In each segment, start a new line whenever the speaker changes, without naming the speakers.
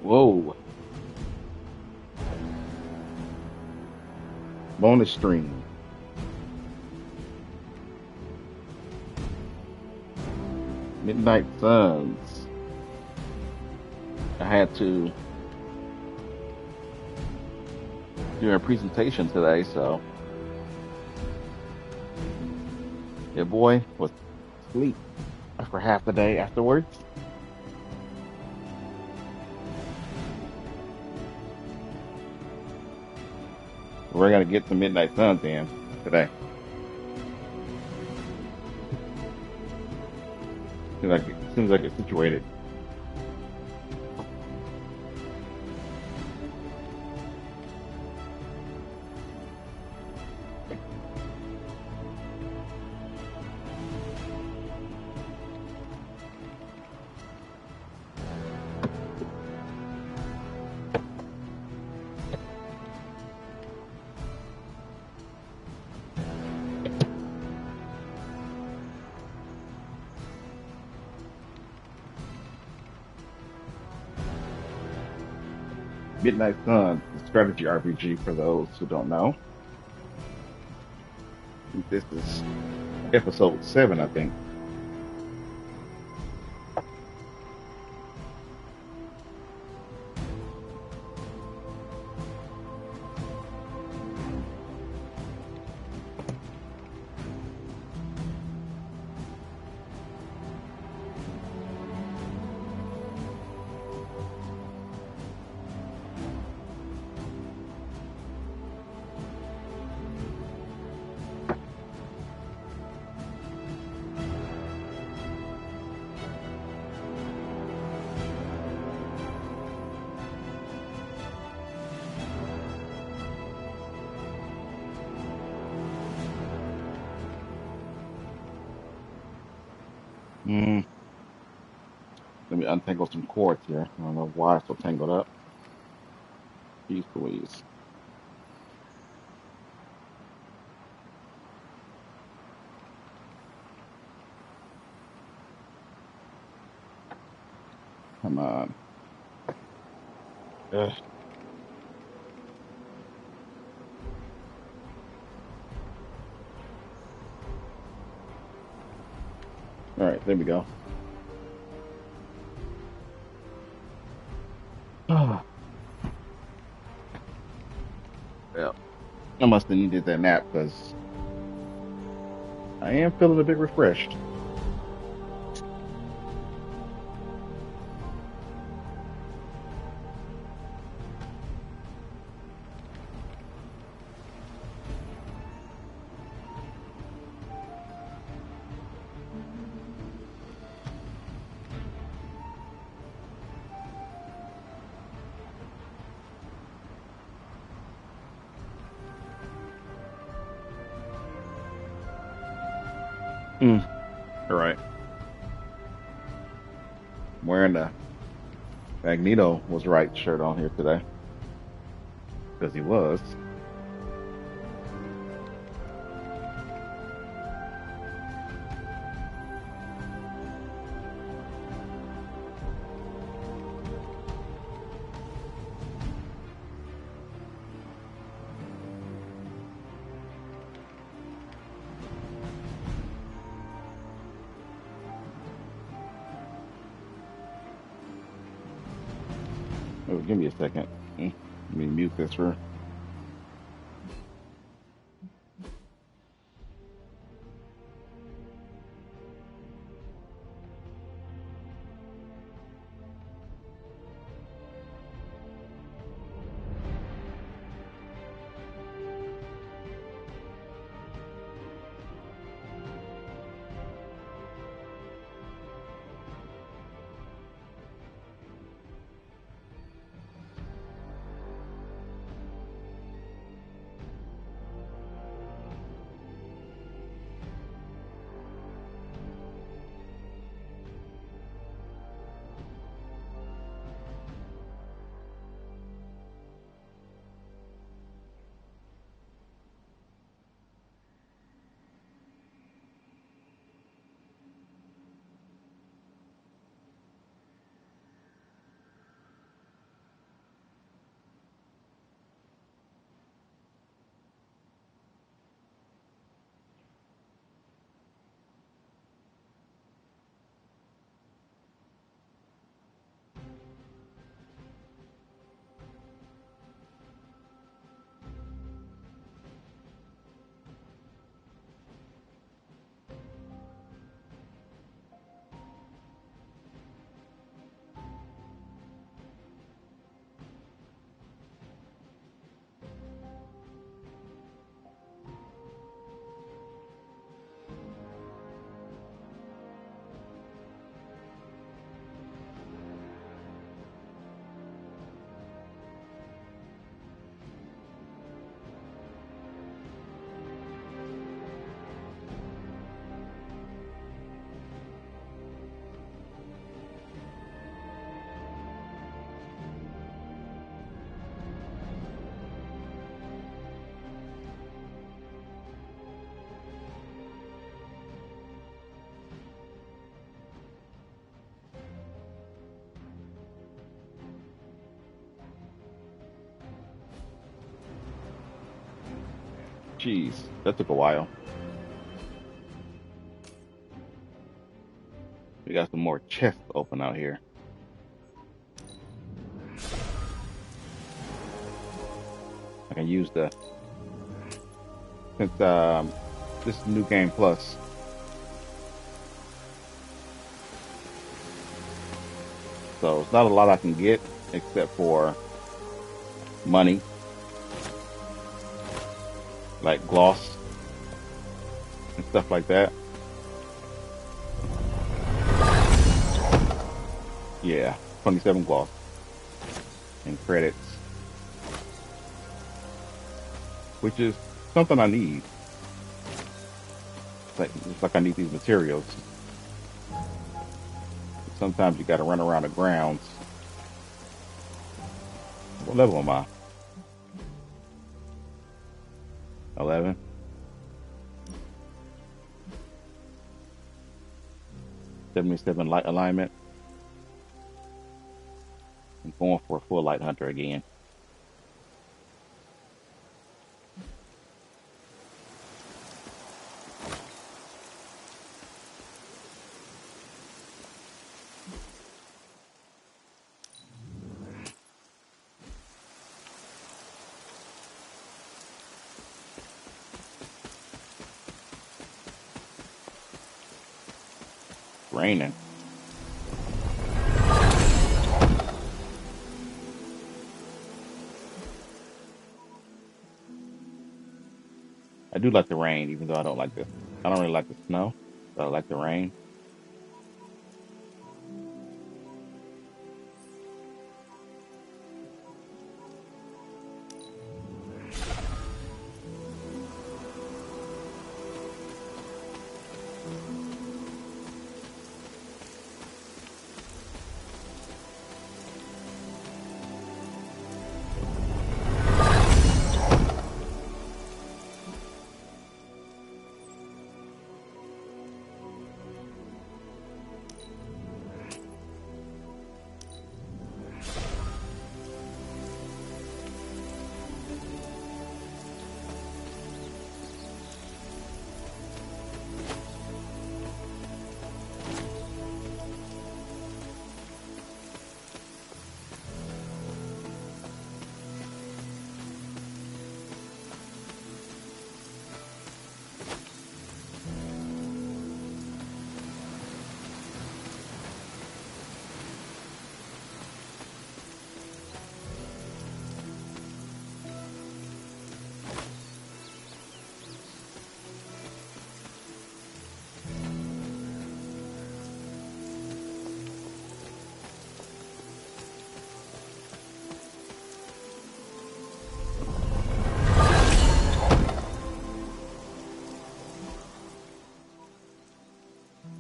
Whoa, bonus stream. Midnight Suns. I had to do a presentation today, so your boy was asleep for half the day afterwards. We're gonna get the Midnight Suns in today. Seems like it's situated. Midnight Suns, the strategy RPG for those who don't know. This is episode 7, I think. Mm, Let me untangle some cords here. I don't know why it's so tangled up. Jeez Louise. Come on. Ugh. All right, there we go. Ah, yeah. I must have needed that nap because I am feeling a bit refreshed. Mm. All right. I'm wearing the Magneto was right shirt on here today because he was. Oh, give me a second. Let me mute this for. Jeez, that took a while. We got some more chests open out here. I can use the since this is new game plus, so it's not a lot I can get except for money, like gloss and stuff like that. Yeah, 27 gloss and credits, which is something I need. It's like I need these materials. Sometimes you got to run around the grounds. What level am I? 11. 77 light alignment. I'm going for a full light hunter again. Raining. I do like the rain, even though I don't like the. I don't really like the snow, but I like the rain.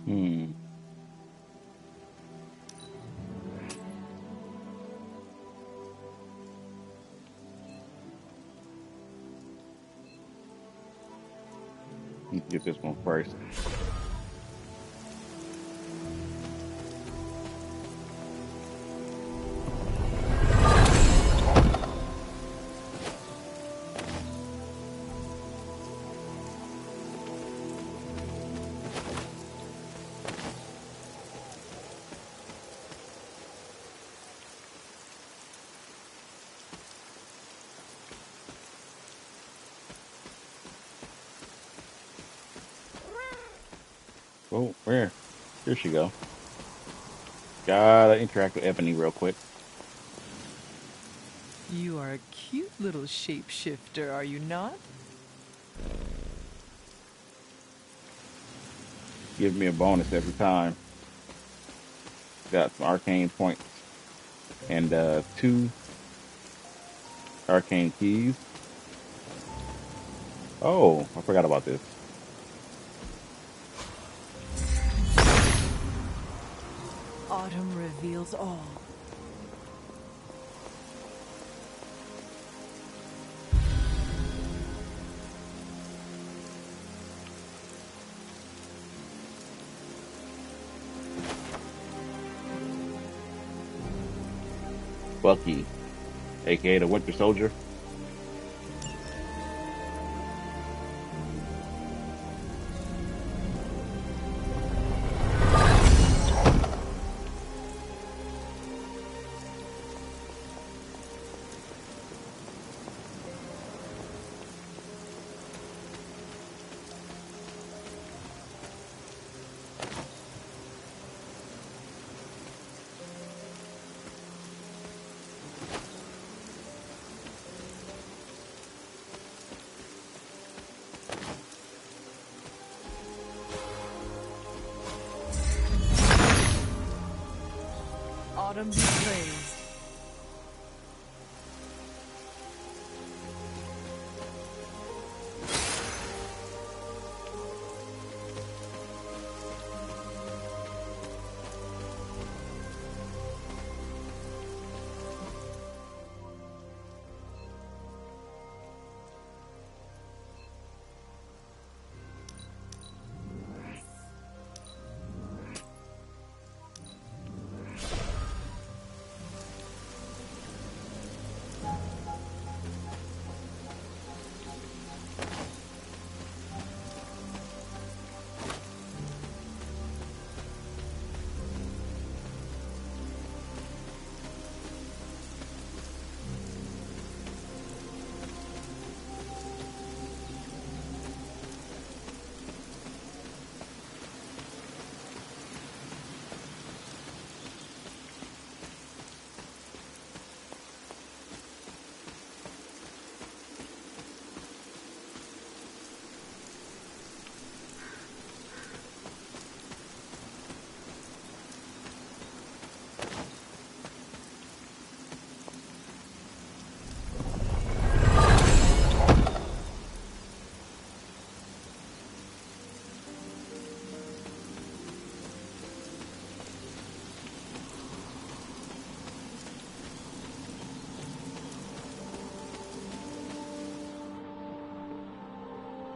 Hmm. Need to get this one first. Oh, where? Here she go. Gotta interact with Ebony real quick.
You are a cute little shapeshifter, are you not?
Give me a bonus every time. Got some arcane points and two arcane keys. Oh, I forgot about this.
Autumn reveals all.
Bucky, aka the Winter Soldier.
bottom be blazed.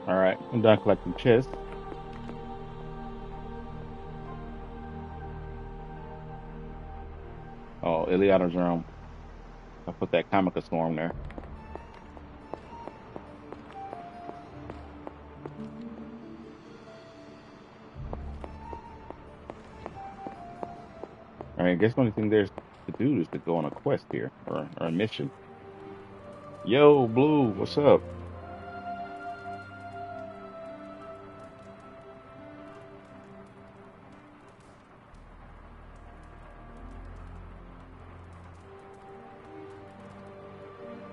All right, I'm done collecting chests. Oh, Iliada's room. I put that Comica Storm there. All right, I guess the only thing there's to do is to go on a quest here or a mission. Yo, Blue, what's up?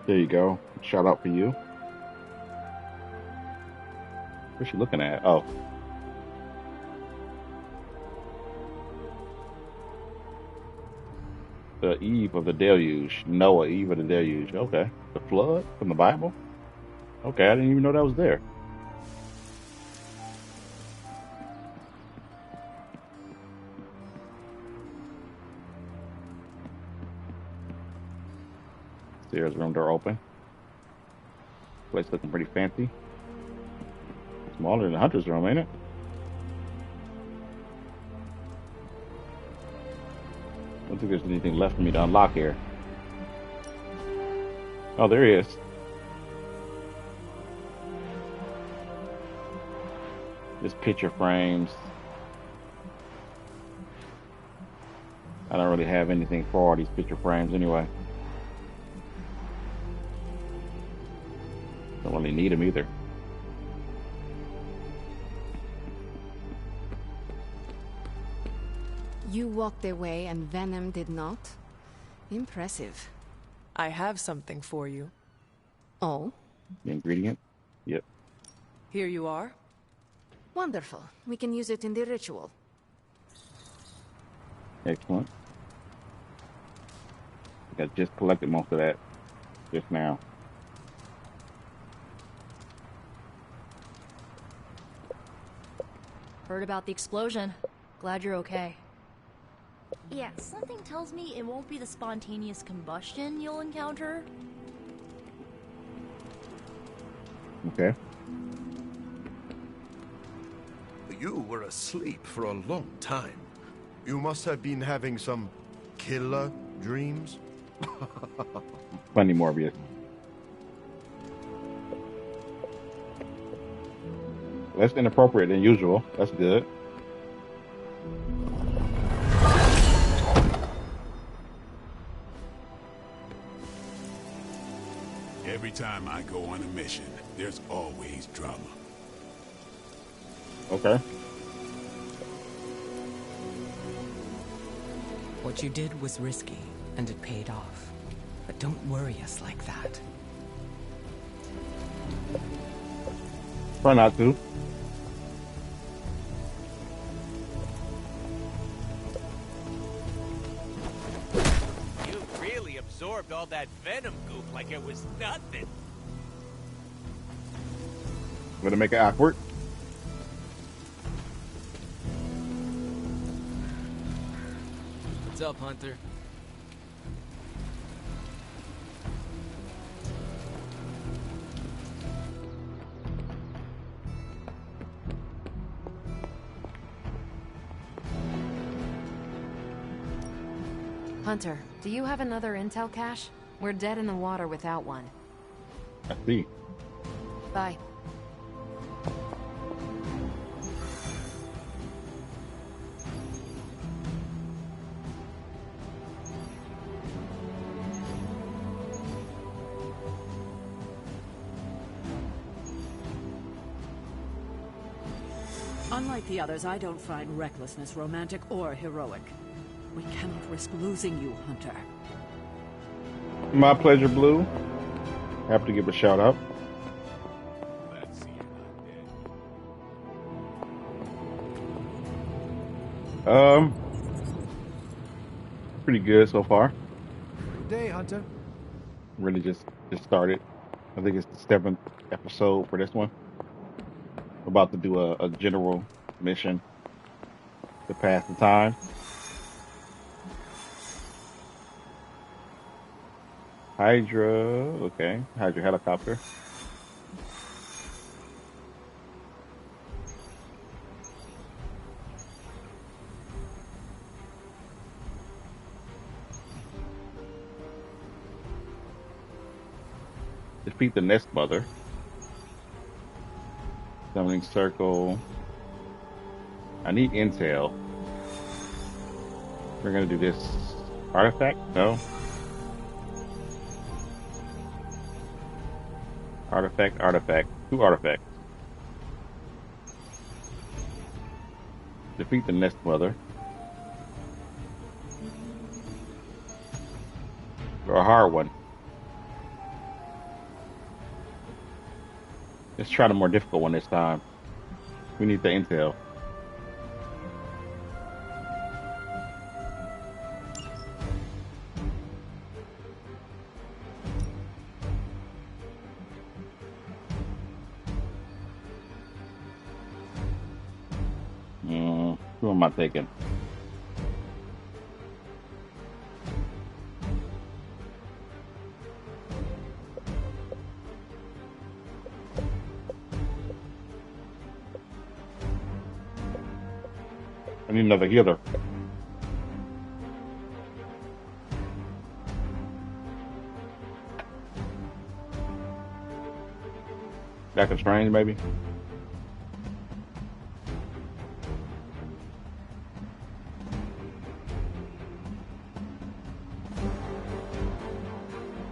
There you go. Shout out for you. What's she looking at? Oh, the eve of the deluge. Noah, eve of the deluge. Okay. The flood from the Bible? Okay, I didn't even know that was there. Stairs room door open. Place looking pretty fancy. Smaller than the hunter's room, ain't it? I don't think there's anything left for me to unlock here. Oh, there he is. Just picture frames. I don't really have anything for all these picture frames anyway. Don't really need them either.
You walked away and Venom did not? Impressive.
I have something for you.
Oh?
The ingredient? Yep.
Here you are.
Wonderful. We can use it in the ritual.
Excellent. I just collected most of that just now.
Heard about the explosion. Glad you're okay.
Yeah, something tells me it won't be the spontaneous combustion you'll encounter.
Okay.
You were asleep for a long time. You must have been having some killer dreams.
Funny, Morbius. Less inappropriate than usual. That's good.
Every time I go on a mission, there's always drama.
Okay.
What you did was risky, and it paid off. But don't worry us like that.
Try not to.
like it was nothing.
Gonna make it awkward.
What's up, Hunter?
Hunter, do you have another intel cache? We're dead in the water without one.
I see.
Bye.
Unlike the others, I don't find recklessness romantic or heroic. We cannot risk losing you, Hunter.
My pleasure, Blue. Have to give a shout out.
Let's see
Pretty good so far.
Good day, Hunter.
Really just started. I think it's the 7th episode for this one. About to do a general mission to pass the time. Hydra, okay. Hydra helicopter. Defeat the Nest Mother. Summoning circle. I need intel. We're gonna do this artifact? No. Artifact. 2 artifacts. Defeat the Nest Mother. Or a hard one. Let's try the more difficult one this time. We need the intel. Who am I taking? I need another healer. Doctor Strange, maybe?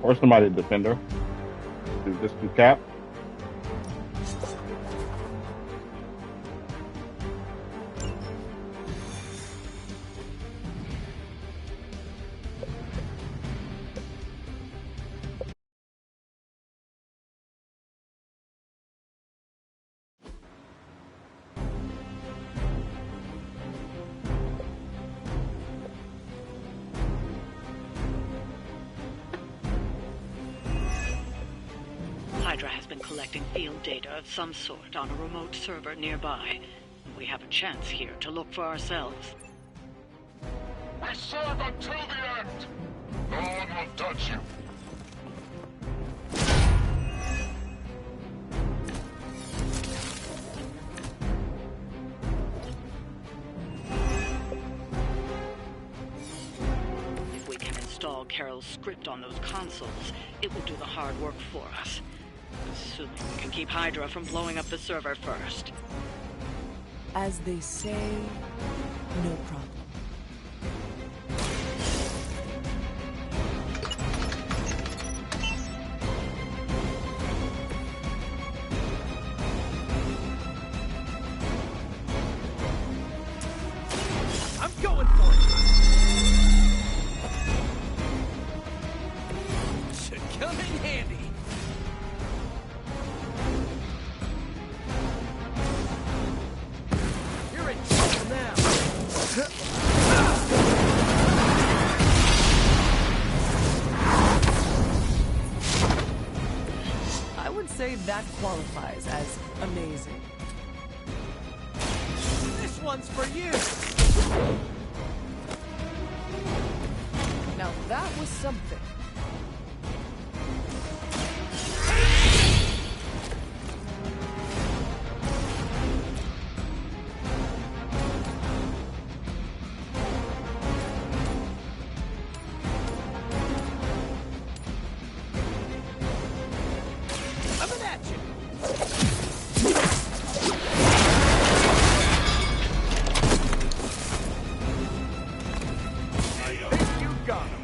Or somebody defender. Do this to Cap.
Hydra has been collecting field data of some sort on a remote server nearby. We have a chance here to look for ourselves.
We serve until the end! No one will touch you!
If we can install Carol's script on those consoles, it will do the hard work for us. Assuming we can keep Hydra from blowing up the server first.
As they say, no problem.
I'm going for it! Should come in handy. You're in trouble now.
say that qualifies as amazing.
This one's for you!
Now that was something.
Coming at you! I think you got him.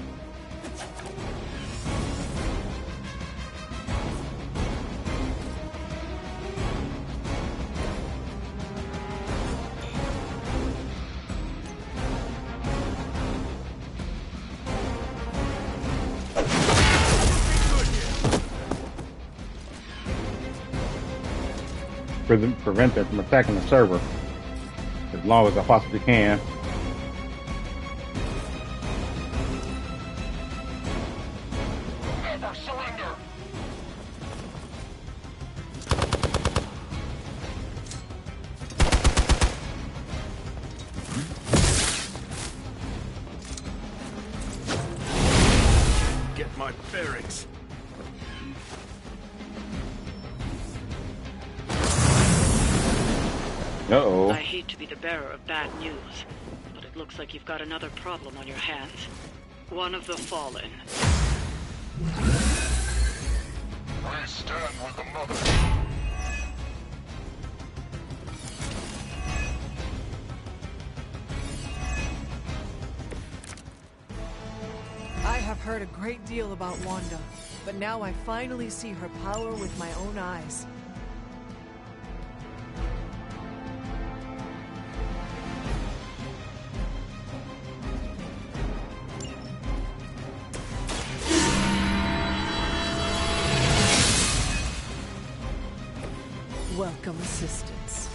Prevent them from attacking the server as long as I possibly can.
Never surrender!
Get my bearings.
Uh-oh.
I hate to be the bearer of bad news, but it looks like you've got another problem on your hands. One of the Fallen.
I stand with the mother.
I have heard a great deal about Wanda, but now I finally see her power with my own eyes. Welcome, assistants.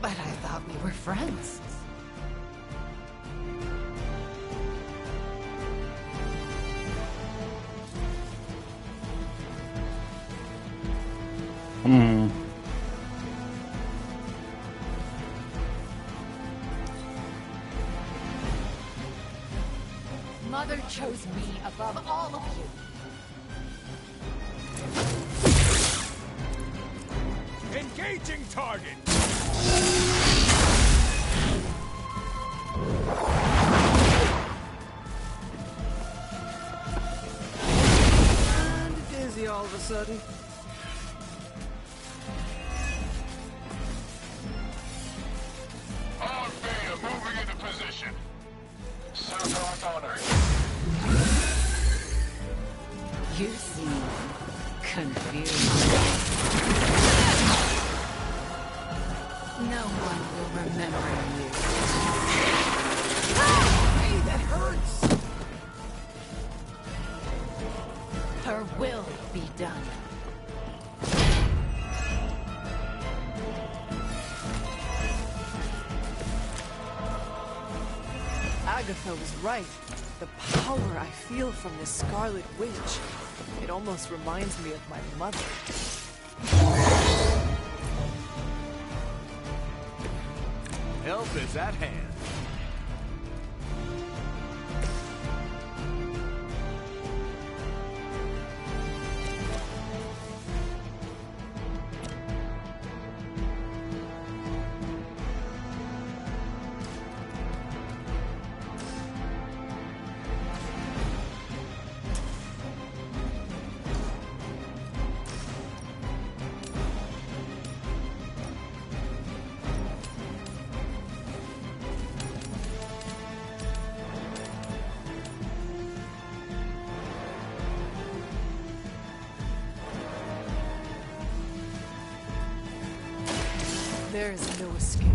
But I thought we were friends.
Mother chose me above all of you.
Engaging target!
And dizzy all of a sudden.
All Beta moving into position. Serve her with honor.
You seem confused. No one will remember you. Hey, that hurts! Her will be done.
Agatha was right. The power I feel from this Scarlet Witch. It almost reminds me of my mother.
Help is at hand.
There is no escape.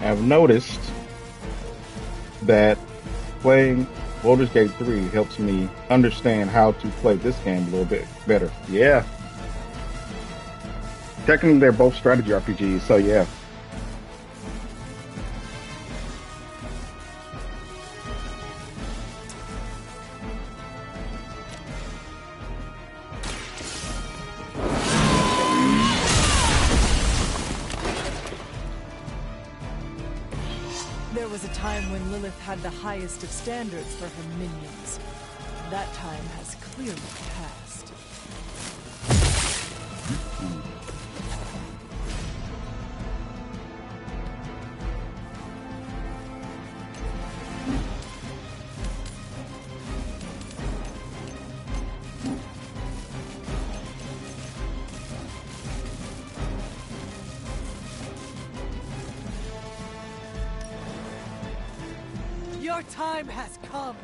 I've noticed that playing Baldur's Gate 3 helps me understand how to play this game a little bit better. Yeah. Technically, they're both strategy RPGs, so yeah.
There was a time when Lilith had the highest of standards for her minions. That time has clearly passed. Your time has come.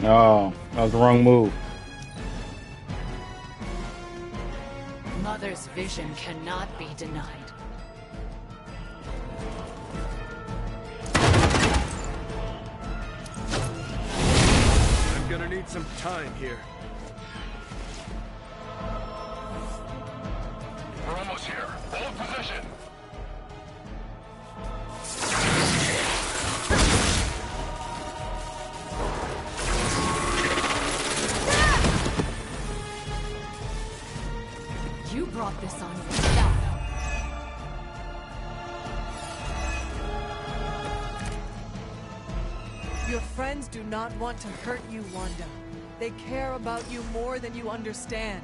No, that was the wrong move.
Mother's vision cannot be denied.
I'm gonna need some time here.
We're almost here. Hold position.
You brought this on yourself.
Your friends do not want to hurt you, Wanda. They care about you more than you understand.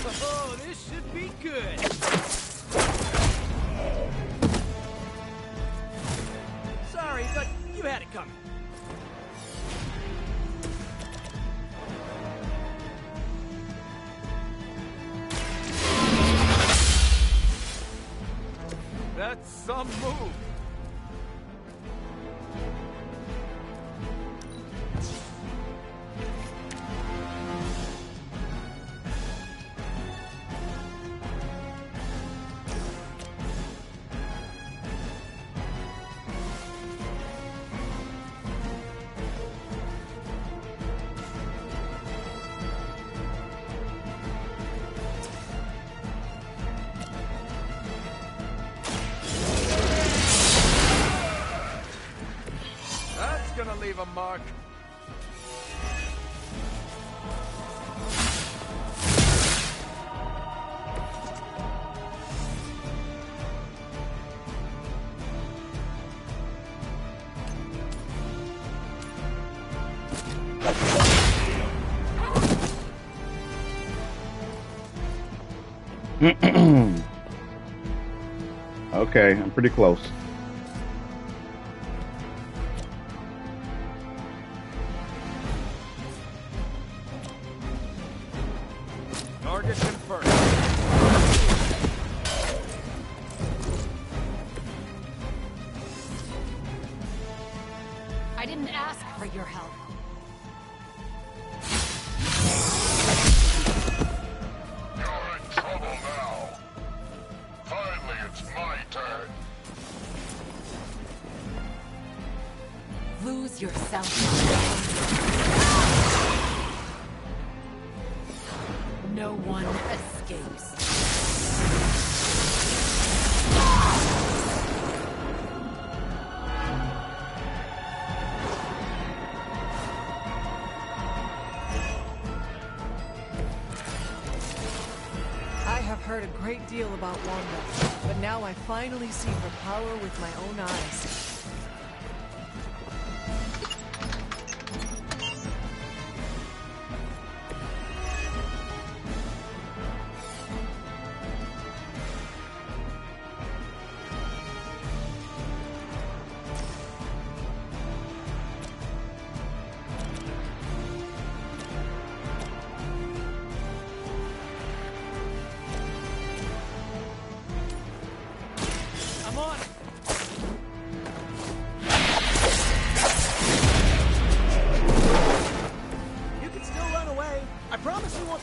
Oh, this should be good. Sorry, but you had it coming. That's some move. Gonna leave a mark.
Okay, I'm pretty close.
Target confirmed.
I didn't ask for your help.
You're in trouble now. Finally, it's my turn.
Lose yourself. No one escapes.
heard a great deal about Wanda, but now I finally see her power with my own eyes.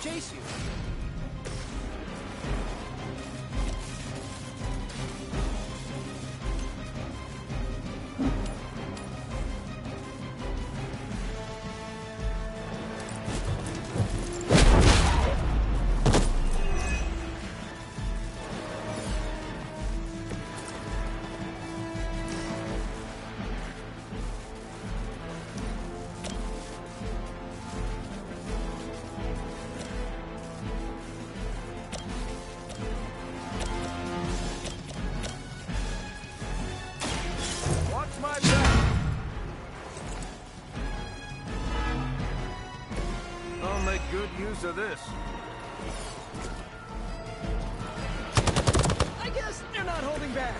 Chase you.
Good use of this.
I guess they're not holding back.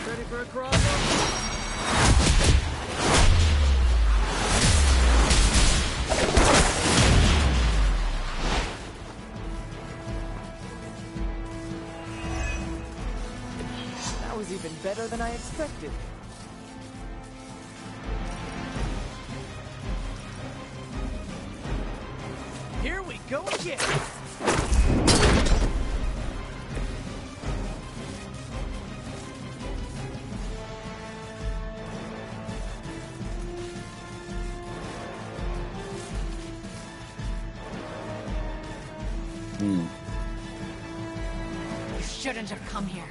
Ready for a crossover?
That was even better than I expected.
Here we go again.
You shouldn't have come here.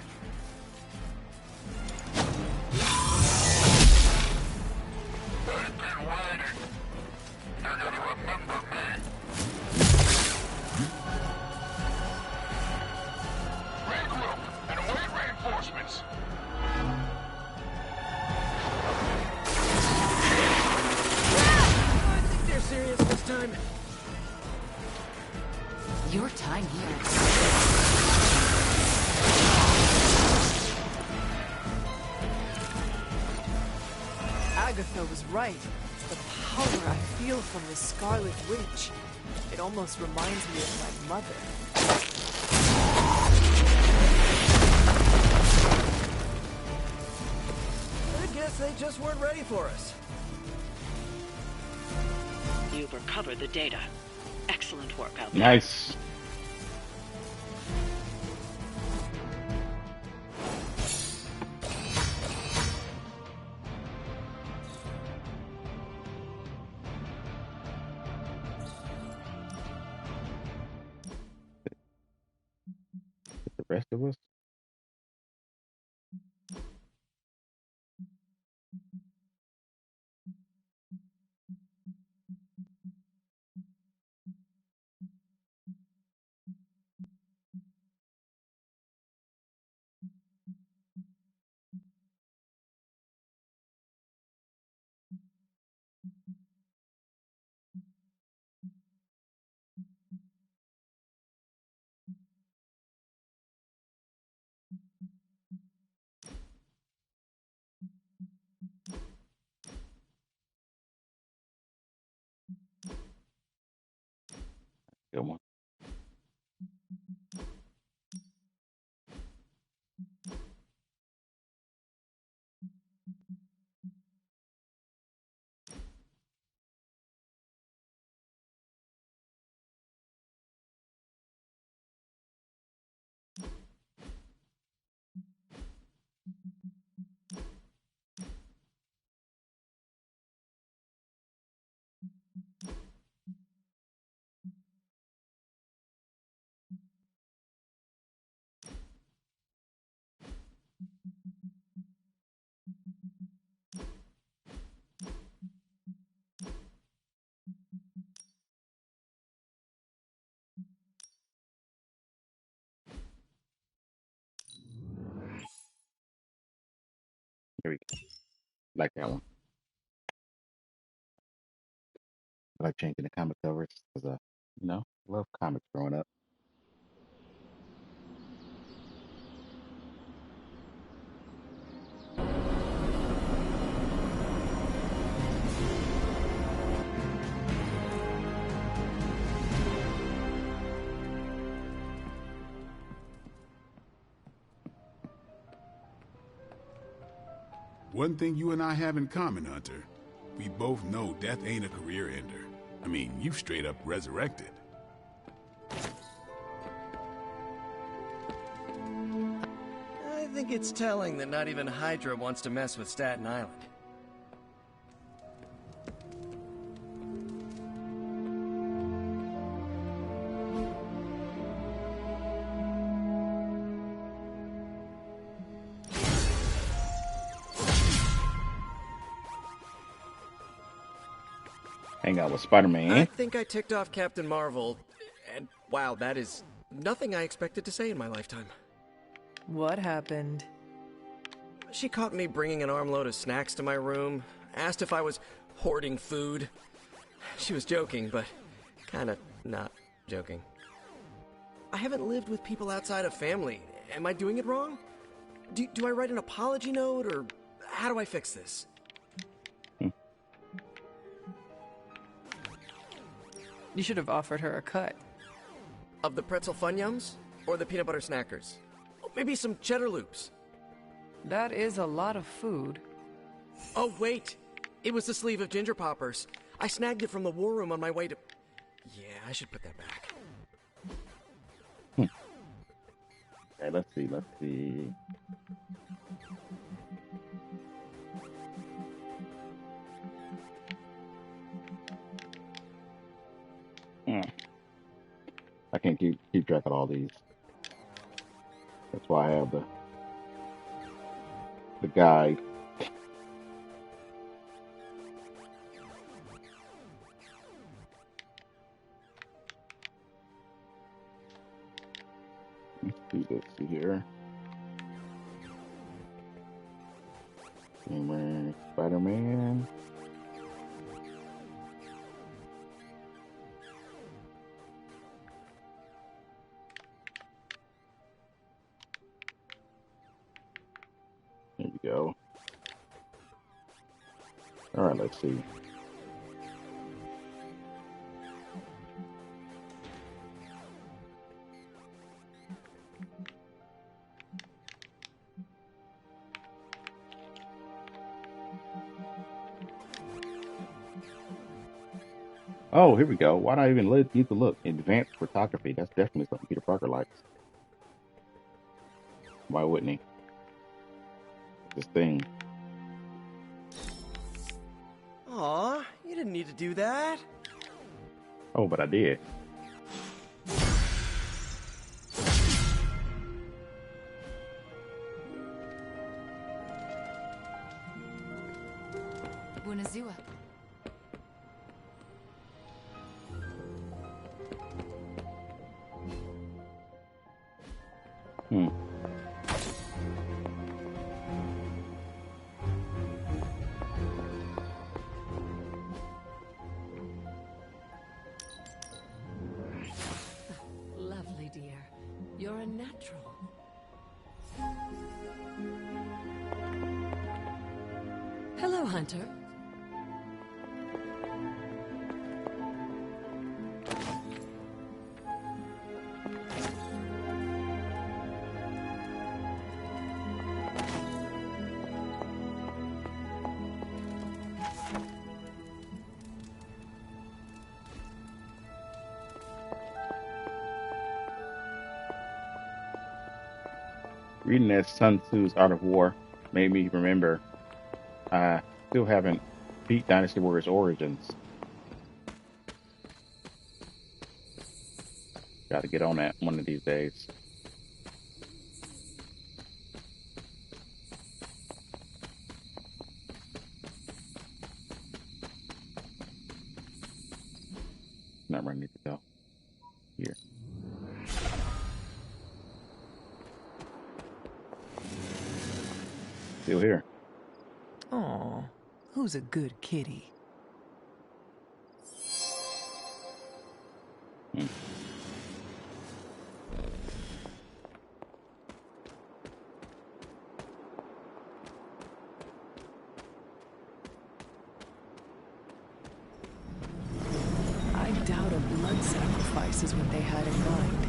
Regroup and await reinforcements.
I think they're serious this time.
Your time here.
Agatha was right. The power I feel from the Scarlet Witch. It almost reminds me of my mother.
I guess they just weren't ready for us.
You've recovered the data. Excellent work out there.
Nice. The rest of us. Good one. Here we go. Like that one. I like changing the comic covers because, love comics growing up.
One thing you and I have in common, Hunter, we both know death ain't a career ender. I mean, you straight up resurrected.
I think it's telling that not even Hydra wants to mess with Staten Island.
Hang out with Spider-Man.
I think I ticked off Captain Marvel, and wow, that is nothing I expected to say in my lifetime.
What happened?
She caught me bringing an armload of snacks to my room, asked if I was hoarding food. She was joking, but kinda not joking. I haven't lived with people outside of family. Am I doing it wrong? Do I write an apology note, or how do I fix this?
You should have offered her a cut.
Of the pretzel funyums? Or the peanut butter snackers? Maybe some cheddar loops.
That is a lot of food.
Oh, wait. It was the sleeve of ginger poppers. I snagged it from the war room on my way to... Yeah, I should put that back.
Okay, let's see. I can't keep track of all these. That's why I have the guide. Let's see here. Gamer, Spider-Man. There we go. All right, let's see. Oh, here we go. Why not even let you look? Advanced photography. That's definitely something Peter Parker likes. Why wouldn't he? This thing.
Aw, you didn't need to do that.
Oh, but I did.
Bunazua.
Lovely, dear. You're a natural. Hello, Hunter.
Reading that Sun Tzu's Art of War made me remember I still haven't beat Dynasty Warriors Origins. Got to get on that one of these days. Not where I need to go. Here. Still here.
Who's a good kitty? I doubt a blood sacrifice is what they had in mind.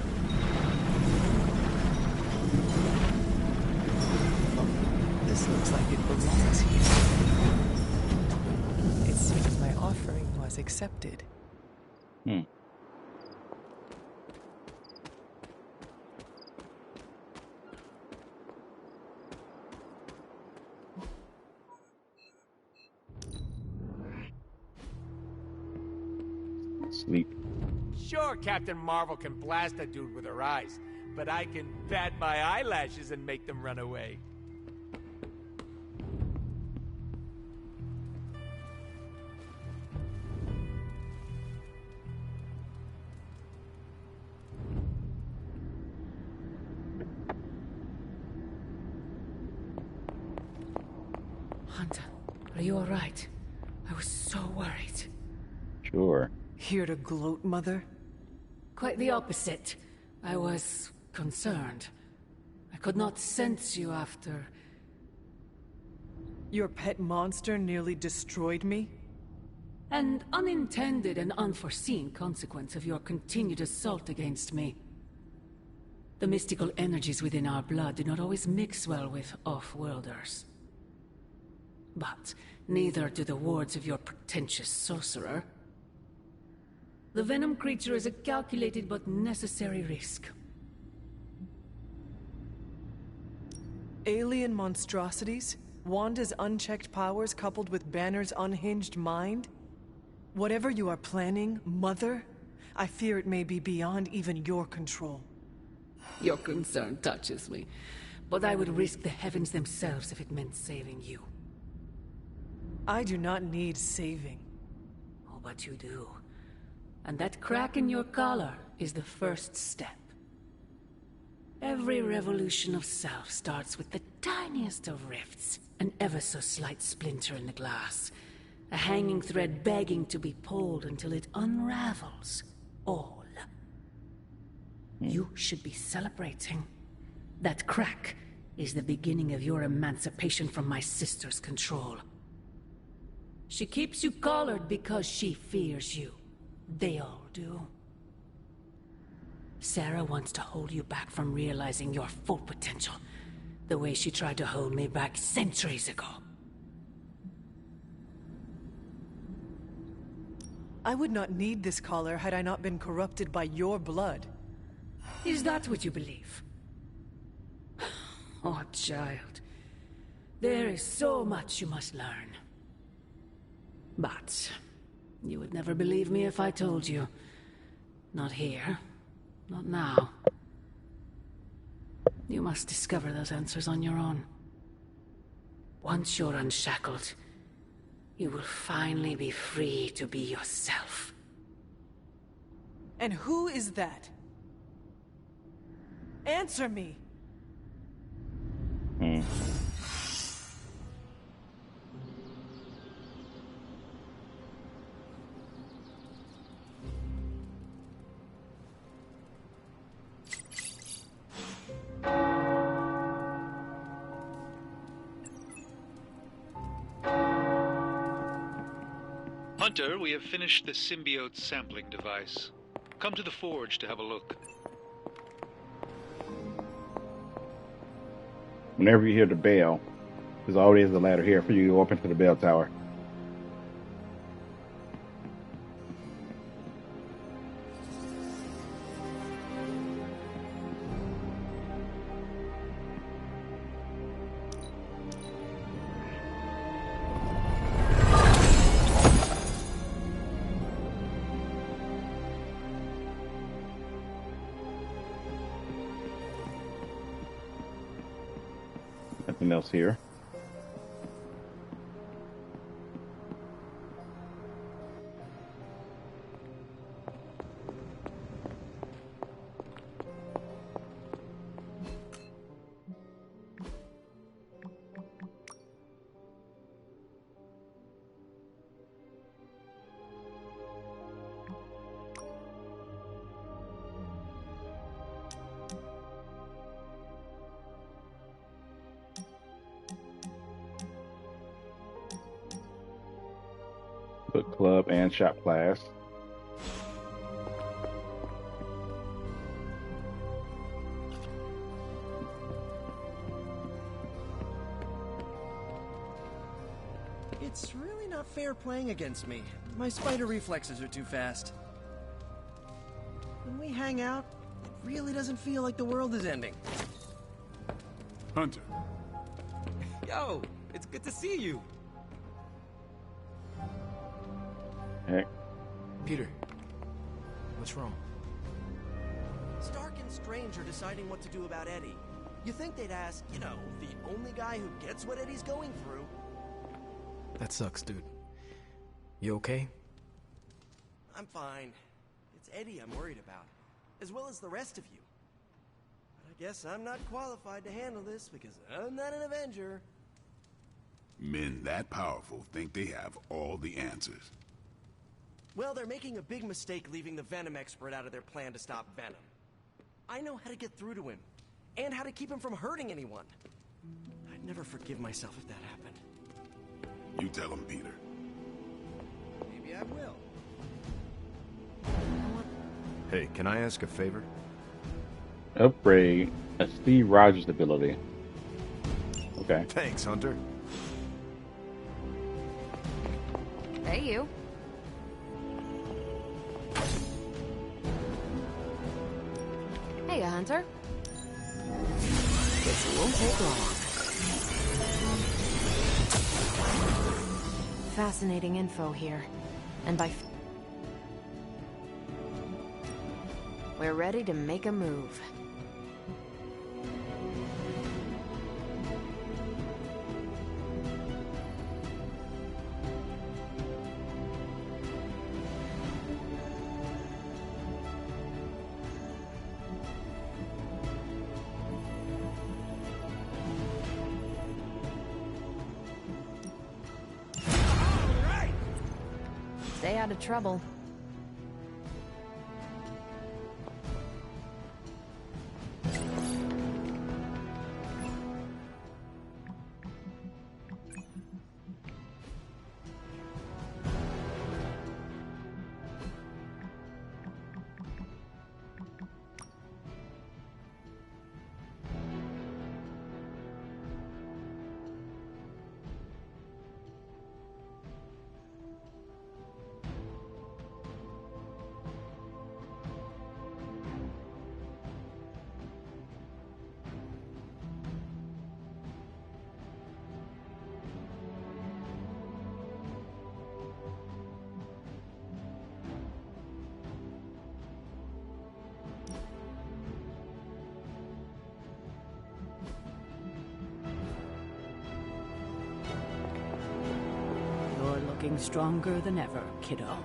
This looks like it belongs here. It seems my offering was accepted.
Sleep.
Sure, Captain Marvel can blast a dude with her eyes, but I can bat my eyelashes and make them run away.
Hunter, are you alright? I was so worried.
Sure.
Here to gloat, Mother?
Quite the opposite. I was concerned. I could not sense you after...
Your pet monster nearly destroyed me?
An unintended and unforeseen consequence of your continued assault against me. The mystical energies within our blood do not always mix well with off-worlders. But neither do the wards of your pretentious sorcerer. The Venom creature is a calculated but necessary risk.
Alien monstrosities? Wanda's unchecked powers coupled with Banner's unhinged mind? Whatever you are planning, Mother, I fear it may be beyond even your control.
Your concern touches me, but I would risk the heavens themselves if it meant saving you.
I do not need saving.
Oh, but you do. And that crack in your collar is the first step. Every revolution of self starts with the tiniest of rifts, an ever so slight splinter in the glass, a hanging thread begging to be pulled until it unravels all. You should be celebrating. That crack is the beginning of your emancipation from my sister's control. She keeps you collared because she fears you. They all do. Sarah wants to hold you back from realizing your full potential, the way she tried to hold me back centuries ago.
I would not need this collar had I not been corrupted by your blood.
Is that what you believe? Oh, child. There is so much you must learn. But you would never believe me if I told you. Not here. Not now. You must discover those answers on your own. Once you're unshackled, you will finally be free to be yourself.
And who is that? Answer me!
Hunter, we have finished the symbiote sampling device. Come to the forge to have a look.
Whenever you hear the bell, there's always a ladder here for you to go up into the bell tower. Nothing else here. Put club and shop class.
It's really not fair playing against me. My spider reflexes are too fast. When we hang out, it really doesn't feel like the world is ending.
Hunter.
Yo, it's good to see you.
Heck.
Peter, what's wrong? Stark and Strange are deciding what to do about Eddie. You think they'd ask, you know, the only guy who gets what Eddie's going through.
That sucks, dude. You okay?
I'm fine. It's Eddie I'm worried about, as well as the rest of you. But I guess I'm not qualified to handle this because I'm not an Avenger.
Men that powerful think they have all the answers.
Well, they're making a big mistake leaving the Venom expert out of their plan to stop Venom. I know how to get through to him, and how to keep him from hurting anyone. I'd never forgive myself if that happened.
You tell him, Peter.
Maybe I will.
Hey, can I ask a favor?
Upgrade a Steve Rogers ability. Okay.
Thanks, Hunter.
Hey, you. Hey, Hunter. Guess it won't take long. Fascinating info here. And by... We're ready to make a move. Stay out of trouble.
You're looking stronger than ever, kiddo.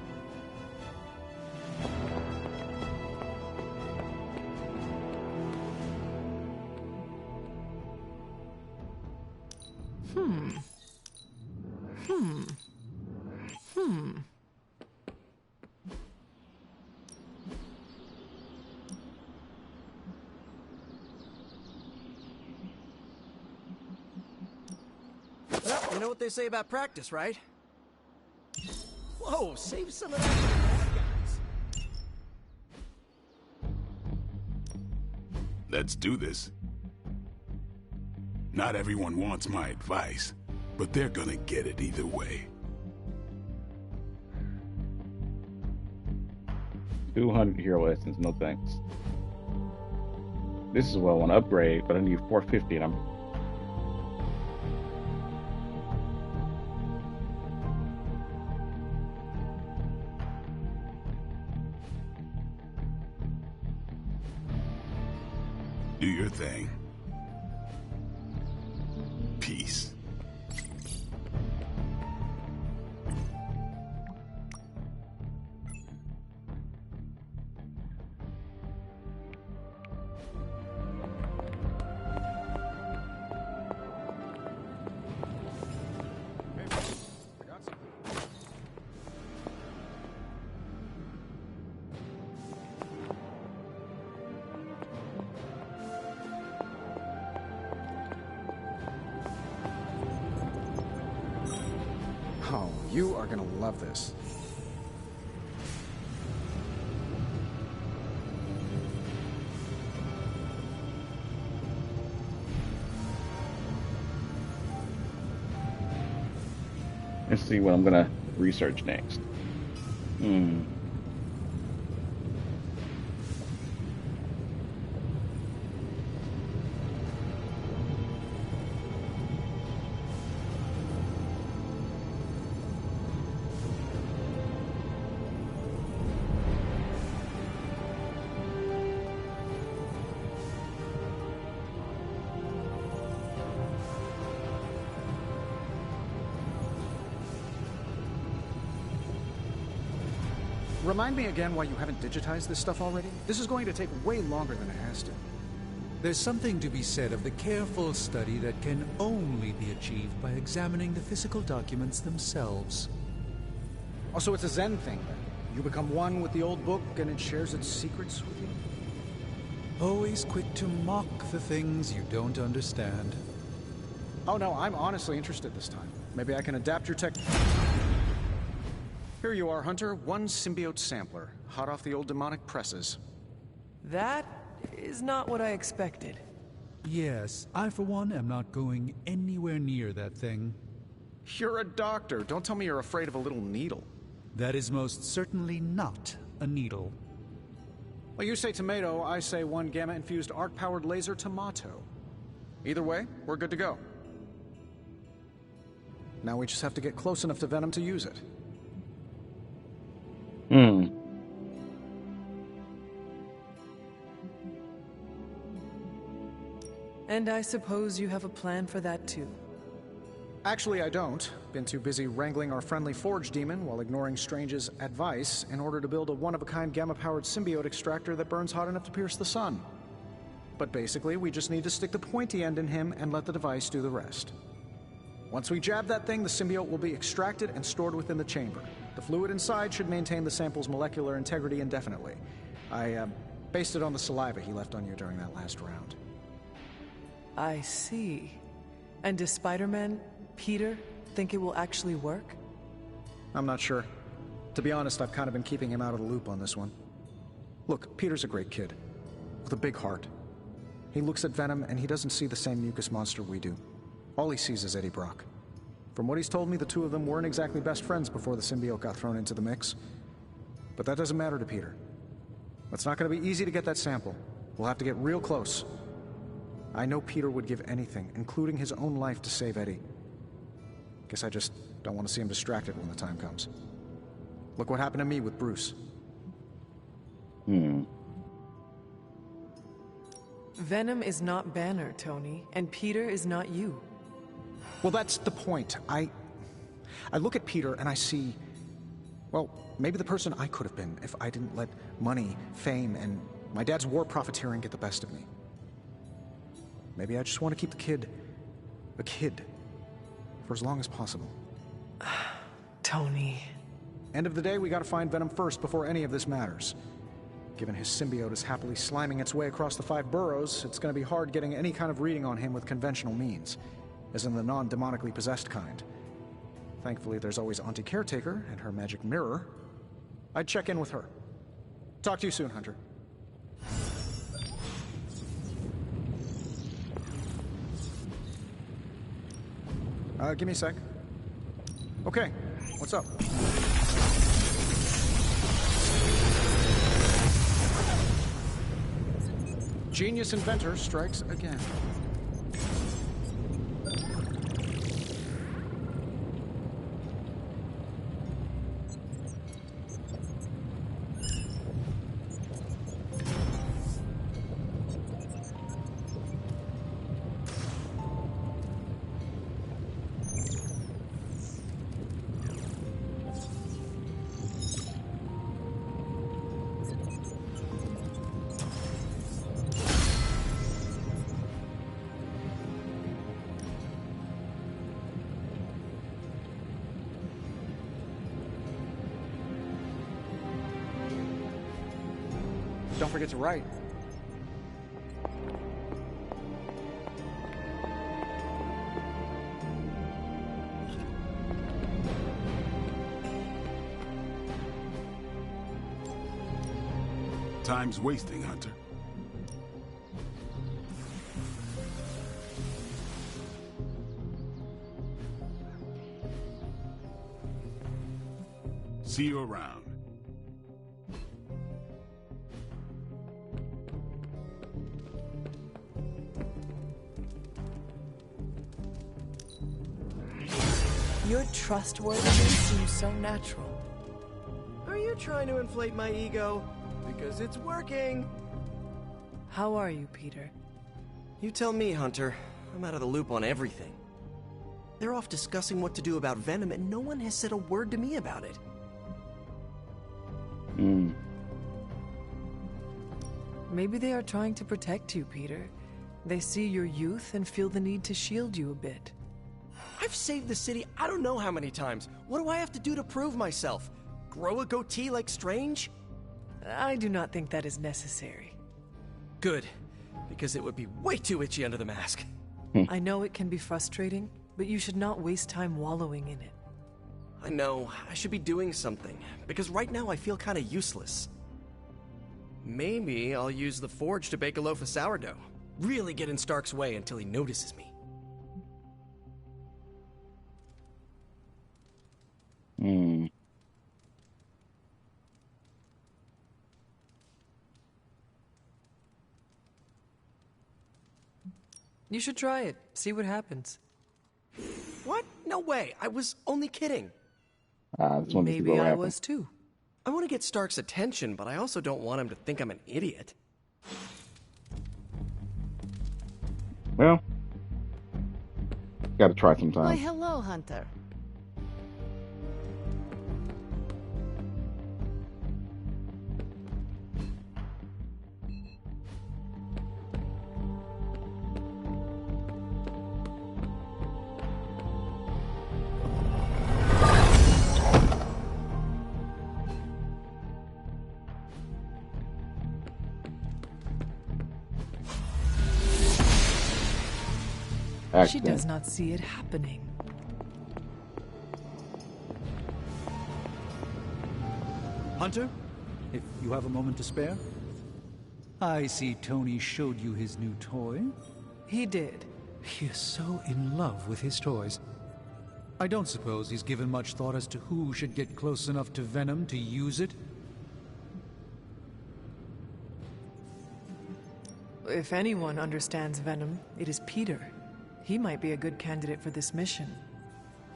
Well, you know what they say about practice, right? Whoa, save some of that for the bad guys.
Let's do this. Not everyone wants my advice, but they're gonna get it either way.
200 hero essence, no thanks. This is what I want to upgrade, but I need 450 and I'm...
Do your thing. Peace.
You are gonna love this.
Let's see what I'm gonna research next.
Remind me again why you haven't digitized this stuff already? This is going to take way longer than it has to.
There's something to be said of the careful study that can only be achieved by examining the physical documents themselves.
Oh, so it's a Zen thing, then? You become one with the old book and it shares its secrets with you?
Always quick to mock the things you don't understand.
Oh no, I'm honestly interested this time. Maybe I can adapt your tech... Here you are, Hunter. One symbiote sampler, hot off the old demonic presses.
That is not what I expected.
Yes, I for one am not going anywhere near that thing.
You're a doctor. Don't tell me you're afraid of a little needle.
That is most certainly not a needle.
Well, you say tomato, I say one gamma-infused arc-powered laser tomato. Either way, we're good to go. Now we just have to get close enough to Venom to use it.
And I suppose you have a plan for that too.
Actually, I don't. Been too busy wrangling our friendly Forge demon while ignoring Strange's advice in order to build a one-of-a-kind gamma-powered symbiote extractor that burns hot enough to pierce the sun. But basically, we just need to stick the pointy end in him and let the device do the rest. Once we jab that thing, the symbiote will be extracted and stored within the chamber. The fluid inside should maintain the sample's molecular integrity indefinitely. I based it on the saliva he left on you during that last round.
I see. And does Spider-Man, Peter, think it will actually work?
I'm not sure. To be honest, I've kind of been keeping him out of the loop on this one. Look, Peter's a great kid, with a big heart. He looks at Venom and he doesn't see the same mucus monster we do. All he sees is Eddie Brock. From what he's told me, the two of them weren't exactly best friends before the symbiote got thrown into the mix. But that doesn't matter to Peter. It's not going to be easy to get that sample. We'll have to get real close. I know Peter would give anything, including his own life, to save Eddie. Guess I just don't want to see him distracted when the time comes. Look what happened to me with Bruce.
Venom is not Banner, Tony, and Peter is not you.
Well, that's the point. I look at Peter and I see, well, maybe the person I could have been if I didn't let money, fame, and my dad's war profiteering get the best of me. Maybe I just want to keep the kid a kid for as long as possible.
Tony.
End of the day, we gotta find Venom first before any of this matters. Given his symbiote is happily sliming its way across the 5 boroughs, it's gonna be hard getting any kind of reading on him with conventional means, as in the non-demonically possessed kind. Thankfully, there's always Auntie Caretaker and her magic mirror. I'd check in with her. Talk to you soon, Hunter. Give me a sec. Okay, what's up? Genius inventor strikes again. Don't forget to write.
Time's wasting, Hunter. See you around.
Your trustworthiness seems so natural.
Are you trying to inflate my ego? Because it's working.
How are you, Peter?
You tell me, Hunter. I'm out of the loop on everything. They're off discussing what to do about Venom, and no one has said a word to me about it.
Maybe they are trying to protect you, Peter. They see your youth and feel the need to shield you a bit.
I've saved the city I don't know how many times. What do I have to do to prove myself? Grow a goatee like Strange?
I do not think that is necessary.
Good, because it would be way too itchy under the mask.
I know it can be frustrating, but you should not waste time wallowing in it.
I know, I should be doing something, because right now I feel kinda useless. Maybe I'll use the forge to bake a loaf of sourdough. Really get in Stark's way until he notices me.
You should try it. See what happens.
What? No way. I was only kidding.
Maybe I was too.
I want to get Stark's attention, but I also don't want him to think I'm an idiot.
Well, gotta try sometime.
Why, hello, Hunter.
She does not see it happening.
Hunter, if you have a moment to spare. I see Tony showed you his new toy.
He did.
He is so in love with his toys. I don't suppose he's given much thought as to who should get close enough to Venom to use it.
If anyone understands Venom, it is Peter. He might be a good candidate for this mission.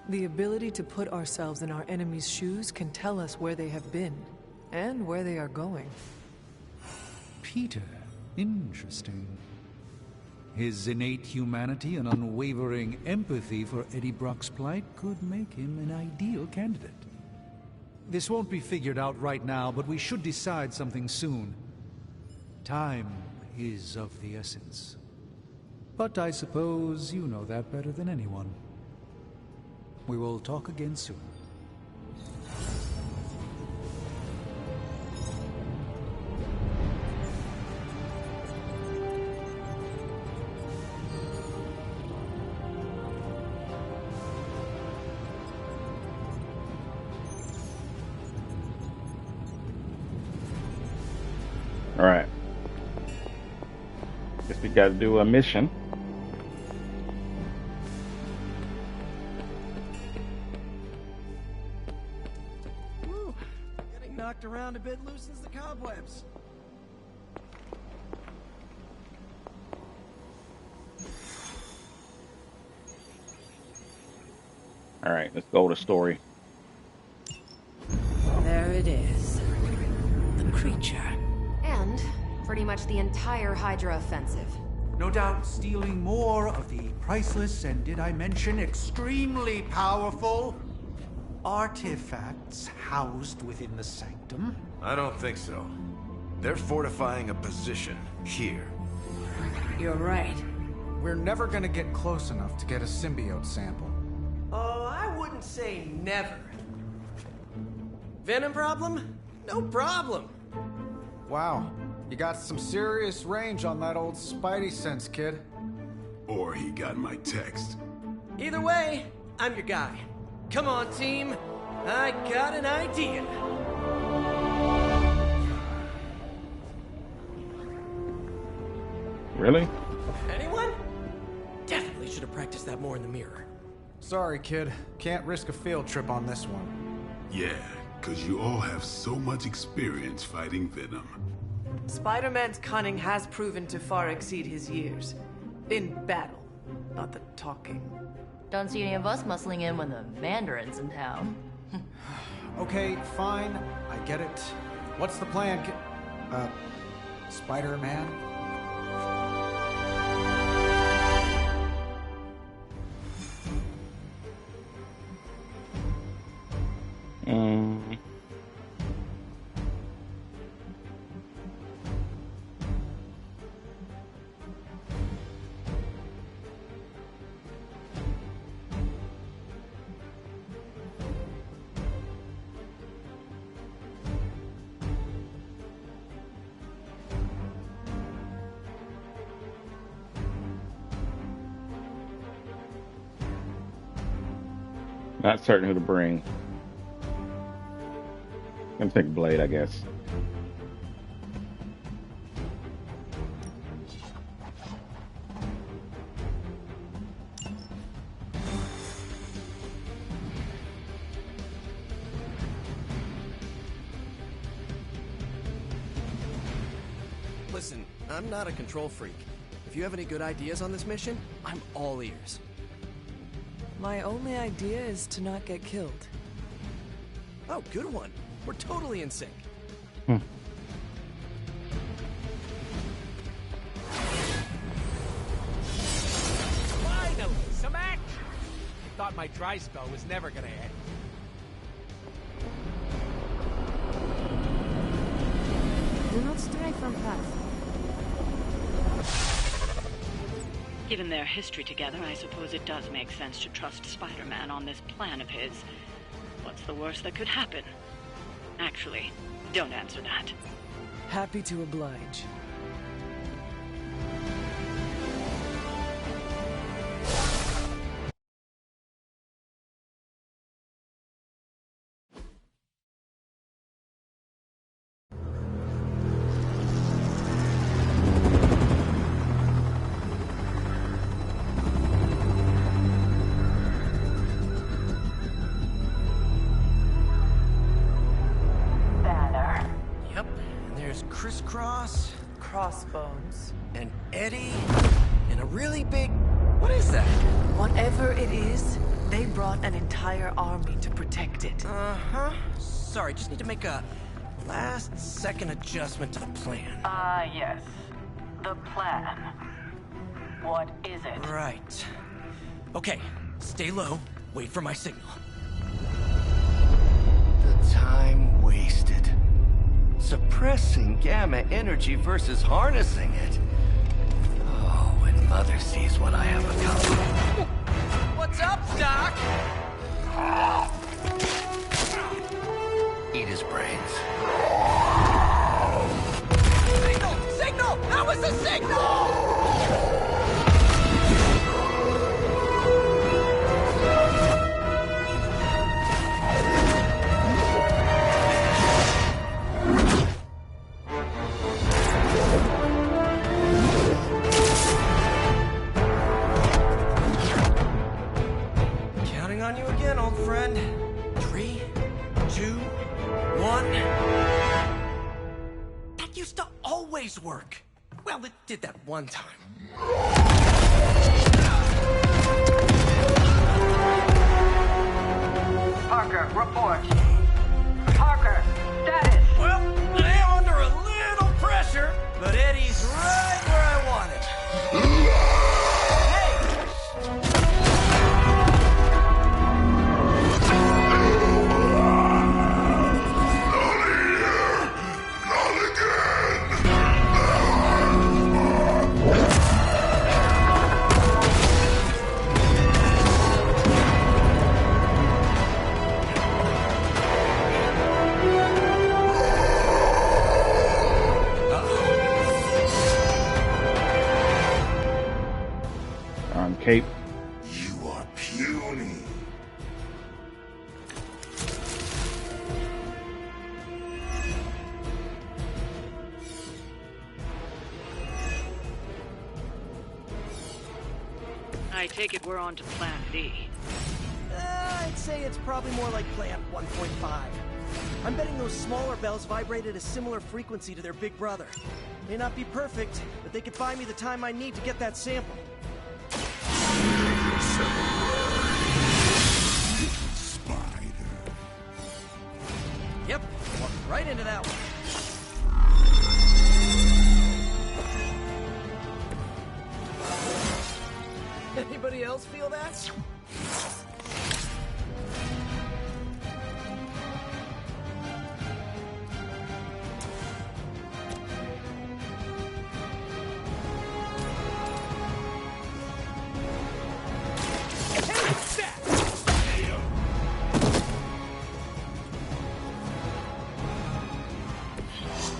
The ability to put ourselves in our enemy's shoes can tell us where they have been, and where they are going.
Peter. Interesting. His innate humanity and unwavering empathy for Eddie Brock's plight could make him an ideal candidate. This won't be figured out right now, but we should decide something soon. Time is of the essence. But I suppose you know that better than anyone. We will talk again soon.
All right. Guess we got to do a mission.
Knocked around a bit loosens the cobwebs.
All right, let's go to story.
There it is. The creature.
And pretty much the entire Hydra offensive.
No doubt stealing more of the priceless and, did I mention, extremely powerful artifacts housed within the sanctum?
I don't think so. They're fortifying a position here.
You're right.
We're never gonna get close enough to get a symbiote sample.
Oh, I wouldn't say never. Venom problem? No problem.
Wow, you got some serious range on that old Spidey sense, kid.
Or he got my text.
Either way, I'm your guy. Come on, team. I got an idea.
Really?
Anyone? Definitely should have practiced that more in the mirror.
Sorry, kid. Can't risk a field trip on this one.
Yeah, because you all have so much experience fighting Venom.
Spider-Man's cunning has proven to far exceed his years. In battle, not the talking.
Don't see any of us muscling in when the Mandarin's in town.
Okay, fine. I get it. What's the plan, Spider-Man?
Not certain who to bring. I'm gonna take Blade, I guess.
Listen, I'm not a control freak. If you have any good ideas on this mission, I'm all ears.
My only idea is to not get killed.
Oh, good one. We're totally in sync.
Finally, some action! Thought my dry spell was never gonna end.
Do not stray from path.
Given their history together, I suppose it does make sense to trust Spider-Man on this plan of his. What's the worst that could happen? Actually, don't answer that.
Happy to oblige.
Crisscross,
Crossbones,
and Eddie, and a really big... What is that?
Whatever it is, they brought an entire army to protect it.
Uh-huh. Sorry, just need to make a last-second adjustment to the plan.
Yes. The plan. What is it?
Right. Okay, stay low, wait for my signal.
The time wasted. Suppressing gamma energy versus harnessing it. Oh, when Mother sees what I have become.
What's up, Doc?
Eat his brains.
Signal! Signal! That was the signal! On you again, old friend. 3, 2, 1. That used to always work. Well, it did that one time.
Parker, report. Parker, status.
Well, I am under a little pressure, but Eddie's right where I want him.
Cape.
You are puny.
I take it we're on to Plan B.
I'd say it's probably more like Plan 1.5. I'm betting those smaller bells vibrate at a similar frequency to their big brother. May not be perfect, but they could buy me the time I need to get that sample.
Spider.
Yep, walked right into that one. Anybody else feel that?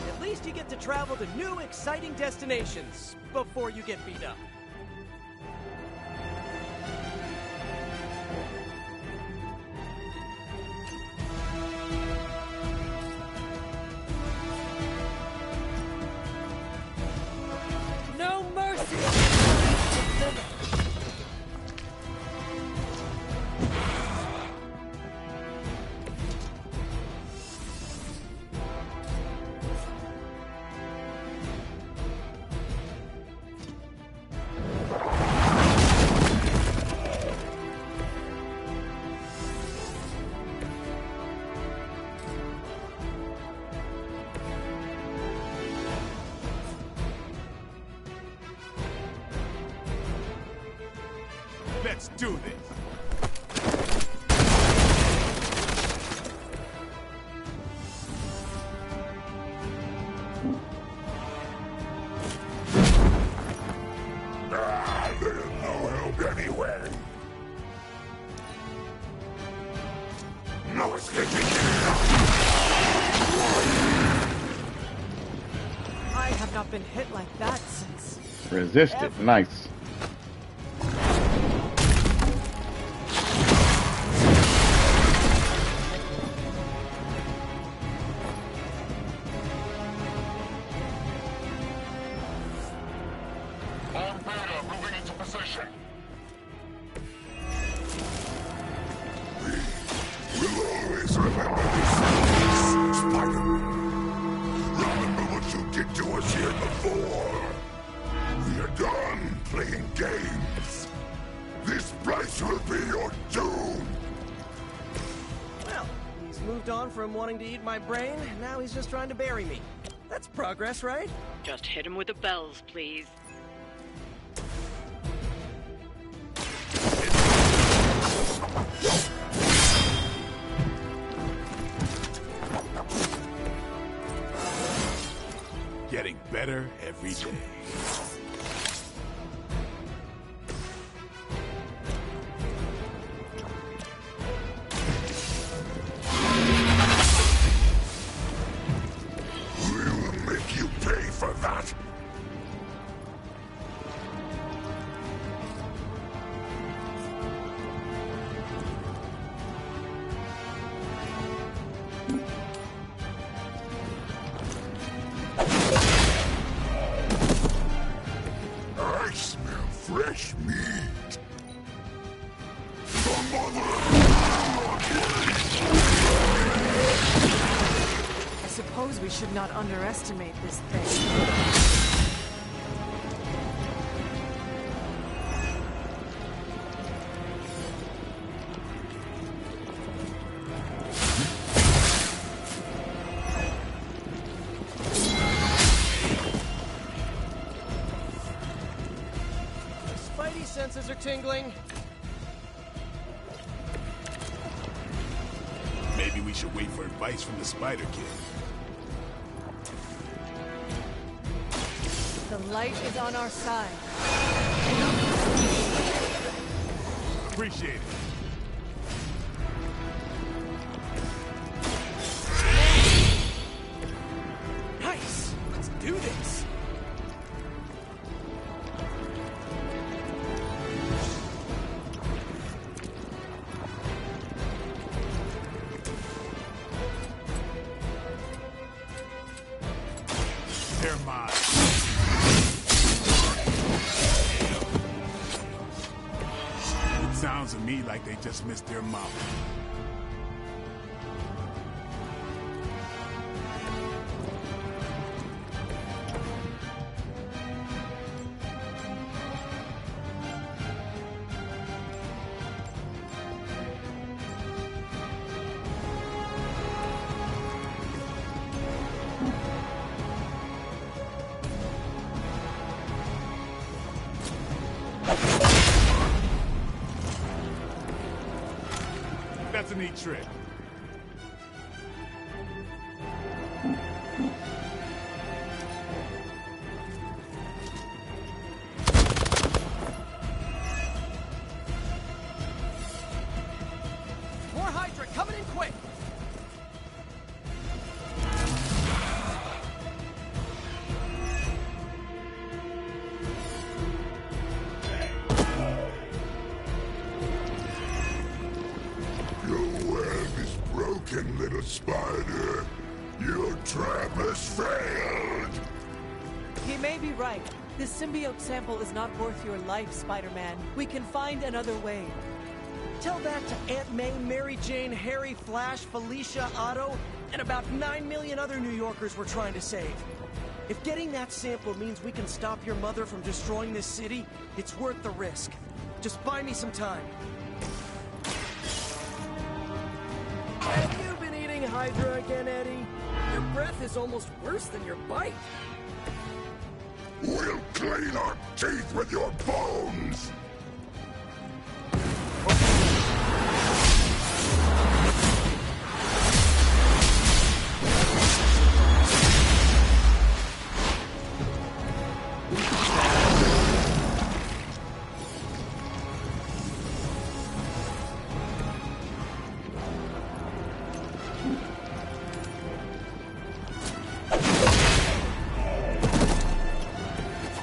At least you get to travel to new, exciting destinations before you get beat up.
No mercy!
Let's do this.
There's no help anywhere. No escaping.
I have not been hit like that since.
Resisted. Nice.
On Beta, moving into position. We'll always remember this, Spider-Man. Remember what you did to us here before. We are done playing games. This place will be your doom.
Well, he's moved on from wanting to eat my brain, now he's just trying to bury me. That's progress, right?
Just hit him with the bells, please.
Getting better every day.
We will make you pay for that. I smell fresh meat. The mother
I suppose we should not underestimate this thing.
Spidey senses are tingling.
Maybe we should wait for advice from the Spider Kid.
The light is on our side.
Appreciate it.
Nice! Let's do this!
They're mine.
Sounds to me like they just missed their mark. That's a neat trick.
More Hydra coming in quick!
Little spider, your trap has failed.
He may be right. This symbiote sample is not worth your life, Spider-Man. We can find another way.
Tell that to Aunt May, Mary Jane, Harry, Flash, Felicia, Otto, and about 9 million other New Yorkers we're trying to save. If getting that sample means we can stop your mother from destroying this city, it's worth the risk. Just buy me some time. Have you been eating Hydra again, Eddie? Your breath is almost worse than your bite.
We'll clean our teeth with your bones!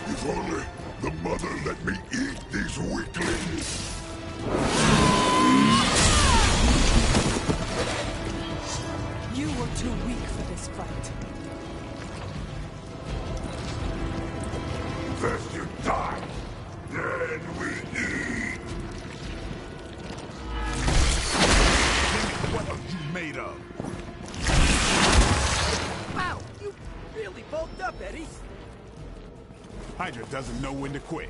If only the mother let me eat these weaklings.
You were too weak for this fight.
First you die, then we eat.
What are you made of?
Wow, you really bulked up, Eddie.
Hydra doesn't know when to quit.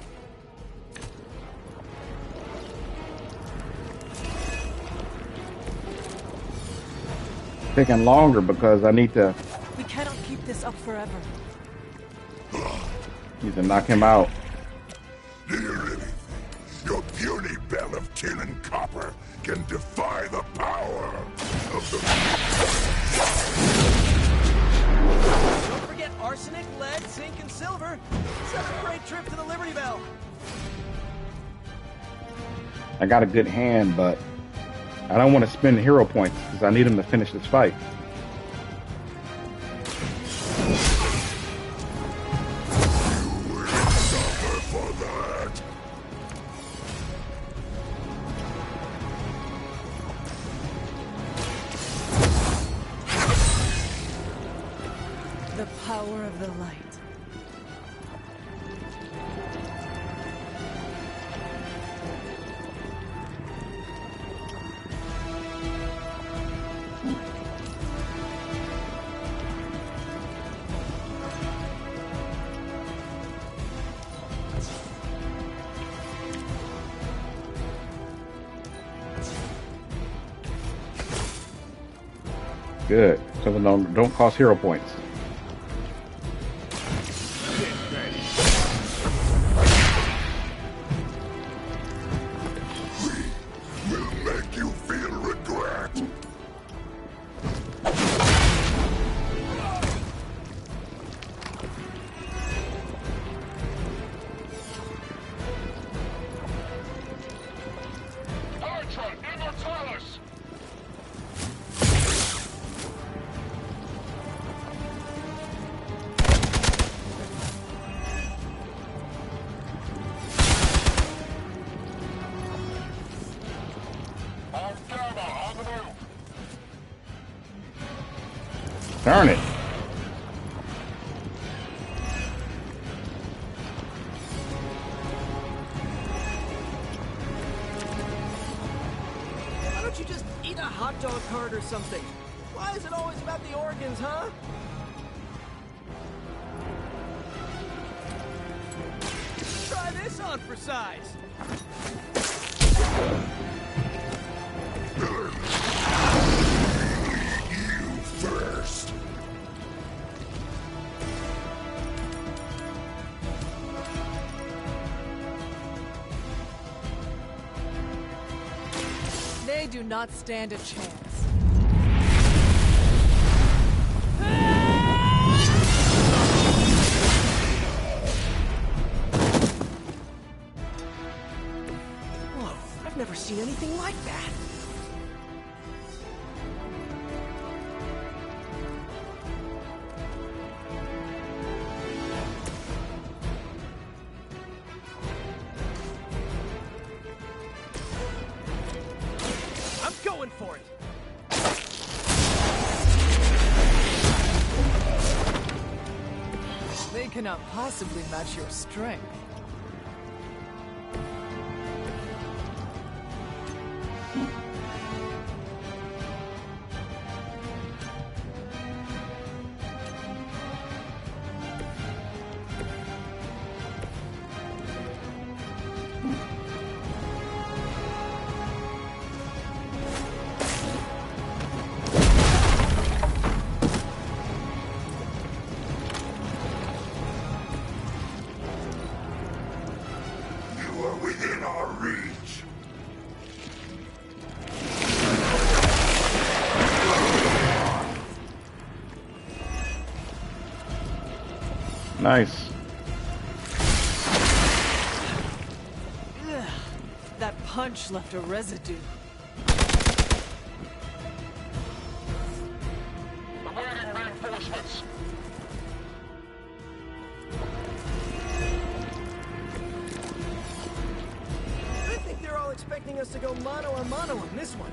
Taking longer because I need to
We cannot keep this up forever.
need to knock him out.
Do you really think your puny bell of tin and copper can defy the power of the...
Don't forget arsenic, lead, zinc, and silver. Such a great trip to the Liberty Bell.
I got a good hand, but I don't want to spend hero points because I need him to finish this fight.
You will suffer for that.
The power of the light.
Good. So don't cost hero points.
We'll make you feel regret.
Hydra Immortalis!
Darn it.
don't you just eat a hot dog cart or something? Why is it always about the organs, huh? Try this on for size.
You first.
They do not stand a chance.
Whoa, I've never seen anything like that. I'm going for it.
They cannot possibly match your strength.
You are within our reach.
Nice.
Ugh, that punch left a residue.
Awaiting reinforcements.
I think they're all expecting us to go mano a mano on this one.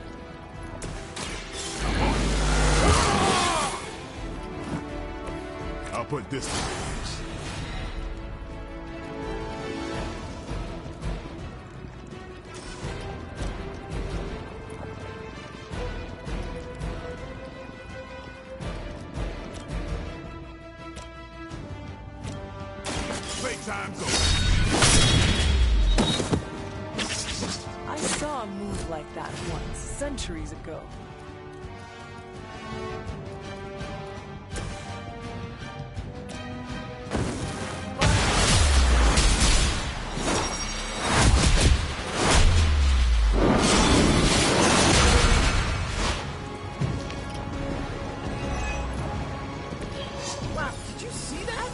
I'll put this to use. Playtime's over.
I saw a move like that once, centuries ago.
Wow, did you see that?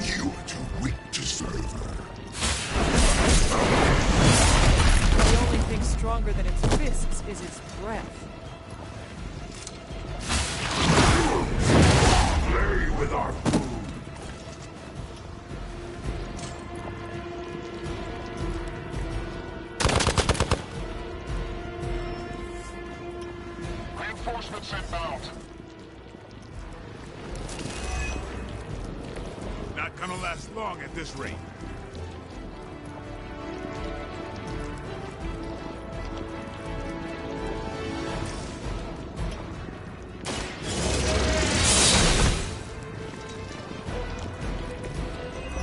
You are too weak to serve her.
The only thing stronger than its fists is its breath.
Play with our food.
Reinforcements inbound.
Not gonna last long at this rate.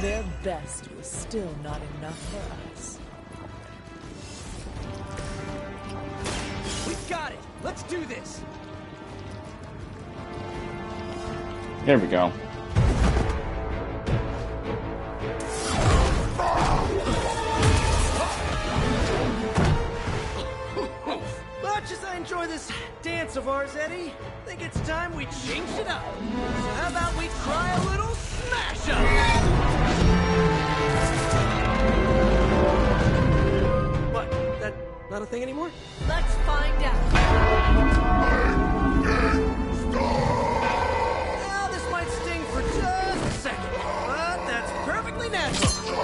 Their best was still not enough for us.
We got it. Let's do this.
There we go.
Much as I enjoy this dance of ours, Eddie, I think it's time we changed it up. So how about we try a little smash up? What? That not a thing anymore?
Let's find out.
Well, this might sting for just a second, but that's perfectly natural.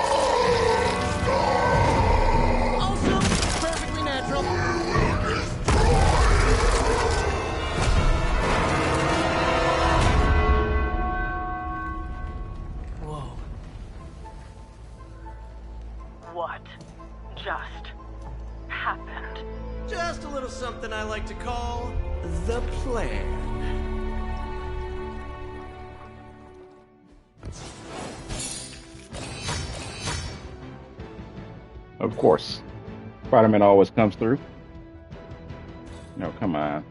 Also, perfectly natural. Just a little something I like to call the plan.
Of course. Spider-Man always comes through. No, come on.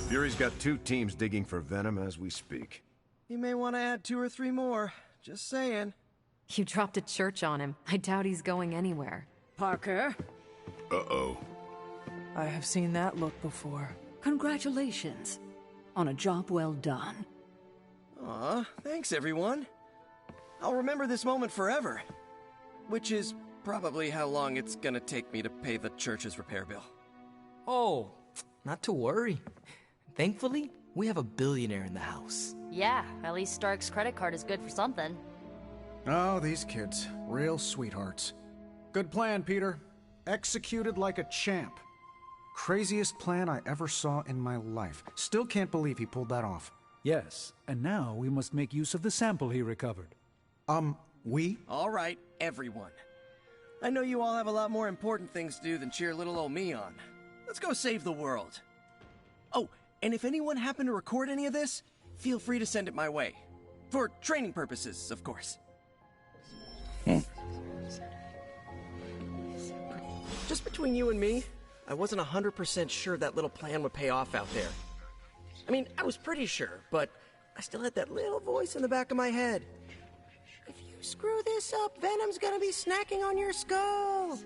Fury's got 2 teams digging for Venom as we speak.
You may want to add 2 or 3 more. Just saying.
You dropped a church on him. I doubt he's going anywhere.
Parker?
Uh-oh.
I have seen that look before.
Congratulations on a job well done.
Aw, thanks everyone. I'll remember this moment forever. Which is probably how long it's gonna take me to pay the church's repair bill.
Oh, not to worry. Thankfully, we have a billionaire in the house.
Yeah, at least Stark's credit card is good for something.
Oh, these kids. Real sweethearts. Good plan, Peter. Executed like a champ. Craziest plan I ever saw in my life. Still can't believe he pulled that off.
Yes, and now we must make use of the sample he recovered.
We?
All right, everyone. I know you all have a lot more important things to do than cheer little old me on. Let's go save the world. Oh, and if anyone happened to record any of this, feel free to send it my way. For training purposes, of course. Just between you and me, I wasn't 100% sure that little plan would pay off out there. I mean, I was pretty sure, but I still had that little voice in the back of my head. If you screw this up, Venom's gonna be snacking on your skull.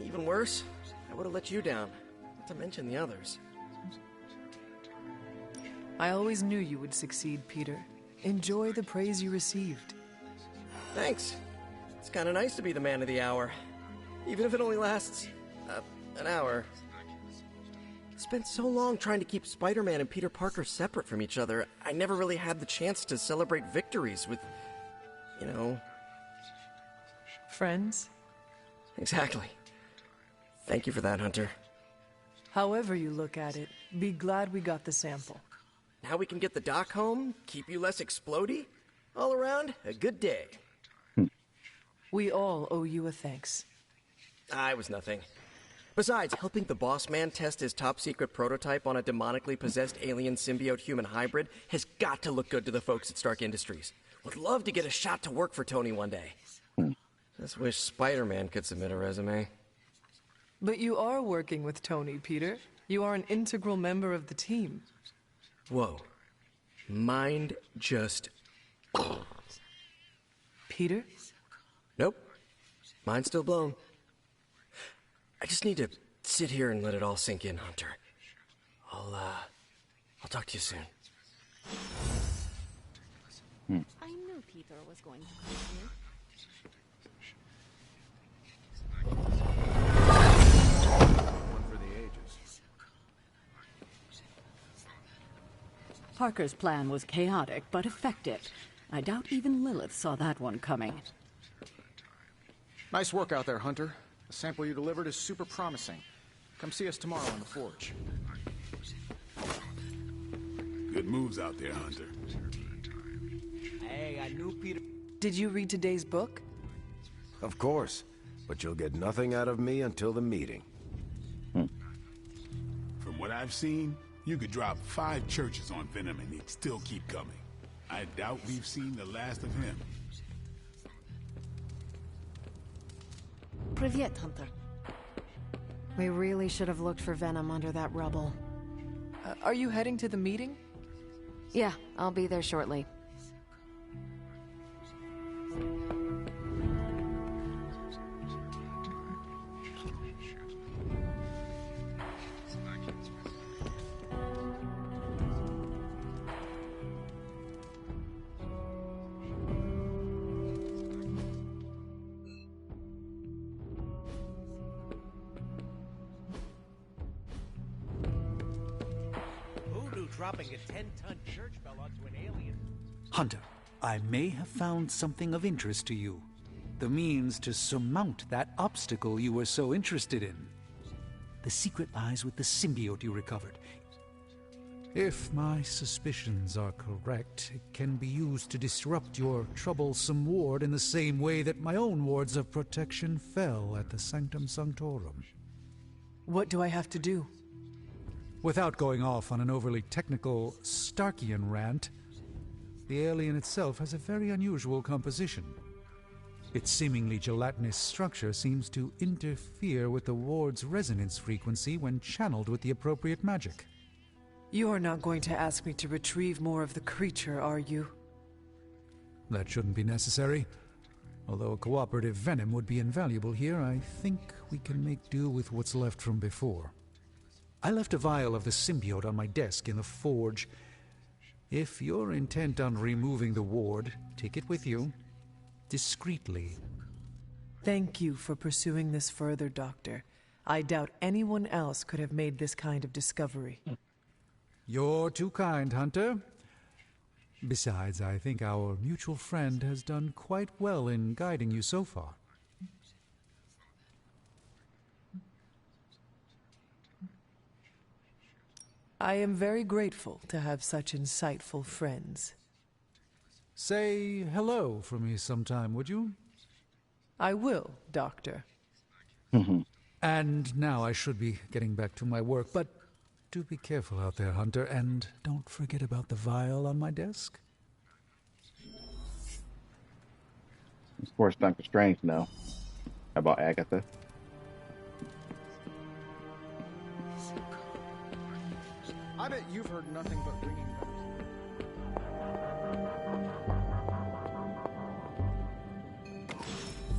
Even worse, I would have let you down, not to mention the others.
I always knew you would succeed, Peter. Enjoy the praise you received.
Thanks. It's kind of nice to be the man of the hour. Even if it only lasts, an hour. Spent so long trying to keep Spider-Man and Peter Parker separate from each other, I never really had the chance to celebrate victories with, you know...
Friends?
Exactly. Thank you for that, Hunter.
However you look at it, be glad we got the sample.
Now we can get the doc home, keep you less explodey. All around, a good day.
We all owe you a thanks.
I was nothing. Besides, helping the boss man test his top-secret prototype on a demonically possessed alien symbiote-human hybrid has got to look good to the folks at Stark Industries. Would love to get a shot to work for Tony one day. Just wish Spider-Man could submit a resume.
But you are working with Tony, Peter. You are an integral member of the team.
Whoa. Mind just...
Peter?
Nope. Mind's still blown. I just need to sit here and let it all sink in, Hunter. I'll talk to you soon.
I knew Peter was going to come here.
One for the ages.
Parker's plan was chaotic, but effective. I doubt even Lilith saw that one coming.
Nice work out there, Hunter. The sample you delivered is super promising. Come see us tomorrow in the forge.
Good moves out there, Hunter.
Hey, I knew Peter...
Did you read today's book?
Of course, but you'll get nothing out of me until the meeting.
From what I've seen, you could drop 5 churches on Venom and he'd still keep coming. I doubt we've seen the last of him.
Privyet, Hunter. We really should have looked for Venom under that rubble.
Are you heading to the meeting?
Yeah, I'll be there shortly.
Dropping a 10-ton church bell onto an alien.
Hunter, I may have found something of interest to you. The means to surmount that obstacle you were so interested in. The secret lies with the symbiote you recovered. If my suspicions are correct, it can be used to disrupt your troublesome ward in the same way that my own wards of protection fell at the Sanctum Sanctorum.
What do I have to do?
Without going off on an overly technical Starkian rant, the alien itself has a very unusual composition. Its seemingly gelatinous structure seems to interfere with the ward's resonance frequency when channeled with the appropriate magic.
You are not going to ask me to retrieve more of the creature, are you?
That shouldn't be necessary. Although a cooperative venom would be invaluable here, I think we can make do with what's left from before. I left a vial of the symbiote on my desk in the forge. If you're intent on removing the ward, take it with you. Discreetly.
Thank you for pursuing this further, Doctor. I doubt anyone else could have made this kind of discovery.
You're too kind, Hunter. Besides, I think our mutual friend has done quite well in guiding you so far.
I am very grateful to have such insightful friends.
Say hello for me sometime, would you?
I will, Doctor.
And now I should be getting back to my work, but do be careful out there, Hunter, and don't forget about the vial on my desk.
Of course, Doctor Strange, no. How about Agatha?
I bet you've heard nothing but ringing bells.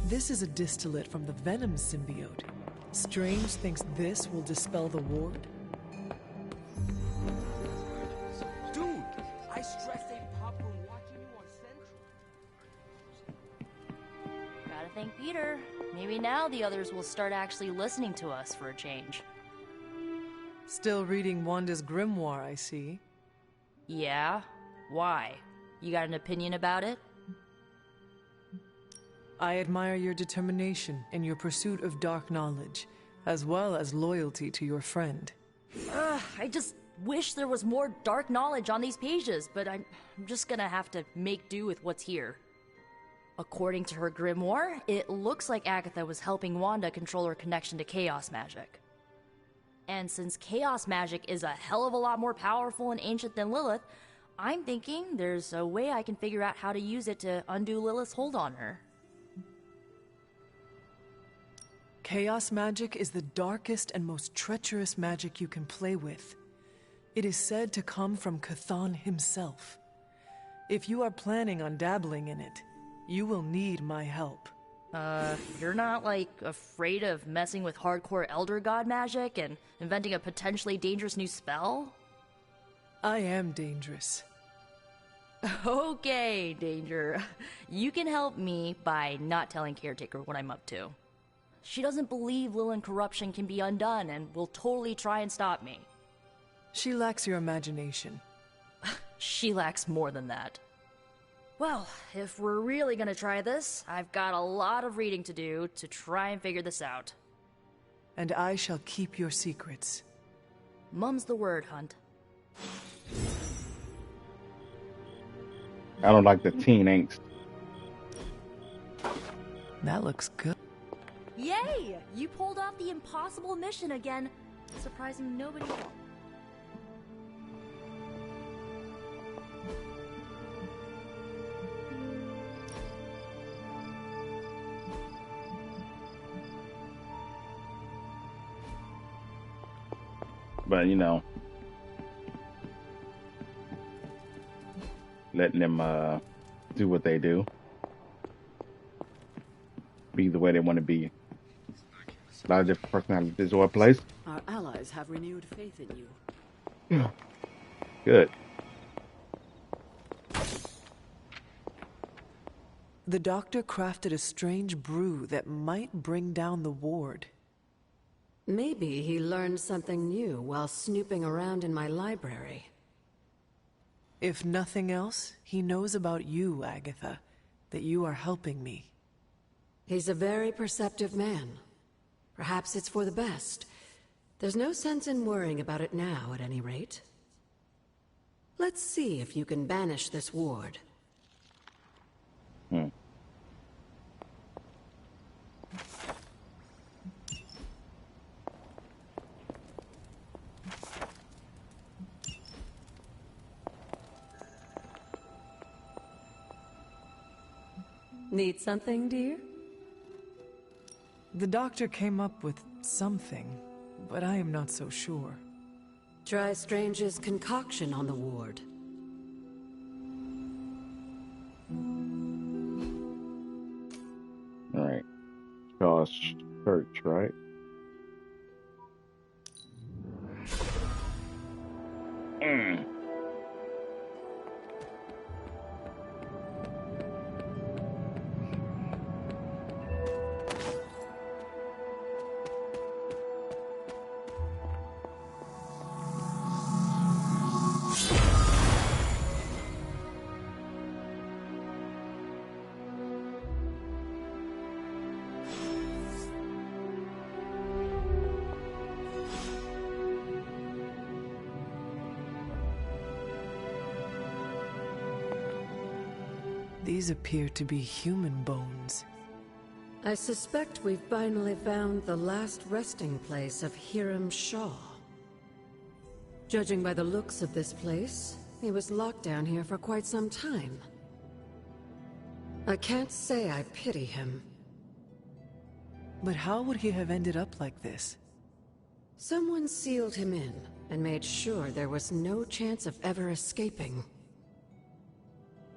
This is a distillate from the Venom symbiote. Strange thinks this will dispel the ward?
Dude, I stressed a pop from watching you on Central.
Gotta thank Peter. Maybe now the others will start actually listening to us for a change.
Still reading Wanda's grimoire, I see.
Yeah? Why? You got an opinion about it?
I admire your determination in your pursuit of dark knowledge, as well as loyalty to your friend.
I just wish there was more dark knowledge on these pages, but I'm just gonna have to make do with what's here. According to her grimoire, it looks like Agatha was helping Wanda control her connection to chaos magic. And since chaos magic is a hell of a lot more powerful and ancient than Lilith, I'm thinking there's a way I can figure out how to use it to undo Lilith's hold on her.
Chaos magic is the darkest and most treacherous magic you can play with. It is said to come from Chthon himself. If you are planning on dabbling in it, you will need my help.
You're not, like, afraid of messing with hardcore Elder God magic and inventing a potentially dangerous new spell?
I am dangerous.
Okay, Danger. You can help me by not telling Caretaker what I'm up to. She doesn't believe Lilin corruption can be undone and will totally try and stop me.
She lacks your imagination.
She lacks more than that. Well, if we're really gonna try this, I've got a lot of reading to do to try and figure this out.
And I shall keep your secrets.
Mum's the word, Hunt.
I don't like the teen angst.
That looks good.
Yay! You pulled off the impossible mission again, surprising nobody else.
But, you know, letting them do what they do, be the way they want to be. A lot of different personalities or place.
Our allies have renewed faith in you.
Yeah. Good.
The doctor crafted a strange brew that might bring down the ward.
Maybe he learned something new while snooping around in my library.
If nothing else, he knows about you, Agatha, that you are helping me.
He's a very perceptive man. Perhaps it's for the best. There's no sense in worrying about it now, at any rate. Let's see if you can banish this ward. Need something, dear?
The doctor came up with something, but I am not so sure.
Try Strange's concoction on the ward.
Alright. Cause church, right?
These appear to be human bones.
I suspect we've finally found the last resting place of Hiram Shaw. Judging by the looks of this place, he was locked down here for quite some time. I can't say I pity him.
But how would he have ended up like this?
Someone sealed him in and made sure there was no chance of ever escaping.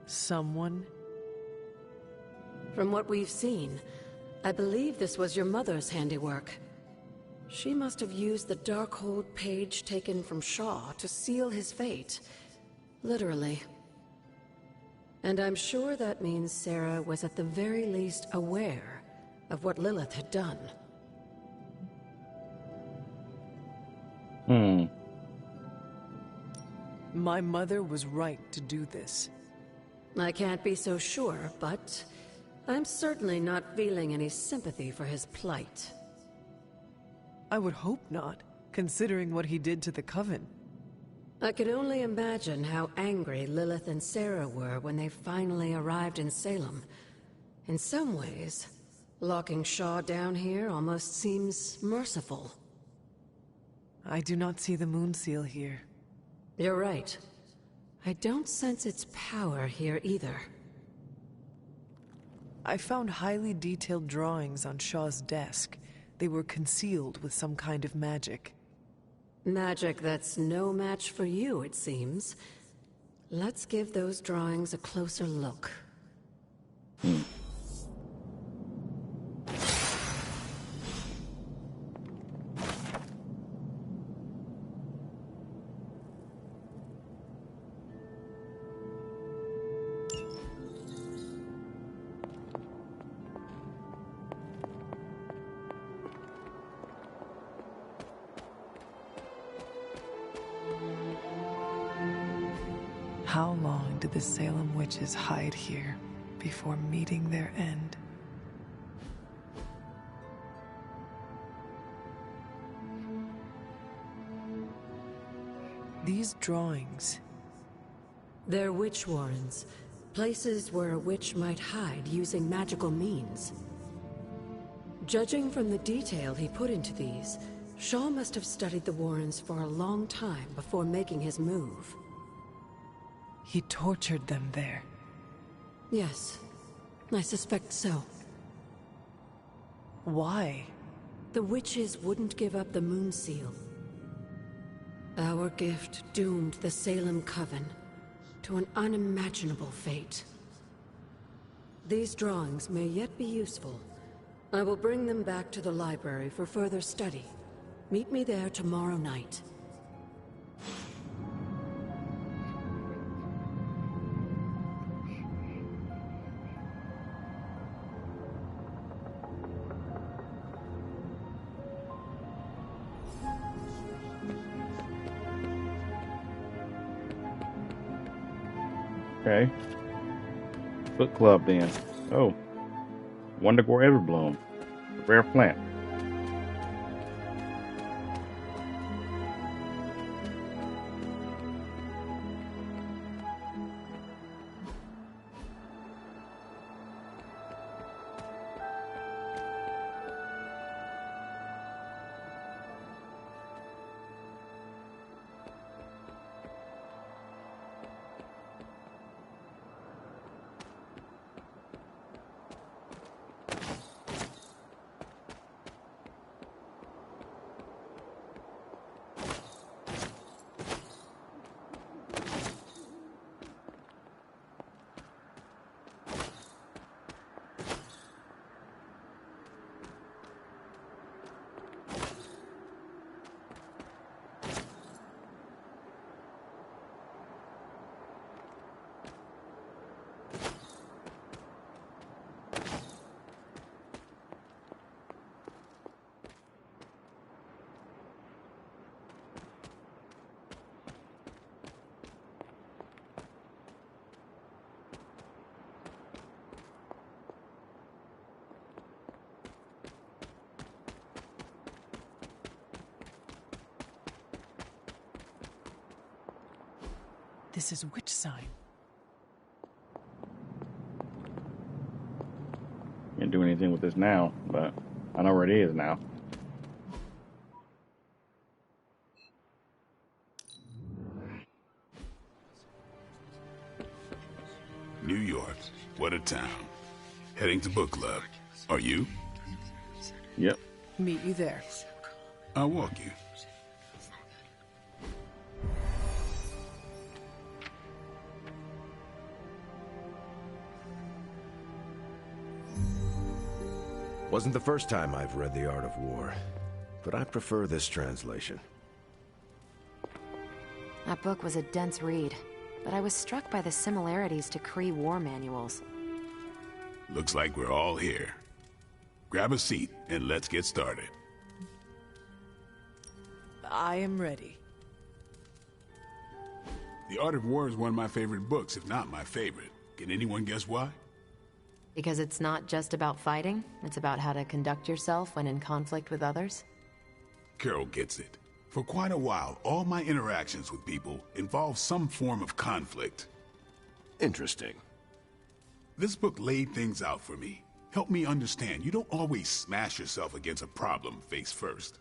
Someone?
From what we've seen, I believe this was your mother's handiwork. She must have used the Darkhold page taken from Shaw to seal his fate. Literally. And I'm sure that means Sarah was at the very least aware of what Lilith had done.
My mother was right to do this.
I can't be so sure, but I'm certainly not feeling any sympathy for his plight.
I would hope not, considering what he did to the Coven.
I can only imagine how angry Lilith and Sarah were when they finally arrived in Salem. In some ways, locking Shaw down here almost seems merciful.
I do not see the moon seal here.
You're right. I don't sense its power here either.
I found highly detailed drawings on Shaw's desk. They were concealed with some kind of magic.
Magic that's no match for you, it seems. Let's give those drawings a closer look.
How long did the Salem witches hide here before meeting their end? These drawings...
They're witch warrens. Places where a witch might hide using magical means. Judging from the detail he put into these, Shaw must have studied the warrens for a long time before making his move.
He tortured them there.
Yes, I suspect so.
Why?
The witches wouldn't give up the moon seal. Our gift doomed the Salem Coven to an unimaginable fate. These drawings may yet be useful. I will bring them back to the library for further study. Meet me there tomorrow night.
Okay. Book club then. Oh. Wondergore Everbloom. A rare plant.
This is witch sign.
Can't do anything with this now, but I know where it is now.
New York, what a town. Heading to book club. Are you?
Yep.
Meet you there.
I'll walk you.
Wasn't the first time I've read The Art of War, but I prefer this translation.
That book was a dense read, but I was struck by the similarities to Kree war manuals.
Looks like we're all here. Grab a seat and let's get started.
I am ready.
The Art of War is one of my favorite books, if not my favorite. Can anyone guess why?
Because it's not just about fighting, it's about how to conduct yourself when in conflict with others?
Carol gets it. For quite a while, all my interactions with people involve some form of conflict.
Interesting.
This book laid things out for me. Helped me understand you don't always smash yourself against a problem face first.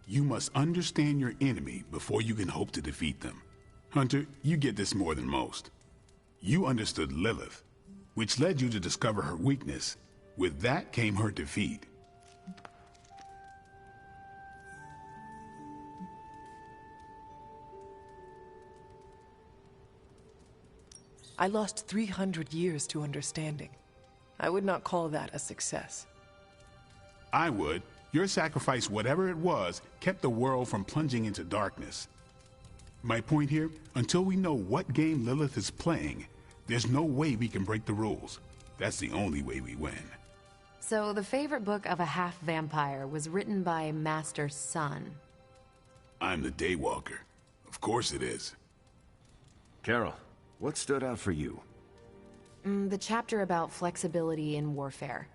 You must understand your enemy before you can hope to defeat them. Hunter, you get this more than most. You understood Lilith, which led you to discover her weakness. With that came her defeat.
I lost 300 years to understanding. I would not call that a success.
I would. Your sacrifice, whatever it was, kept the world from plunging into darkness. My point here, until we know what game Lilith is playing, there's no way we can break the rules. That's the only way we win.
So the favorite book of a half-vampire was written by Master's son.
I'm the Daywalker. Of course it is.
Carol, what stood out for you?
The chapter about flexibility in warfare.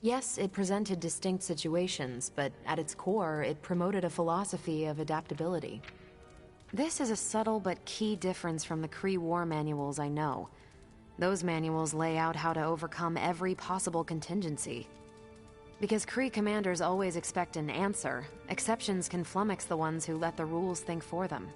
Yes, it presented distinct situations, but at its core, it promoted a philosophy of adaptability. This is a subtle but key difference from the Kree war manuals I know. Those manuals lay out how to overcome every possible contingency. Because Kree commanders always expect an answer, exceptions can flummox the ones who let the rules think for them.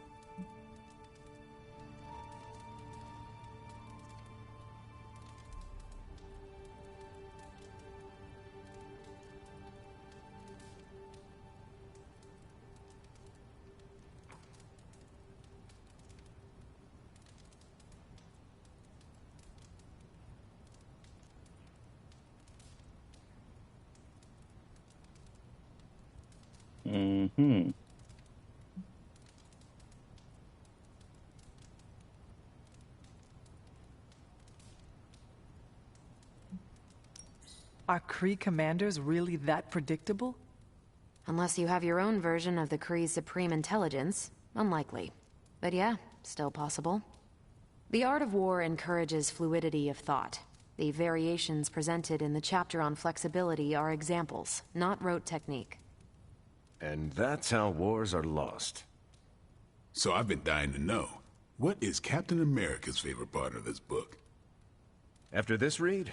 Mm-hmm.
Are Kree commanders really that predictable?
Unless you have your own version of the Kree's supreme intelligence, unlikely. But yeah, still possible. The art of war encourages fluidity of thought. The variations presented in the chapter on flexibility are examples, not rote technique.
And that's how wars are lost.
So I've been dying to know, what is Captain America's favorite part of this book?
After this read,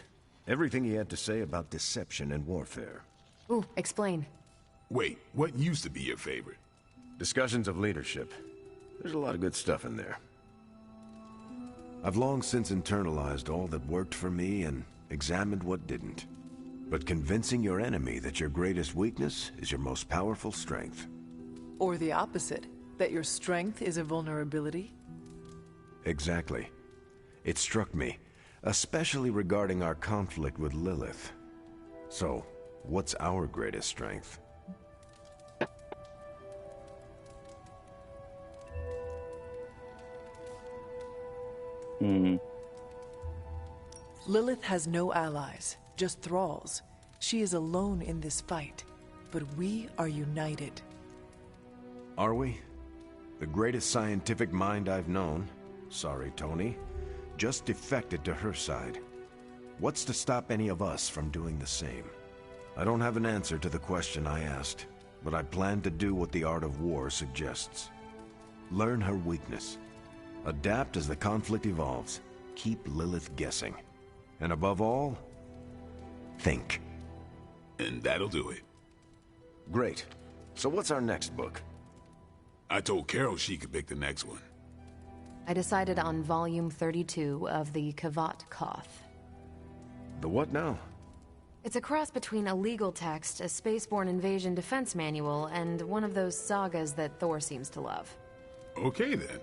everything he had to say about deception and warfare.
Ooh, explain.
Wait, what used to be your favorite?
Discussions of leadership. There's a lot of good stuff in there. I've long since internalized all that worked for me and examined what didn't. But convincing your enemy that your greatest weakness is your most powerful strength.
Or the opposite, that your strength is a vulnerability?
Exactly. It struck me, especially regarding our conflict with Lilith. So, what's our greatest strength?
Lilith has no allies, just thralls. She is alone in this fight, but we are united.
Are we? The greatest scientific mind I've known, sorry Tony, just defected to her side. What's to stop any of us from doing the same? I don't have an answer to the question I asked, but I plan to do what the art of war suggests. Learn her weakness. Adapt as the conflict evolves. Keep Lilith guessing. And above all, think.
And that'll do it.
Great. So what's our next book?
I told Carol she could pick the next one.
I decided on volume 32 of the Kavat Koth.
The what now?
It's a cross between a legal text, a spaceborne invasion defense manual, and one of those sagas that Thor seems to love.
Okay then.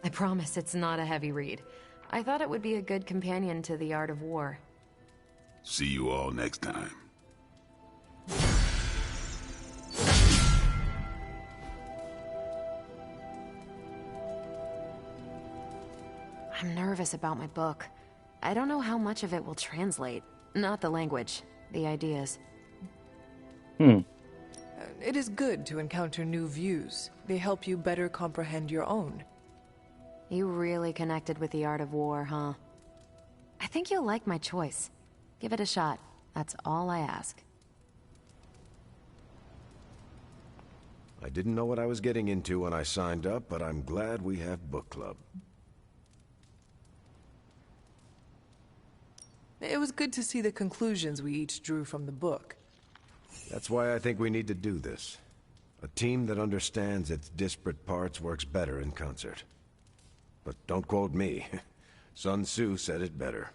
I promise it's not a heavy read. I thought it would be a good companion to The Art of War.
See you all next time.
I'm nervous about my book. I don't know how much of it will translate. Not the language, the ideas.
It is good to encounter new views. They help you better comprehend your own.
You really connected with The Art of War, huh? I think you'll like my choice. Give it a shot. That's all I ask.
I didn't know what I was getting into when I signed up, but I'm glad we have book club.
It was good to see the conclusions we each drew from the book.
That's why I think we need to do this. A team that understands its disparate parts works better in concert. But don't quote me. Sun Tzu said it better.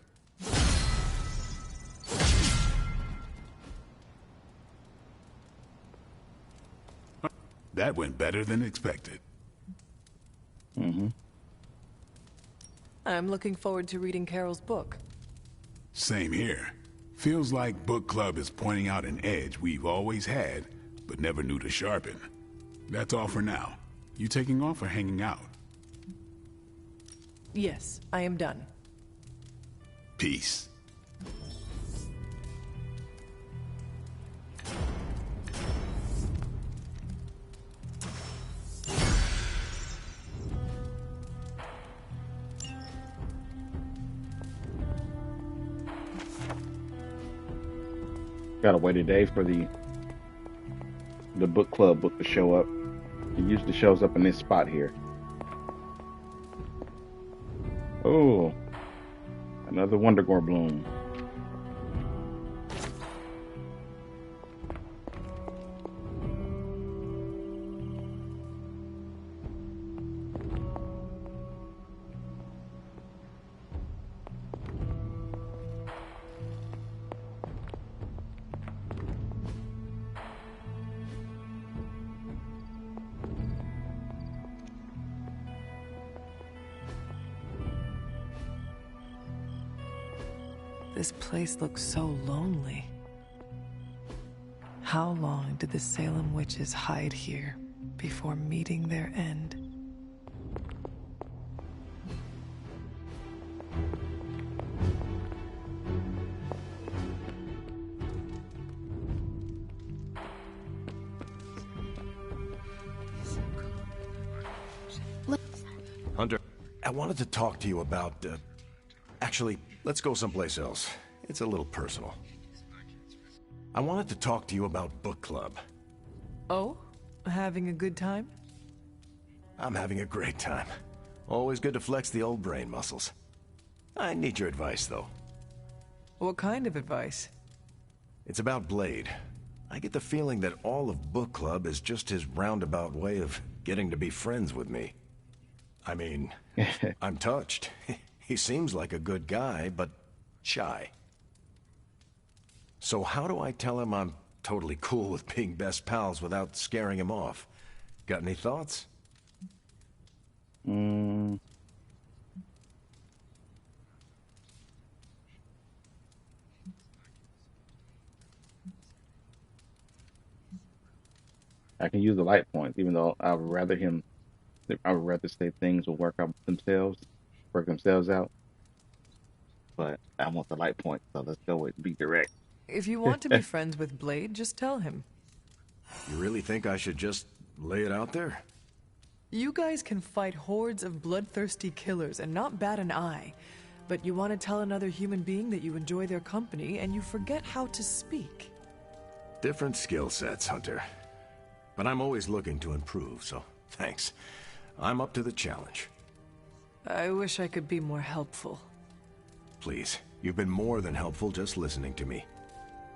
That went better than expected.
Mm-hmm.
I'm looking forward to reading Carol's book.
Same here. Feels like book club is pointing out an edge we've always had, but never knew to sharpen. That's all for now. You taking off or hanging out?
Yes, I am done.
Peace.
Gotta wait a day for the book club book to show up. It usually shows up in this spot here. Oh, another Wundagore bloom.
This place looks so lonely. How long did the Salem witches hide here before meeting their end?
Hunter, I wanted to talk to you about, actually, let's go someplace else. It's a little personal. I wanted to talk to you about book club.
Oh? Having a good time?
I'm having a great time. Always good to flex the old brain muscles. I need your advice, though.
What kind of advice?
It's about Blade. I get the feeling that all of book club is just his roundabout way of getting to be friends with me. I mean, I'm touched. He seems like a good guy, but shy. So how do I tell him I'm totally cool with being best pals without scaring him off? Got any thoughts?
I can use the light points, even though I would rather say things will work themselves out. But I want the light point, so let's go with be direct.
If you want to be friends with Blade, just tell him.
You really think I should just lay it out there?
You guys can fight hordes of bloodthirsty killers and not bat an eye. But you want to tell another human being that you enjoy their company and you forget how to speak.
Different skill sets, Hunter. But I'm always looking to improve, so thanks. I'm up to the challenge.
I wish I could be more helpful.
Please, you've been more than helpful just listening to me.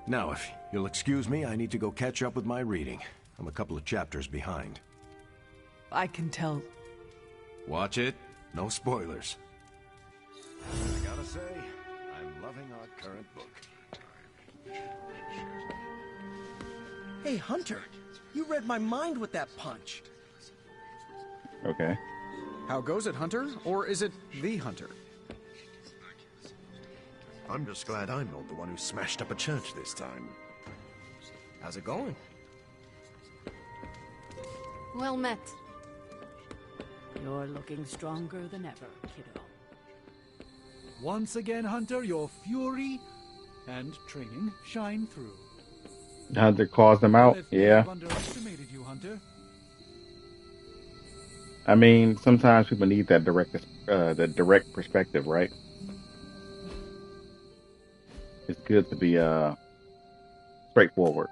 Now, if you'll excuse me, I need to go catch up with my reading. I'm a couple of chapters behind.
I can tell.
Watch it. No spoilers. I gotta say, I'm loving our current book.
Hey, Hunter, you read my mind with that punch.
Okay.
How goes it, Hunter? Or is it the Hunter?
I'm just glad I'm not the one who smashed up a church this time.
How's it going?
Well met.
You're looking stronger than ever, kiddo.
Once again, Hunter, your fury and training shine through.
Hunter calls them out. Yeah.
I've underestimated you, Hunter.
I mean, sometimes people need that direct perspective, right? It's good to be straightforward.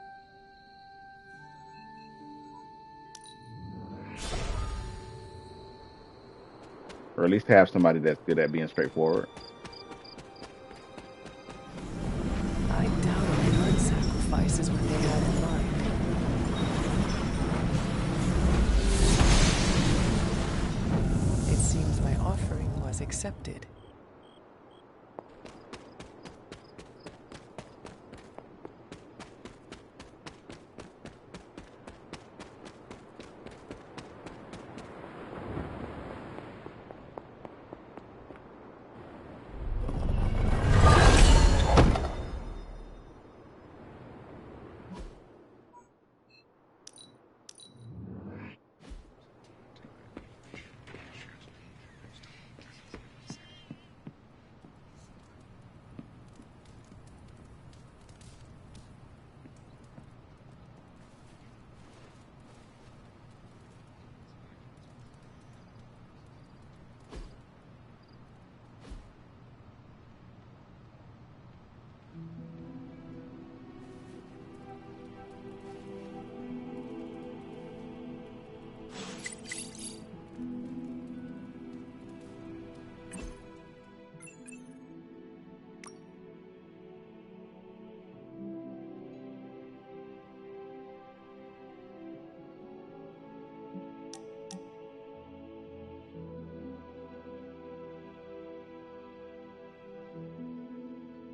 Or at least have somebody that's good at being straightforward.
I doubt a blood sacrifice is what they had in mind. cause accepted.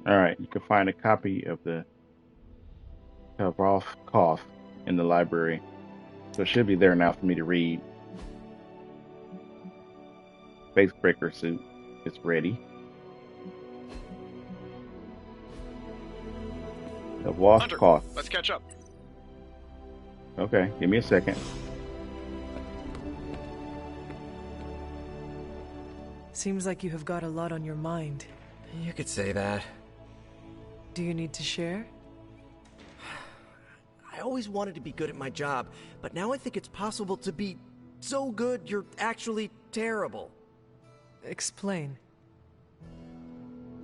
All right, you can find a copy of the Kavaroff Cough in the library. So it should be there now for me to read. Facebreaker suit is ready. The Wasp
Hunter,
Cough.
let's catch up.
Okay, give me a second.
Seems like you have got a lot on your mind.
You could say that.
Do you need to share?
I always wanted to be good at my job, but now I think it's possible to be so good you're actually terrible.
Explain.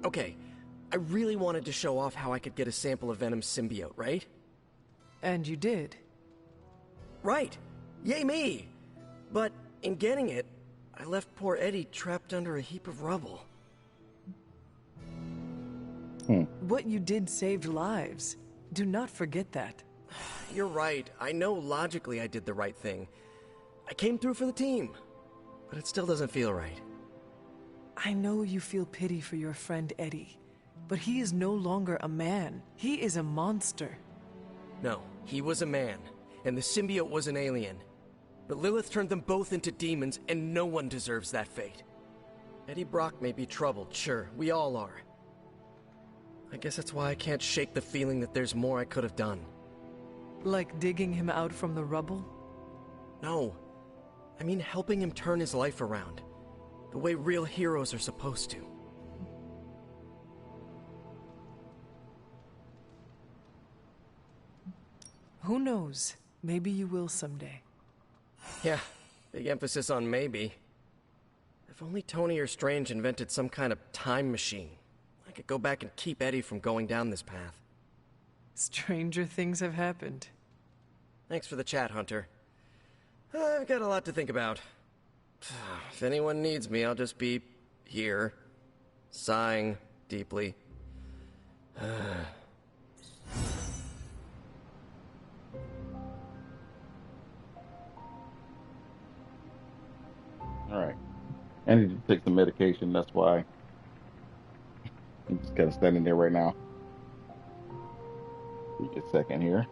Okay, I really wanted to show off how I could get a sample of Venom's symbiote, right?
And you did.
Right. Yay me! But in getting it, I left poor Eddie trapped under a heap of rubble.
What you did saved lives. Do not forget that.
You're right. I know logically I did the right thing. I came through for the team, but it still doesn't feel right.
I know you feel pity for your friend Eddie, but he is no longer a man. He is a monster.
No, he was a man, and the symbiote was an alien. But Lilith turned them both into demons, and no one deserves that fate. Eddie Brock may be troubled, sure, we all are. I guess that's why I can't shake the feeling that there's more I could have done.
Like digging him out from the rubble?
No. I mean helping him turn his life around. The way real heroes are supposed to.
Who knows? Maybe you will someday.
Yeah, big emphasis on maybe. If only Tony or Strange invented some kind of time machine, I could go back and keep Eddie from going down this path.
Stranger things have happened.
Thanks for the chat, Hunter. I've got a lot to think about. If anyone needs me, I'll just be here, sighing deeply.
All right. I need to take some medication. That's why I'm just kind of standing there right now. Give me a second here.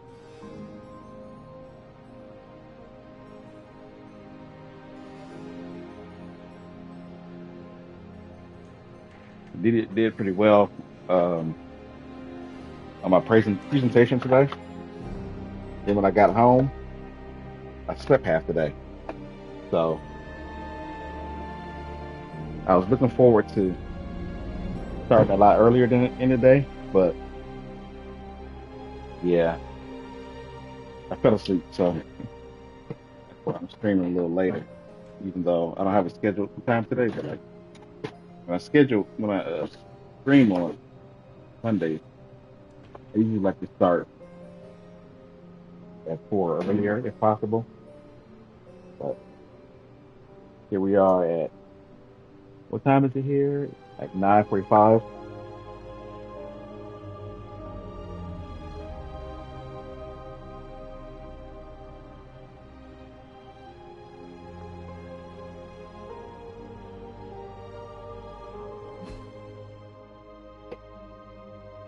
Did pretty well on my presentation today. Then when I got home, I slept half the day. So I was looking forward to starting a lot earlier than in the day, but yeah, I fell asleep, so I'm streaming a little later, even though I don't have a scheduled time today. But when I stream on Sundays, I usually like to start at 4 earlier if possible. But here we are at, what time is it here? At 9:45.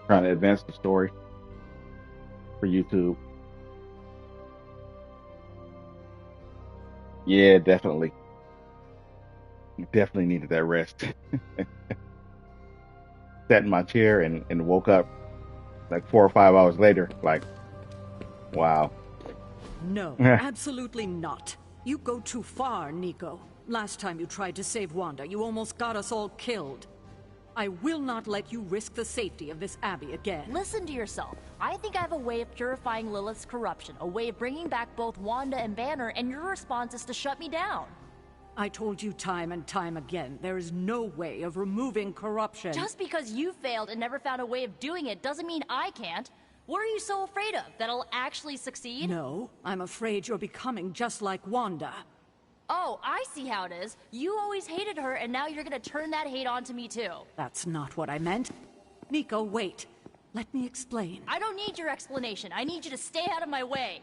Trying to advance the story for YouTube. Yeah, definitely. Definitely needed that rest. Sat in my chair and woke up like 4 or 5 hours later. Like, wow.
No, absolutely not. You go too far, Nico. Last time you tried to save Wanda, you almost got us all killed. I will not let you risk the safety of this Abbey again.
Listen to yourself. I think I have a way of purifying Lilith's corruption, a way of bringing back both Wanda and Banner, and your response is to shut me down.
I told you time and time again, there is no way of removing corruption.
Just because you failed and never found a way of doing it doesn't mean I can't. What are you so afraid of? That I'll actually succeed?
No, I'm afraid you're becoming just like Wanda.
Oh, I see how it is. You always hated her, and now you're gonna turn that hate onto me too.
That's not what I meant. Nico, wait. Let me explain.
I don't need your explanation. I need you to stay out of my way.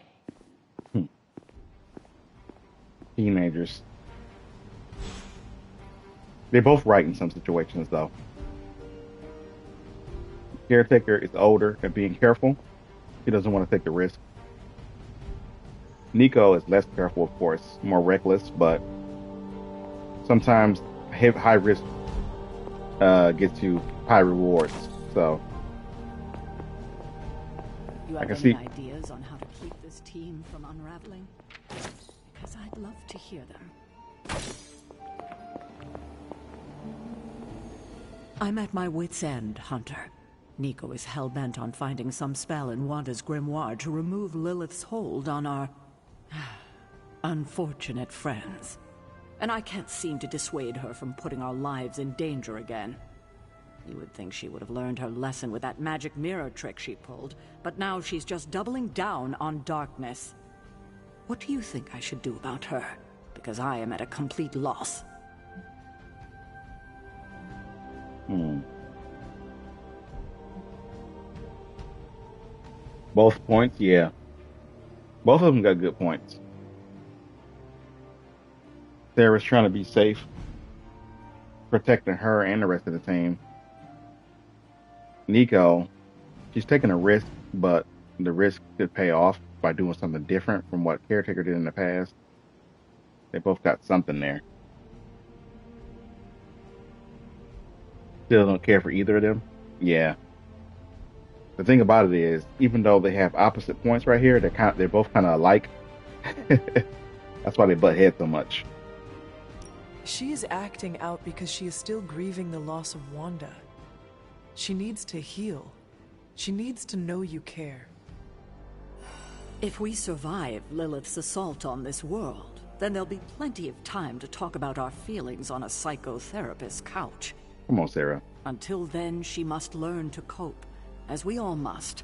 Teenagers. They're both right in some situations, though. Caretaker is older and being careful. He doesn't want to take the risk. Nico is less careful, of course, more reckless, but sometimes high risk gets you high rewards. So
you
I
have
can
any
see
ideas on how to keep this team from unraveling? Because I'd love to hear them. I'm at my wit's end, Hunter. Nico is hell-bent on finding some spell in Wanda's grimoire to remove Lilith's hold on our unfortunate friends. And I can't seem to dissuade her from putting our lives in danger again. You would think she would have learned her lesson with that magic mirror trick she pulled, but now she's just doubling down on darkness. What do you think I should do about her? Because I am at a complete loss.
Both points, yeah. Both of them got good points. Sarah's trying to be safe, protecting her and the rest of the team. Nico, she's taking a risk, but the risk could pay off by doing something different from what Caretaker did in the past. They both got something there. Still don't care for either of them? Yeah. The thing about it is, even though they have opposite points right here, they're both kind of alike. That's why they butt heads so much.
She is acting out because she is still grieving the loss of Wanda. She needs to heal. She needs to know you care.
If we survive Lilith's assault on this world, then there'll be plenty of time to talk about our feelings on a psychotherapist's couch.
Come on, Sarah.
Until then, she must learn to cope, as we all must.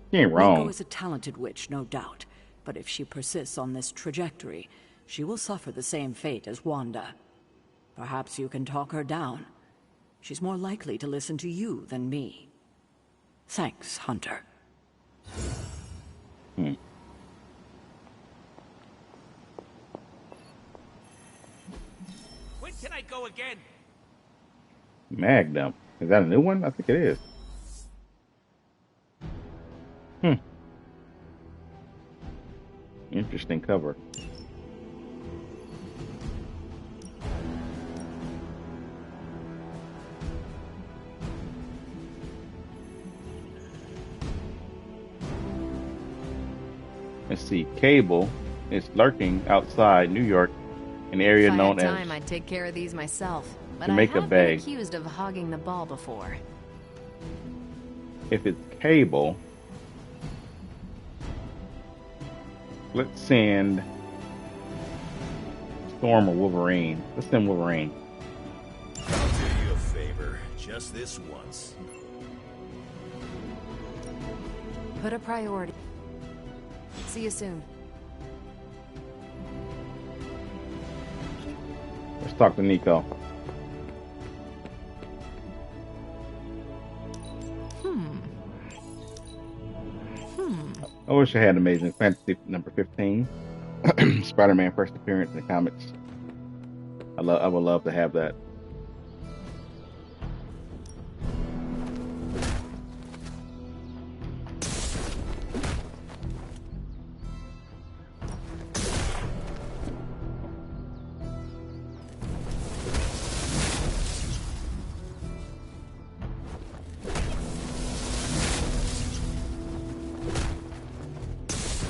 You ain't wrong.
Nico is a talented witch, no doubt, but if she persists on this trajectory, she will suffer the same fate as Wanda. Perhaps you can talk her down. She's more likely to listen to you than me. Thanks, Hunter.
When
can I go again?
Magnum. Is that a new one? I think it is. Interesting cover. Let's see. Cable is lurking outside New York, an area
If I
known
had
as
time, I'd take care of these myself. But I
Jamaica
have
Bay.
been accused of hogging the ball before.
If it's Cable, let's send Storm or Wolverine. Let's send Wolverine.
I'll do you a favor, just this once.
Put a priority. See you soon.
Let's talk to Nico. I wish I had Amazing Fantasy number 15. Spider-Man first appearance in the comics. I would love to have that.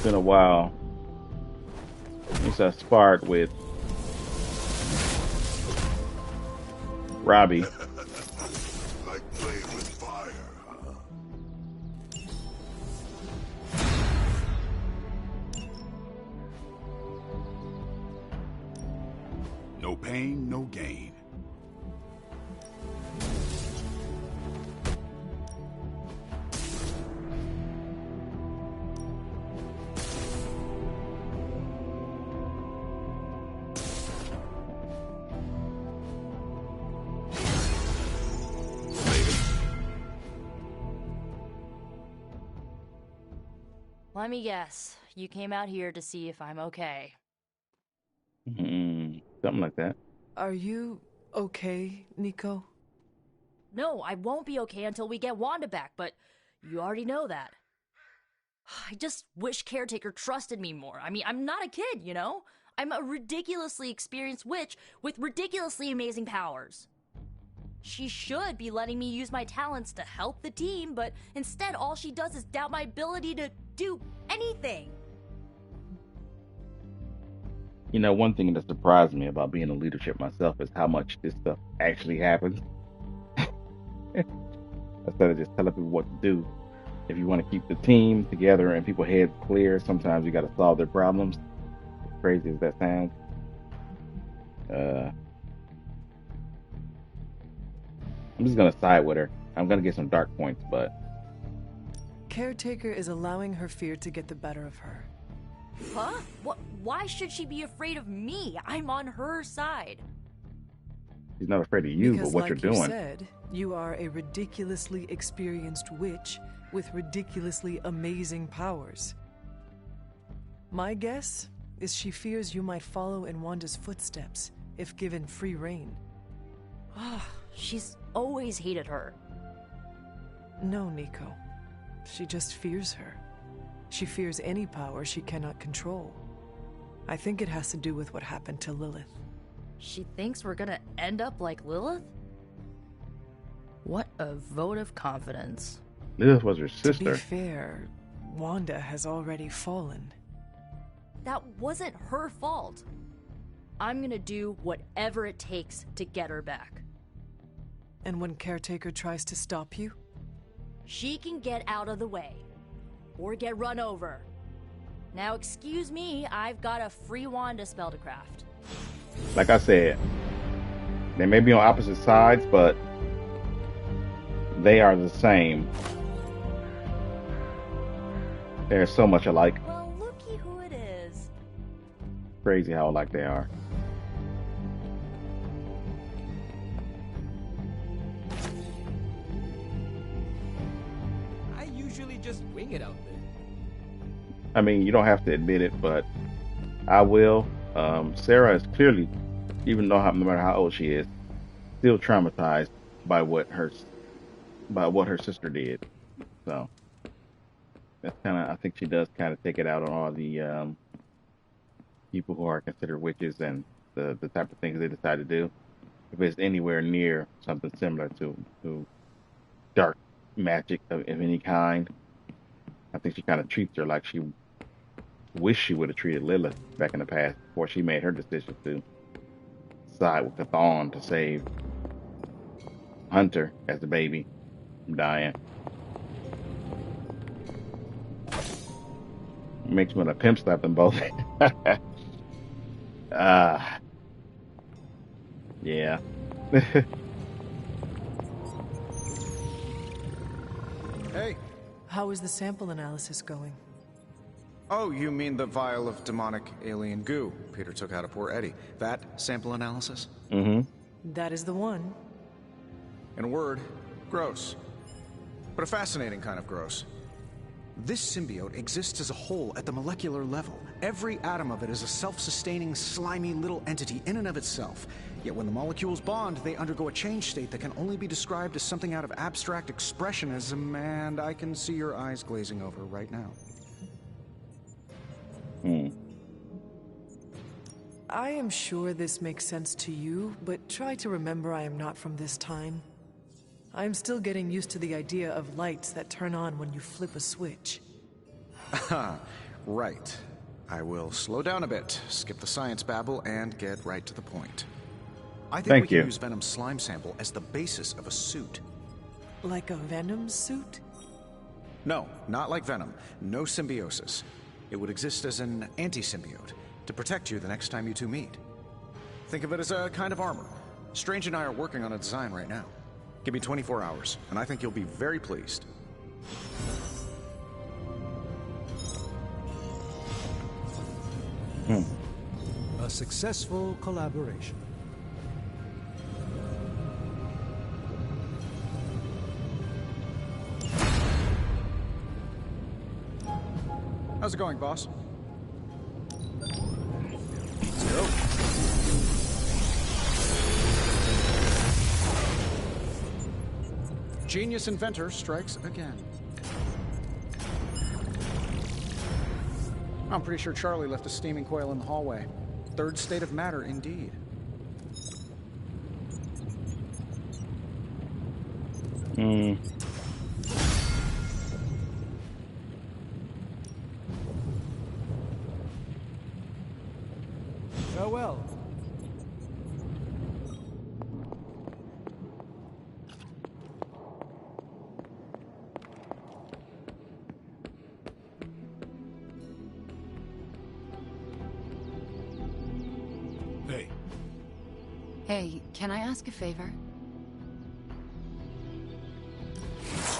been a while since I sparred with Robbie.
Like playing with fire, huh?
No pain, no gain.
Let me guess. You came out here to see if I'm okay.
Something like that.
Are you okay, Nico?
No, I won't be okay until we get Wanda back, but you already know that. I just wish Caretaker trusted me more. I mean, I'm not a kid, you know? I'm a ridiculously experienced witch with ridiculously amazing powers. She should be letting me use my talents to help the team, but instead all she does is doubt my ability to do anything.
You know, one thing that surprised me about being in leadership myself is how much this stuff actually happens. Instead of just telling people what to do. If you want to keep the team together and people heads clear, sometimes you got to solve their problems. As crazy as that sounds. I'm just going to side with her. I'm going to get some dark points, but...
Caretaker is allowing her fear to get the better of her.
Huh? What? Why should she be afraid of me? I'm on her side.
She's not afraid of you,
Because
but what
like
you're doing.
You said, you are a ridiculously experienced witch with ridiculously amazing powers. My guess is she fears you might follow in Wanda's footsteps if given free rein.
She's always hated her.
No, Nico. She just fears her. She fears any power she cannot control. I think it has to do with what happened to Lilith.
She thinks we're gonna end up like Lilith? What a vote of confidence.
Lilith was her
To
sister.
be fair, Wanda has already fallen.
That wasn't her fault. I'm gonna do whatever it takes to get her back.
And when Caretaker tries to stop you?
She can get out of the way. Or get run over. Now excuse me, I've got a free Wanda spell to craft.
Like I said, they may be on opposite sides, but they are the same. They're so much alike.
Well, looky who it is.
Crazy how alike they are.
I usually just wing it out there.
I mean, you don't have to admit it, but I will. Sarah is clearly, even though no matter how old she is, still traumatized by what her sister did. So that's I think she does kind of take it out on all the people who are considered witches and the type of things they decide to do. If it's anywhere near something similar to dark magic of any kind, I think she kind of treats her like she wished she would have treated Lilith back in the past before she made her decision to side with the Thawne to save Hunter as the baby from dying. Makes me want to pimp slap them both. Yeah.
Hey.
How is the sample analysis going?
Oh, you mean the vial of demonic alien goo Peter took out of poor Eddie. That sample analysis?
Mm-hmm.
That is the one.
In a word, gross. But a fascinating kind of gross. This symbiote exists as a whole at the molecular level. Every atom of it is a self-sustaining, slimy little entity in and of itself. Yet when the molecules bond, they undergo a change state that can only be described as something out of abstract expressionism, and I can see your eyes glazing over right now.
I am sure this makes sense to you, but try to remember I am not from this time. I am still getting used to the idea of lights that turn on when you flip a switch.
Right. I will slow down a bit, skip the science babble, and get right to the point. I think
Thank
we can
you.
use Venom's slime sample as the basis of a suit.
Like a Venom suit?
No, not like Venom. No symbiosis. It would exist as an anti-symbiote, to protect you the next time you two meet. Think of it as a kind of armor. Strange and I are working on a design right now. Give me 24 hours, and I think you'll be very pleased.
A successful collaboration.
How's it going, boss? Genius inventor strikes again. I'm pretty sure Charlie left a steaming coil in the hallway. Third state of matter, indeed.
Farewell.
Hey,
Hey, can I ask a favor?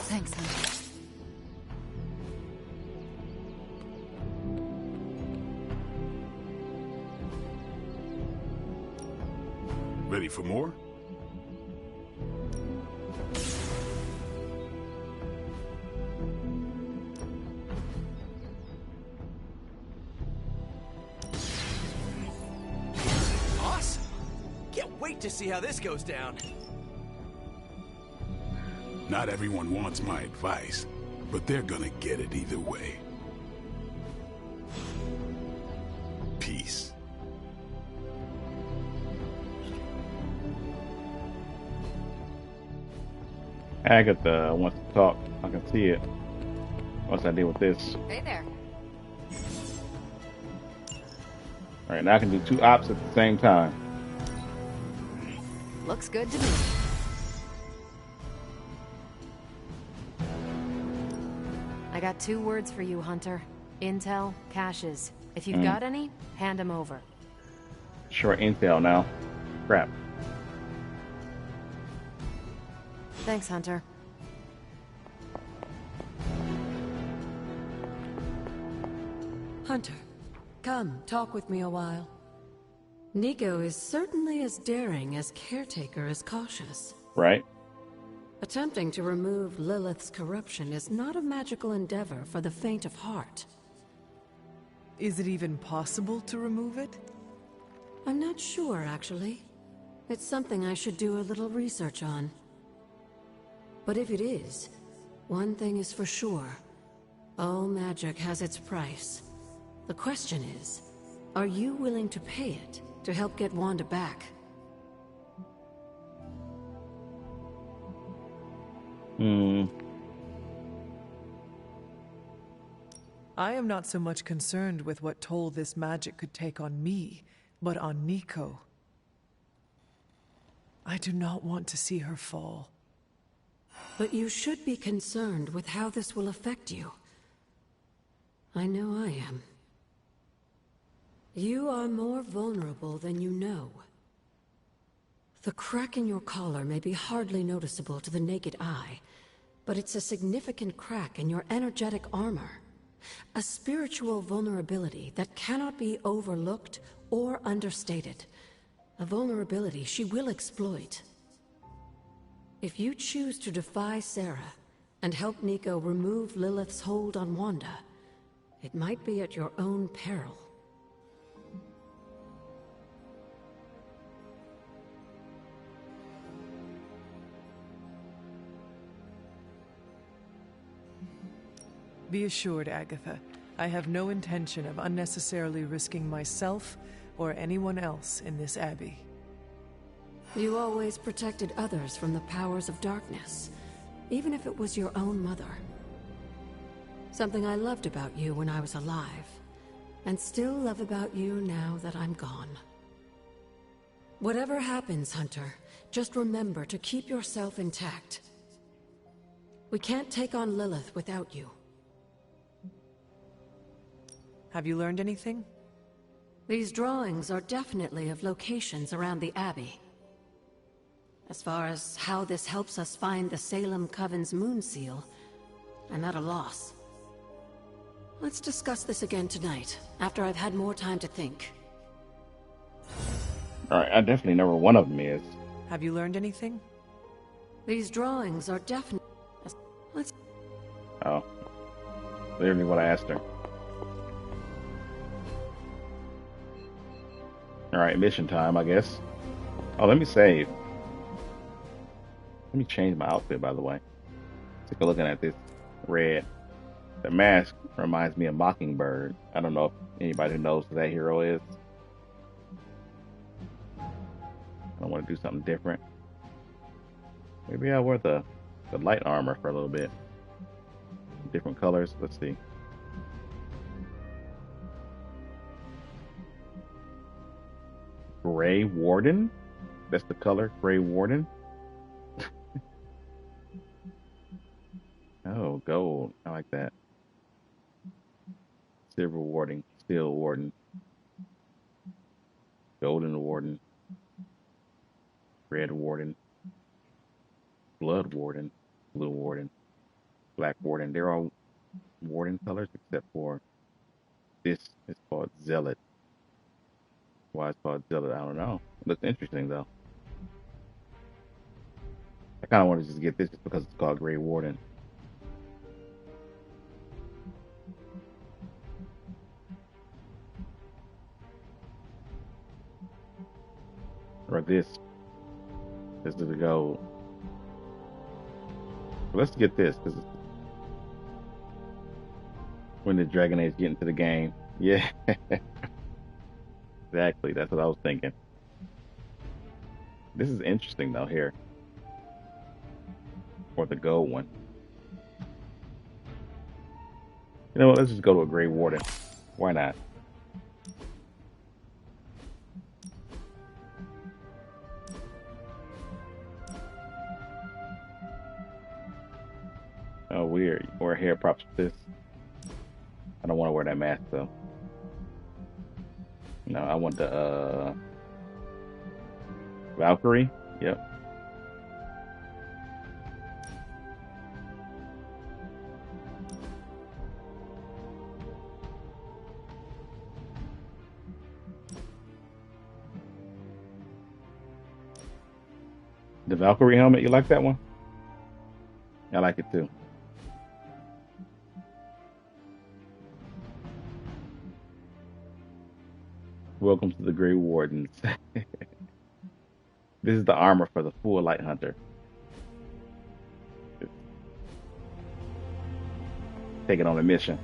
Thanks, honey.
ready for more?
Awesome! Can't wait to see how this goes down.
Not everyone wants my advice, but they're gonna get it either way. Peace.
Agatha wants to talk. I can see it. Once I deal with this.
Hey there.
Alright, now I can do two ops at the same time.
Looks good to me. I got 2 words for you, Hunter. Intel, caches. If you've got any, hand them over.
Short intel now. Crap.
Thanks, Hunter.
Hunter, come, talk with me a while. Nico is certainly as daring as Caretaker is cautious.
Right?
Attempting to remove Lilith's corruption is not a magical endeavor for the faint of heart.
Is it even possible to remove it?
I'm not sure, actually. It's something I should do a little research on. But if it is, one thing is for sure. All magic has its price. The question is, are you willing to pay it to help get Wanda back?
I am not so much concerned with what toll this magic could take on me, but on Nico. I do not want to see her fall.
But you should be concerned with how this will affect you. I know I am. You are more vulnerable than you know. The crack in your collar may be hardly noticeable to the naked eye, but it's a significant crack in your energetic armor. A spiritual vulnerability that cannot be overlooked or understated. A vulnerability she will exploit. If you choose to defy Sarah and help Nico remove Lilith's hold on Wanda, it might be at your own peril.
Be assured, Agatha, I have no intention of unnecessarily risking myself or anyone else in this abbey.
You always protected others from the powers of darkness, even if it was your own mother. Something I loved about you when I was alive, and still love about you now that I'm gone. Whatever happens, Hunter, just remember to keep yourself intact. We can't take on Lilith without you.
Have you learned anything?
These drawings are definitely of locations around the Abbey. As far as how this helps us find the Salem Coven's moon seal, I'm at a loss. Let's discuss this again tonight, after I've had more time to think.
Alright, I definitely know where one of them is.
Have you learned anything?
These drawings are definitely... Let's...
Oh. Literally what I asked her. Alright, mission time, I guess. Oh, let me save. Let me change my outfit, by the way. Take a look at this red. The mask reminds me of Mockingbird. I don't know if anybody who knows who that hero is. I want to do something different. Maybe I'll wear the light armor for a little bit. Different colors. Let's see. Grey Warden? That's the color, Grey Warden. Oh, gold. I like that. Silver Warden, Steel Warden, Golden Warden, Red Warden, Blood Warden, Blue Warden, Black Warden. They're all Warden colors except for this is called Zealot. Why it's called Zealot, I don't know. It looks interesting though. I kind of want to just get this just because it's called Grey Warden. Or this is the gold. Let's get this because when the Dragon Age get into the game. Yeah. Exactly, that's what I was thinking. This is interesting though here. Or the gold one. You know what, let's just go to a Grey Warden. Why not? Oh, weird. Wear hair props for this. I don't want to wear that mask though. No, I want the Valkyrie. Yep. The Valkyrie helmet, you like that one? I like it too. Welcome to the Grey Wardens. This is the armor for the full Light Hunter. Take it on a mission.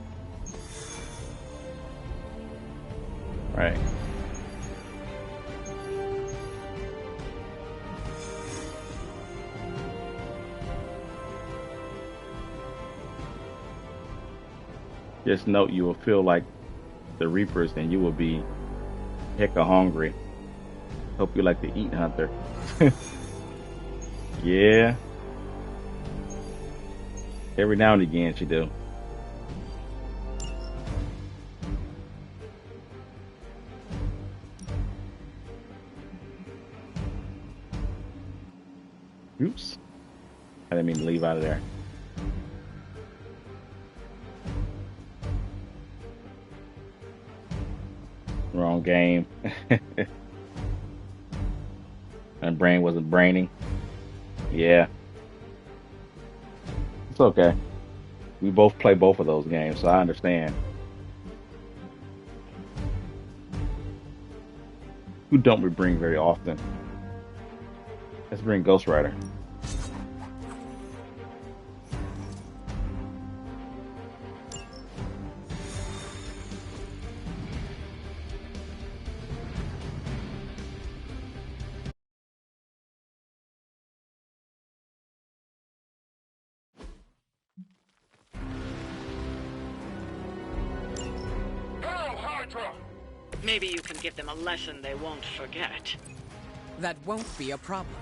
All right. Just note you will feel like the Reapers and you will be hecka hungry. Hope you like to eat, Hunter. Yeah. Every now and again she do. Oops. I didn't mean to leave out of there. Wrong game. And brain wasn't braining. Yeah. It's okay. We both play both of those games, so I understand. Who don't we bring very often? Let's bring Ghost Rider.
Hydra!
Maybe you can give them a lesson they won't forget.
That won't be a problem.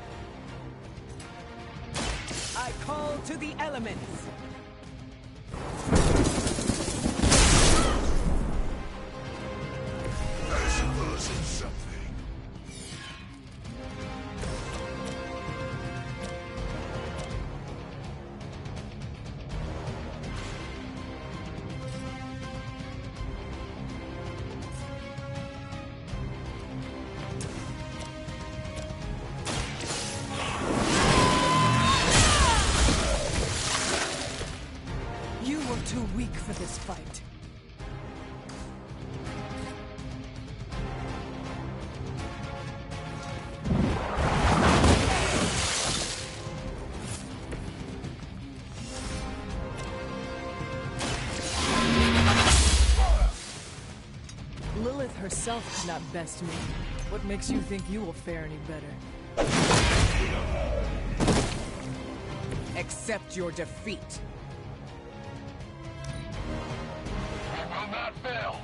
I call to the elements!
I suppose it's something.
You were too weak for this fight.
Lilith herself could not best me. What makes you think you will fare any better?
Accept your defeat.
I will not fail!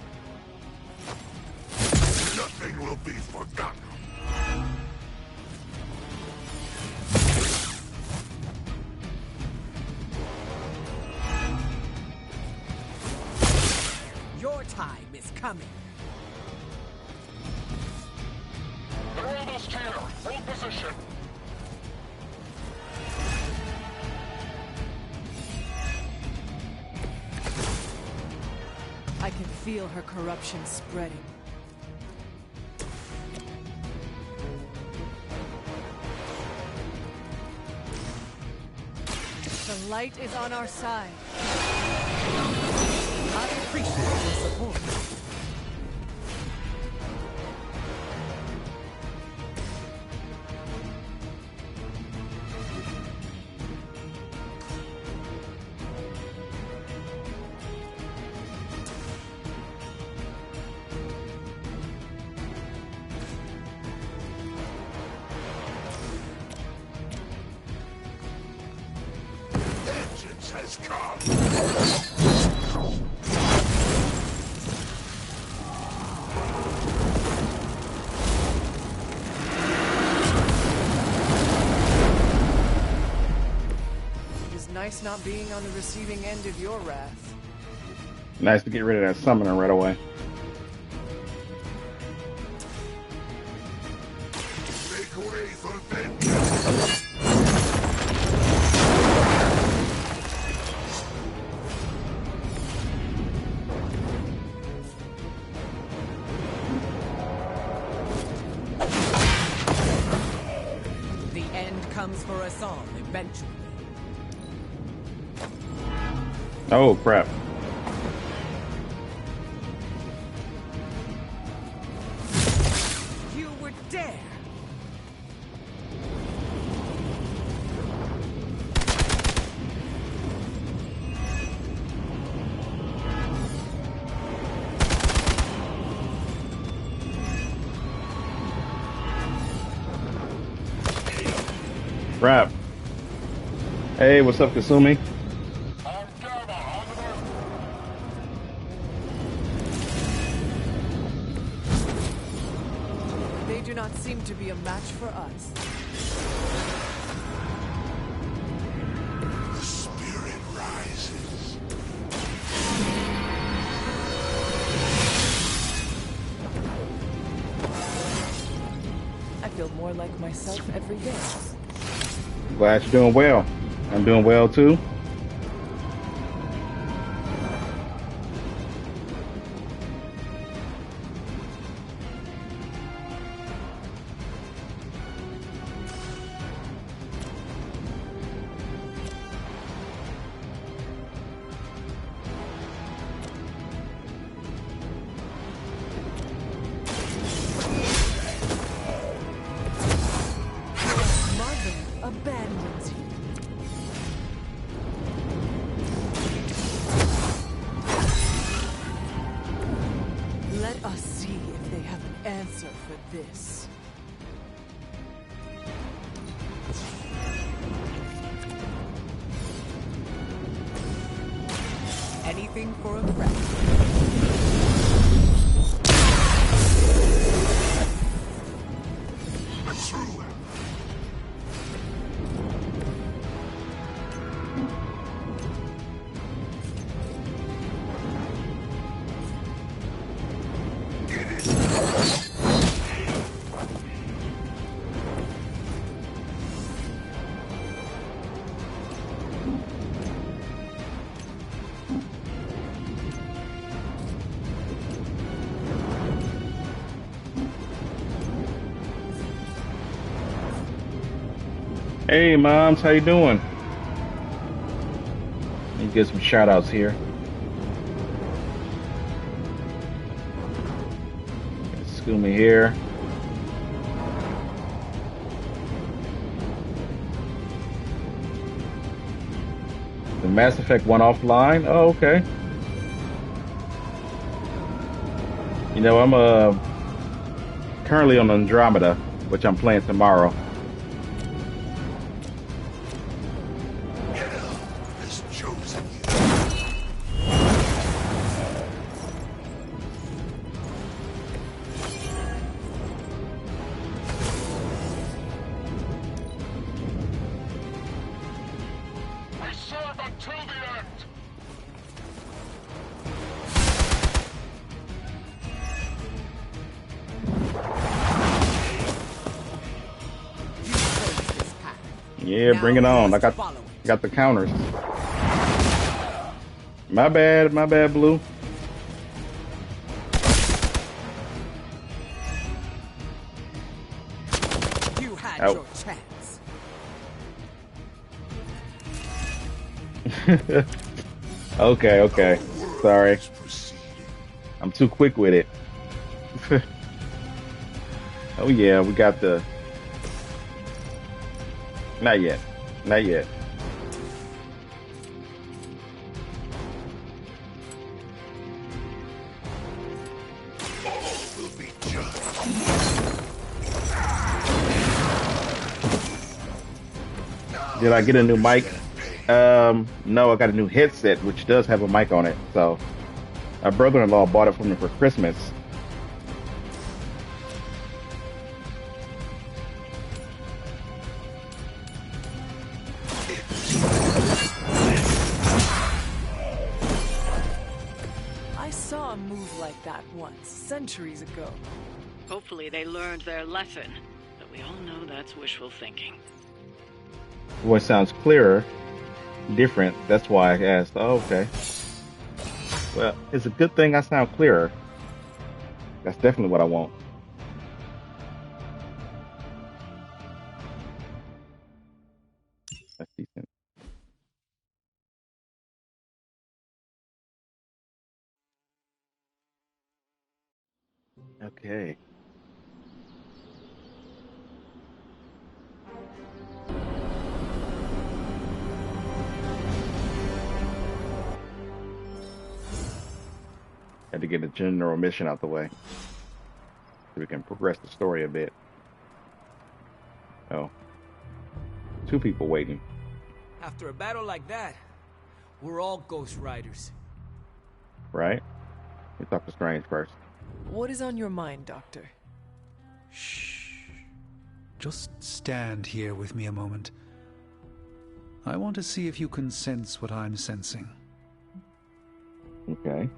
Nothing will be forgotten.
Your time is coming.
They're almost here! Hold position!
I can feel her corruption spreading. The light is on our side.
I appreciate your support.
Vengeance has come.
It is nice not being on the receiving end of your wrath.
Nice to get rid of that summoner right away.
Make way for vengeance.
The end comes for us all eventually.
Oh crap.
You would dare!
Crap. Hey, what's up, Kasumi?
They do not seem to be a match for us.
The spirit rises.
I feel more like myself every day.
Glad you're doing well. I'm doing well too.
Mother abandons you. Let us see if they have an answer for this.
Anything for a crack.
true.
Hey, moms, how you doing? Let me get some shout outs here. Scoomy here. The Mass Effect went offline? Oh, okay. You know, I'm currently on Andromeda, which I'm playing tomorrow. Yeah, bring it on. I got the counters. My bad, Blue.
You had your chance.
Okay. Sorry. I'm too quick with it. Oh yeah, we got the... Not yet. Did I get a new mic? No, I got a new headset, which does have a mic on it. So, my brother-in-law bought it for me for Christmas.
I saw a move like that once, centuries ago.
Hopefully they learned their lesson, but we all know that's wishful thinking.
Voice sounds clearer, different. That's why I asked. Oh, okay. Well, it's a good thing I sound clearer. That's definitely what I want. That's decent. Okay. Had to get the general mission out the way so we can progress the story a bit. Oh. 2 people waiting.
After a battle like that, we're all Ghost Riders.
Right? We talk to Strange first.
What is on your mind, Doctor?
Shh. Just stand here with me a moment. I want to see if you can sense what I'm sensing.
Okay.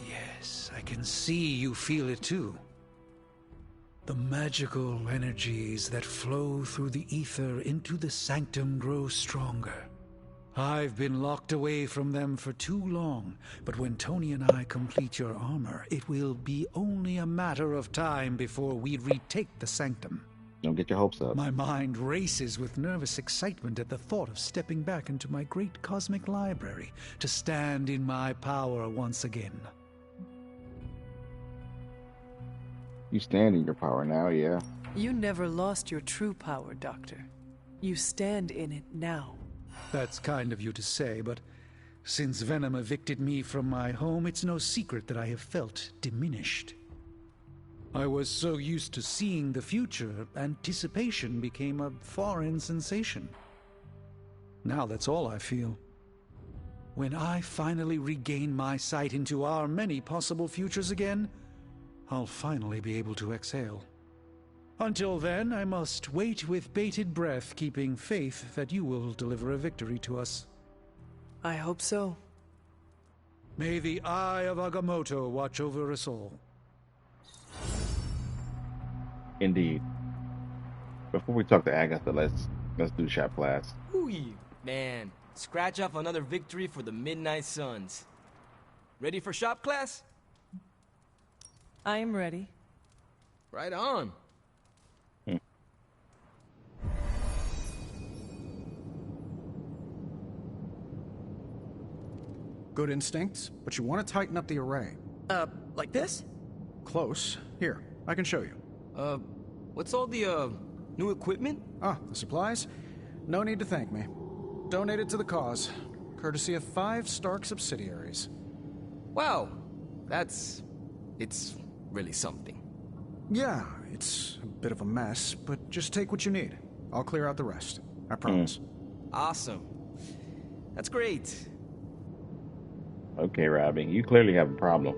Yes, I can see you feel it too. The magical energies that flow through the ether into the sanctum grow stronger. I've been locked away from them for too long, but when Tony and I complete your armor, it will be only a matter of time before we retake the sanctum.
Don't get your hopes up.
My mind races with nervous excitement at the thought of stepping back into my great cosmic library to stand in my power once again.
You stand in your power now, yeah.
You never lost your true power, Doctor. You stand in it now.
That's kind of you to say, but since Venom evicted me from my home, it's no secret that I have felt diminished. I was so used to seeing the future, anticipation became a foreign sensation. Now that's all I feel. When I finally regain my sight into our many possible futures again, I'll finally be able to exhale. Until then, I must wait with bated breath, keeping faith that you will deliver a victory to us.
I hope so.
May the Eye of Agamotto watch over us all.
Indeed. Before we talk to Agatha, let's do shop class.
Ooh, man. Scratch off another victory for the Midnight Suns. Ready for shop class?
I am ready.
Right on.
Good instincts, but you want to tighten up the array.
Like this?
Close. Here, I can show you.
What's all the, new equipment?
Ah, the supplies? No need to thank me. Donated to the cause, courtesy of 5 Stark subsidiaries.
Wow, it's really something.
Yeah, it's a bit of a mess, but just take what you need. I'll clear out the rest. I promise.
Awesome. That's great.
Okay, Robbie, you clearly have a problem.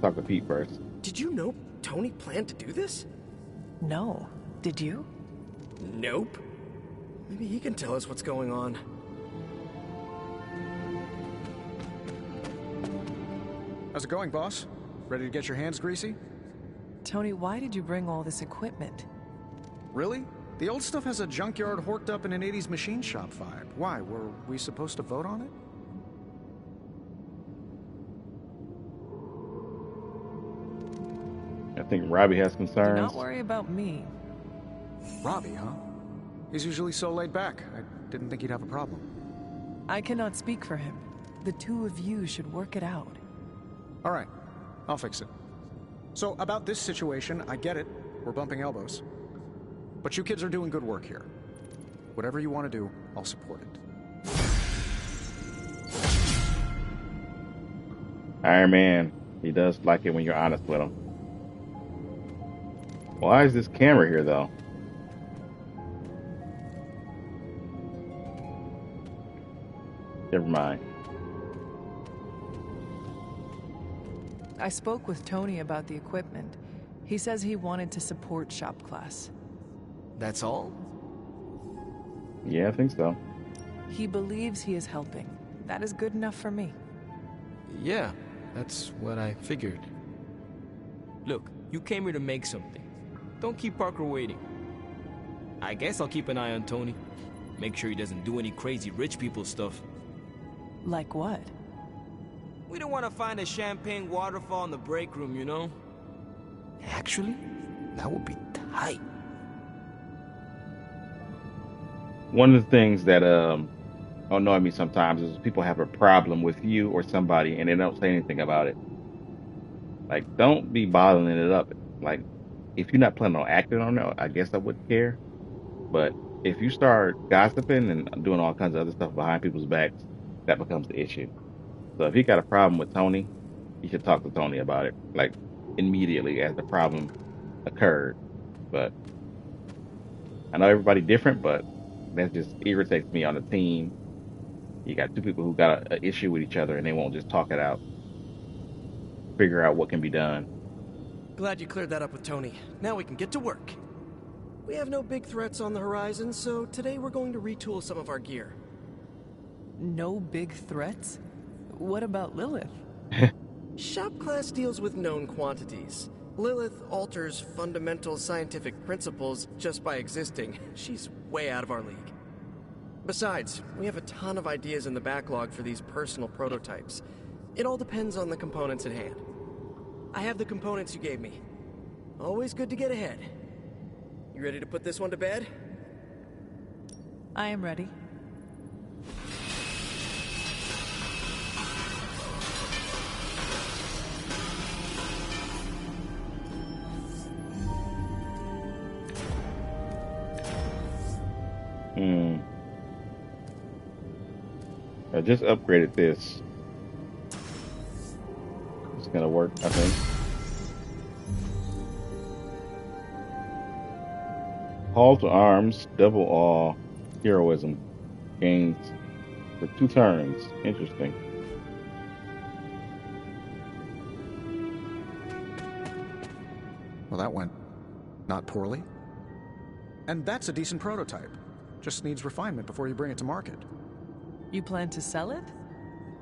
Talk to Pete first.
Did you know Tony planned to do this?
No. Did you?
Nope. Maybe he can tell us what's going on.
How's it going, boss? Ready to get your hands greasy?
Tony, why did you bring all this equipment?
Really? The old stuff has a junkyard horked up in an 80s machine shop vibe. Why? Were we supposed to vote on it?
I think Robbie has concerns.
Do not worry about me.
Robbie, huh? He's usually so laid back. I didn't think he'd have a problem.
I cannot speak for him. The two of you should work it out.
All right. I'll fix it. So, about this situation, I get it. We're bumping elbows. But you kids are doing good work here. Whatever you want to do, I'll support it.
Iron Man, he does like it when you're honest with him. Why is this camera here, though? Never mind.
I spoke with Tony about the equipment. He says he wanted to support shop class.
That's all?
Yeah, I think so.
He believes he is helping. That is good enough for me.
Yeah, that's what I figured. Look, you came here to make something. Don't keep Parker waiting. I guess I'll keep an eye on Tony. Make sure he doesn't do any crazy rich people stuff.
Like what?
We don't want to find a champagne waterfall in the break room, you know? Actually, that would be tight.
One of the things that annoy me sometimes is people have a problem with you or somebody and they don't say anything about it. Like, don't be bottling it up. Like, if you're not planning on acting on it, I guess I wouldn't care. But if you start gossiping and doing all kinds of other stuff behind people's backs, that becomes the issue. So if he got a problem with Tony, you should talk to Tony about it, like, immediately as the problem occurred. But I know everybody's different, but that just irritates me on the team. You got two people who got an issue with each other and they won't just talk it out, figure out what can be done.
Glad you cleared that up with Tony. Now we can get to work. We have no big threats on the horizon, so today we're going to retool some of our gear.
No big threats? What about Lilith?
Shop class deals with known quantities. Lilith alters fundamental scientific principles just by existing. She's way out of our league. Besides, we have a ton of ideas in the backlog for these personal prototypes. It all depends on the components at hand. I have the components you gave me. Always good to get ahead. You ready to put this one to bed?
I am ready.
I just upgraded this. It's gonna work, I think. Call to arms, double all heroism gains for 2 turns. Interesting.
Well, that went not poorly. And that's a decent prototype. Just needs refinement before you bring it to market.
You plan to sell it?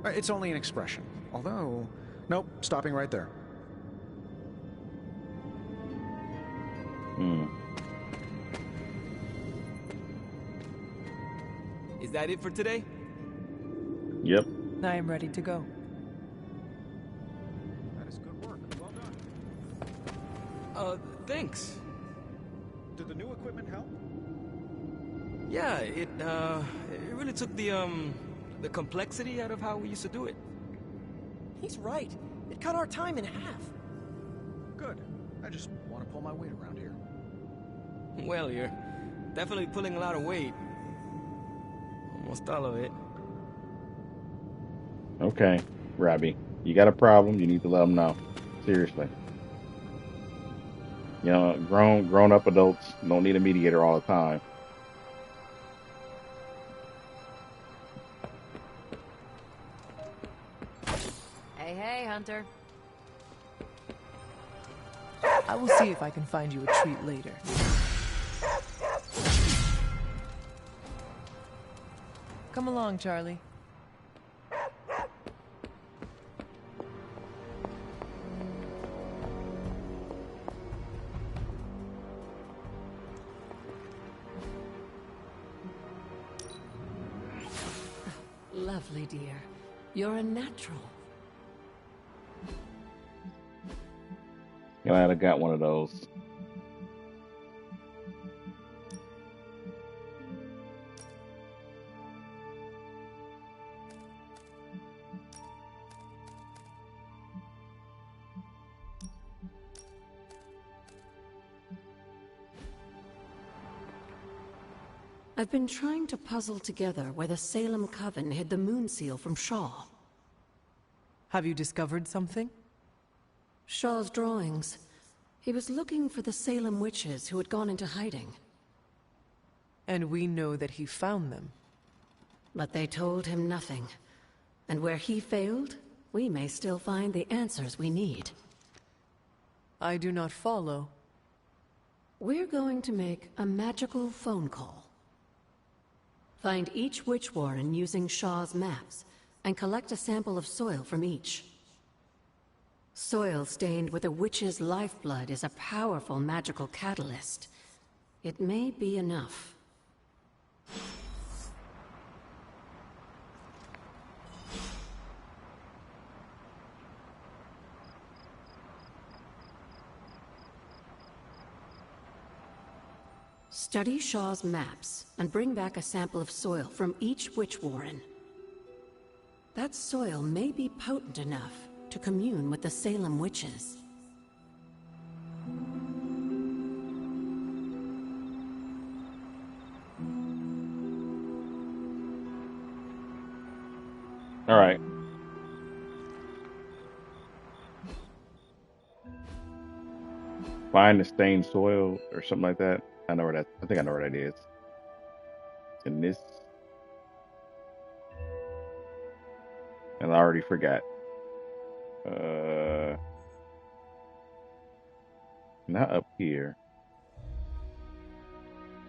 It's only an expression. Although... Nope, stopping right there.
Is that it for today?
Yep.
I am ready to go.
That is good work. Well done.
Thanks.
Did the new equipment help?
Yeah, it really took the complexity out of how we used to do it.
He's right. It cut our time in half.
Good. I just want to pull my weight around here.
Well, you're definitely pulling a lot of weight. Almost all of it.
Okay, Robbie. You got a problem, you need to let them know. Seriously. You know, grown up adults don't need a mediator all the time.
Hey, Hunter.
I will see if I can find you a treat later. Come along, Charlie.
Lovely, dear. You're a natural.
Glad I got one of those.
I've been trying to puzzle together where the Salem Coven hid the moon seal from Shaw.
Have you discovered something?
Shaw's drawings. He was looking for the Salem witches who had gone into hiding.
And we know that he found them.
But they told him nothing. And where he failed, we may still find the answers we need.
I do not follow.
We're going to make a magical phone call. Find each witch warren using Shaw's maps, and collect a sample of soil from each. Soil stained with a witch's lifeblood is a powerful magical catalyst. It may be enough. Study Shaw's maps and bring back a sample of soil from each witch warren. That soil may be potent enough to commune with the Salem witches.
All right. Find the stained soil or something like that. I know where that. I think I know where that is. In this, and I already forgot. Not up here.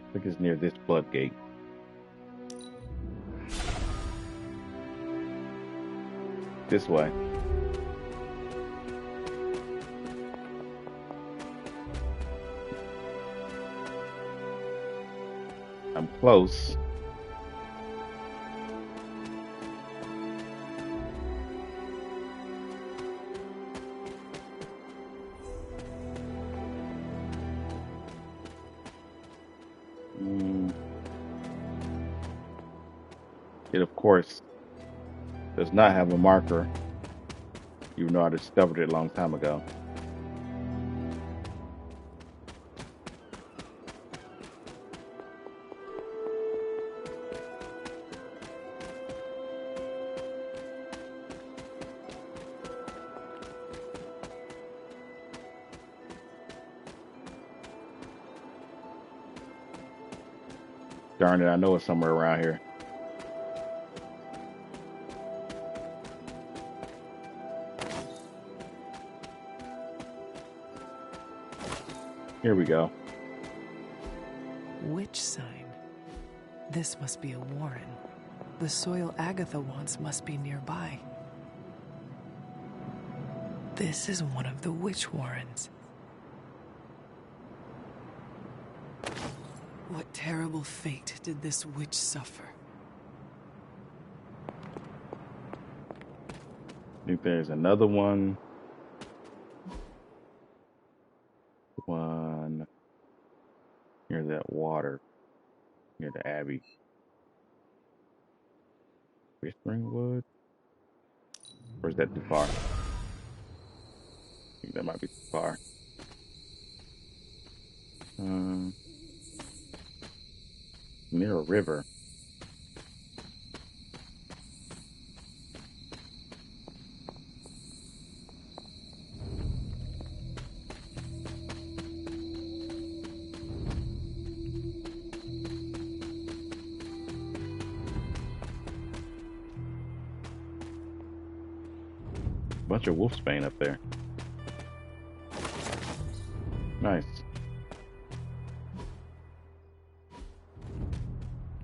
I think it's near this floodgate. This way. I'm close. It, of course, does not have a marker, even though I discovered it a long time ago. Darn it, I know it's somewhere around here. Here we go.
Witch sign. This must be a warren. The soil Agatha wants must be nearby. This is one of the witch warrens. What terrible fate did this witch suffer?
I think there's another one. One near that water, near the Abbey. Whispering Wood? Or is that too far? I think that might be too far. Near a river. Bunch of wolfsbane up there. Nice.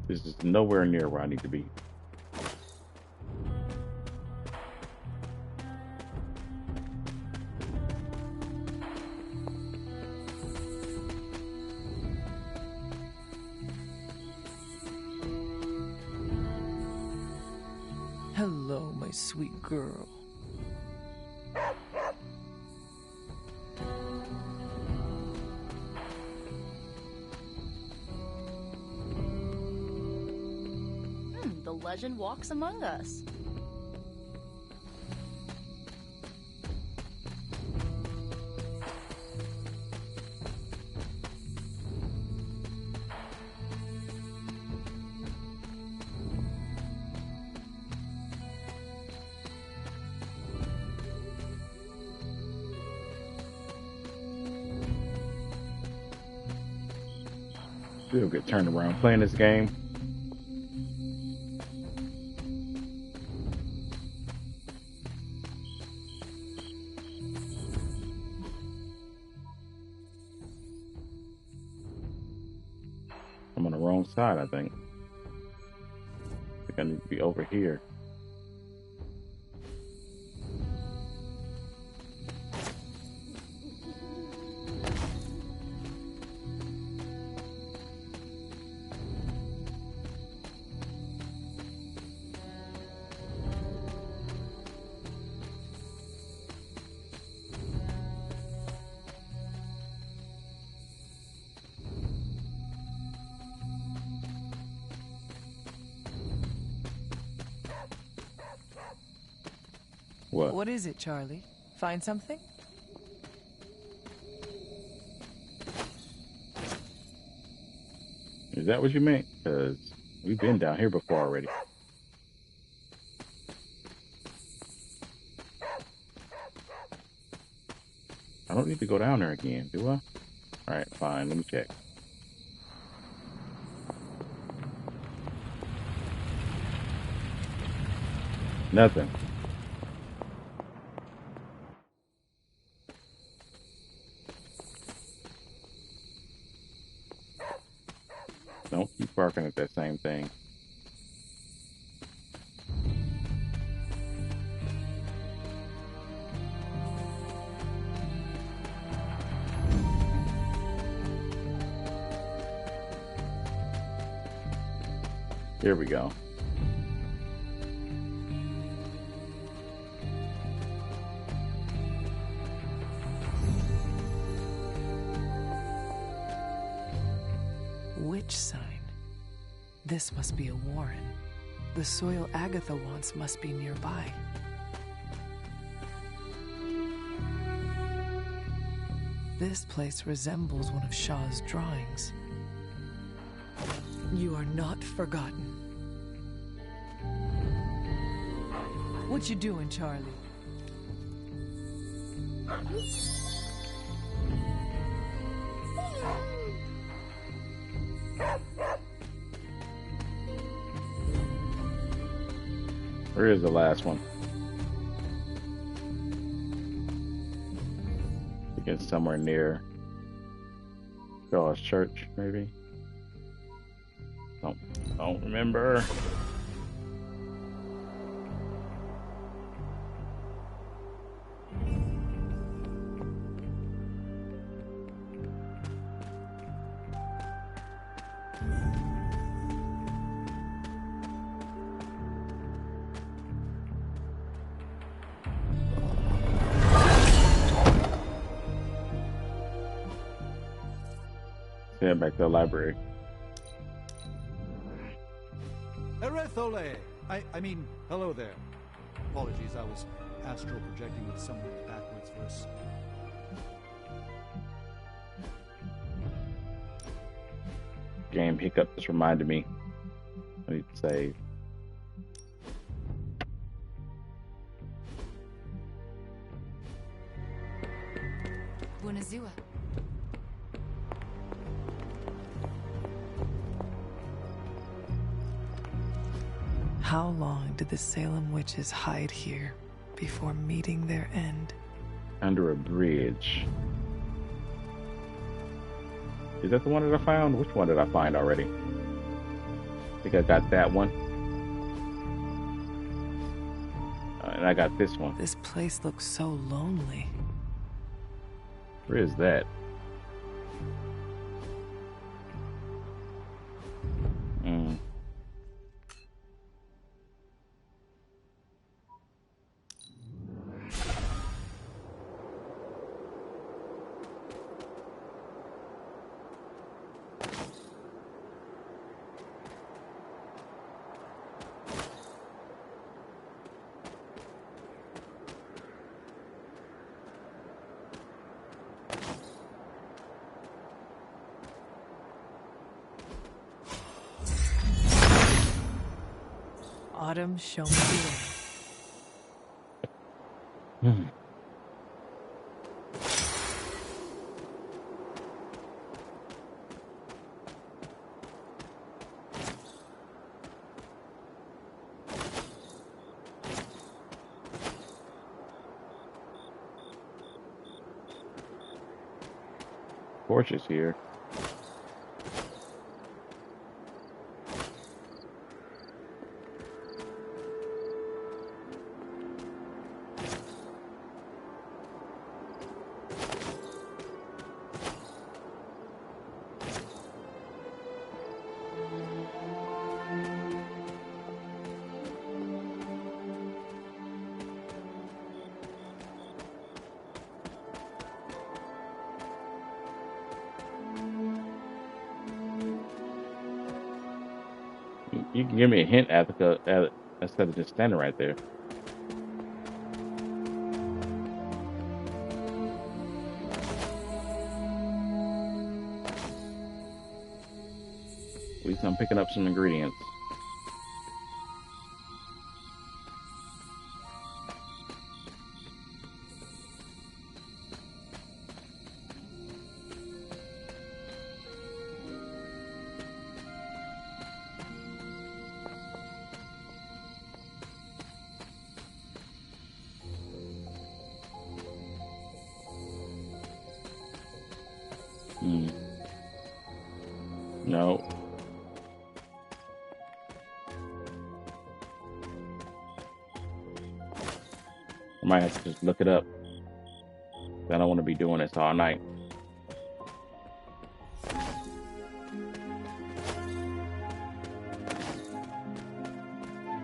This is nowhere near where I need to be.
Hello, my sweet girl.
The legend walks among us.
Still get turned around playing this game. I'm on the wrong side, I think. I think I need to be over here.
What is it, Charlie? Find something?
Is that what you meant? Because we've been down here before already. I don't need to go down there again, do I? Alright, fine. Let me check. Nothing. Don't keep barking at that same thing. Here we go.
Witch sign. This must be a warren. The soil Agatha wants must be nearby. This place resembles one of Shaw's drawings. You are not forgotten. What you doing, Charlie?
Where is the last one? I think it's somewhere near Charles Church, maybe. Don't remember. Head back to the library.
Erethole! I mean, hello there. Apologies, I was astral projecting with someone backwards verse.
Game hiccup just reminded me. I need to save.
Buonazua.
How long did the Salem witches hide here before meeting their end?
Under a bridge. Is that the one that I found? Which one did I find already? I think I got that one. And I got this one.
This place looks so lonely.
Where is that?
Autumn, show me the way.
Torches here. You can give me a hint, Attica, instead of just standing right there. At least I'm picking up some ingredients. No. I might have to just look it up. I don't want to be doing this all night.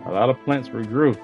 A lot of plants regrew.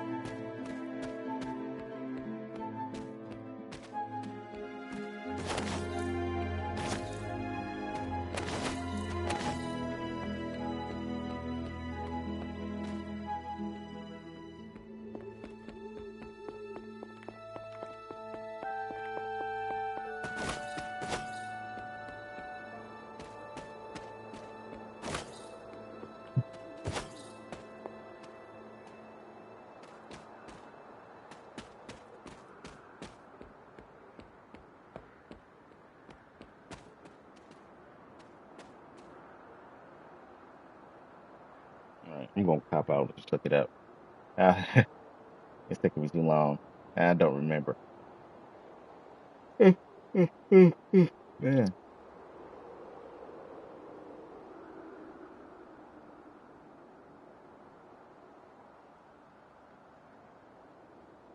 I'm gonna cop out and just look it up. It's taking me too long. I don't remember. Man.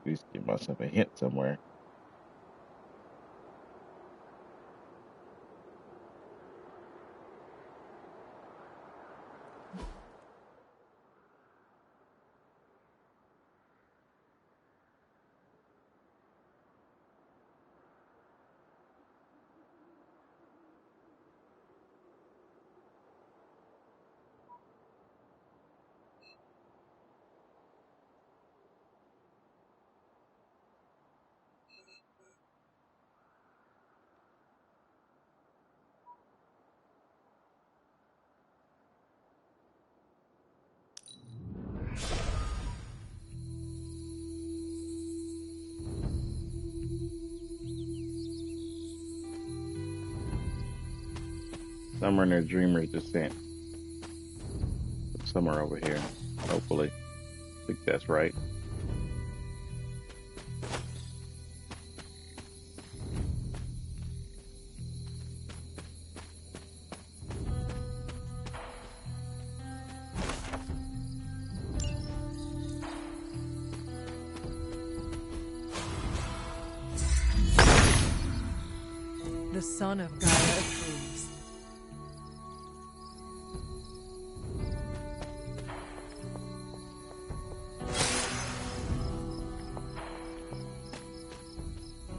At least give myself a hint somewhere. Somewhere near Dreamer's Descent. Somewhere over here, hopefully. I think that's right.
The son of Gaia approves.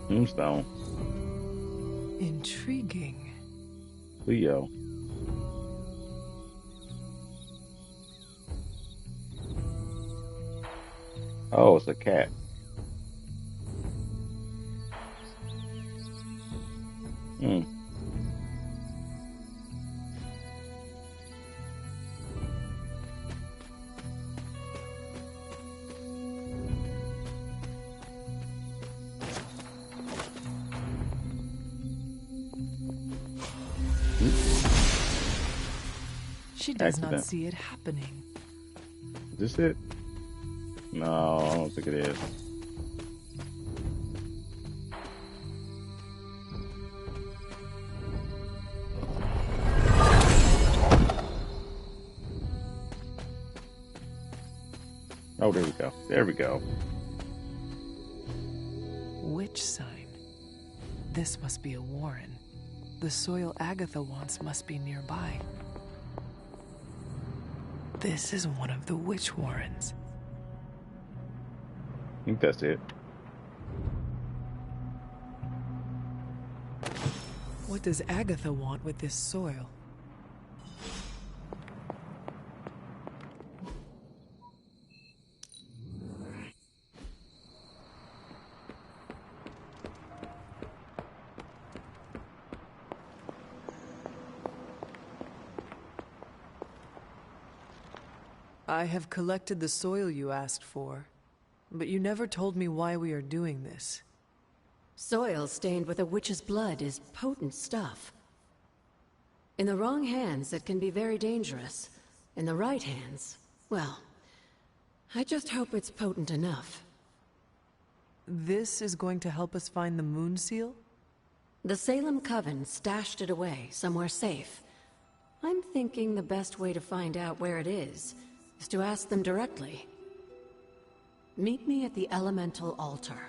Tombstone.
Intriguing.
Leo. Oh, it's a cat. Hmm.
She does not
Accident.
see it happening.
Is this it? No, I don't think it is. Oh, there we go. There we go.
Witch sign. This must be a warren. The soil Agatha wants must be nearby. This is one of the witch warrens.
I think that's it.
What does Agatha want with this soil? I have collected the soil you asked for, but you never told me why we are doing this.
Soil stained with a witch's blood is potent stuff. In the wrong hands, it can be very dangerous. In the right hands, well, I just hope it's potent enough.
This is going to help us find the Moon Seal?
The Salem Coven stashed it away, somewhere safe. I'm thinking the best way to find out where it is to ask them directly. Meet me at the Elemental Altar.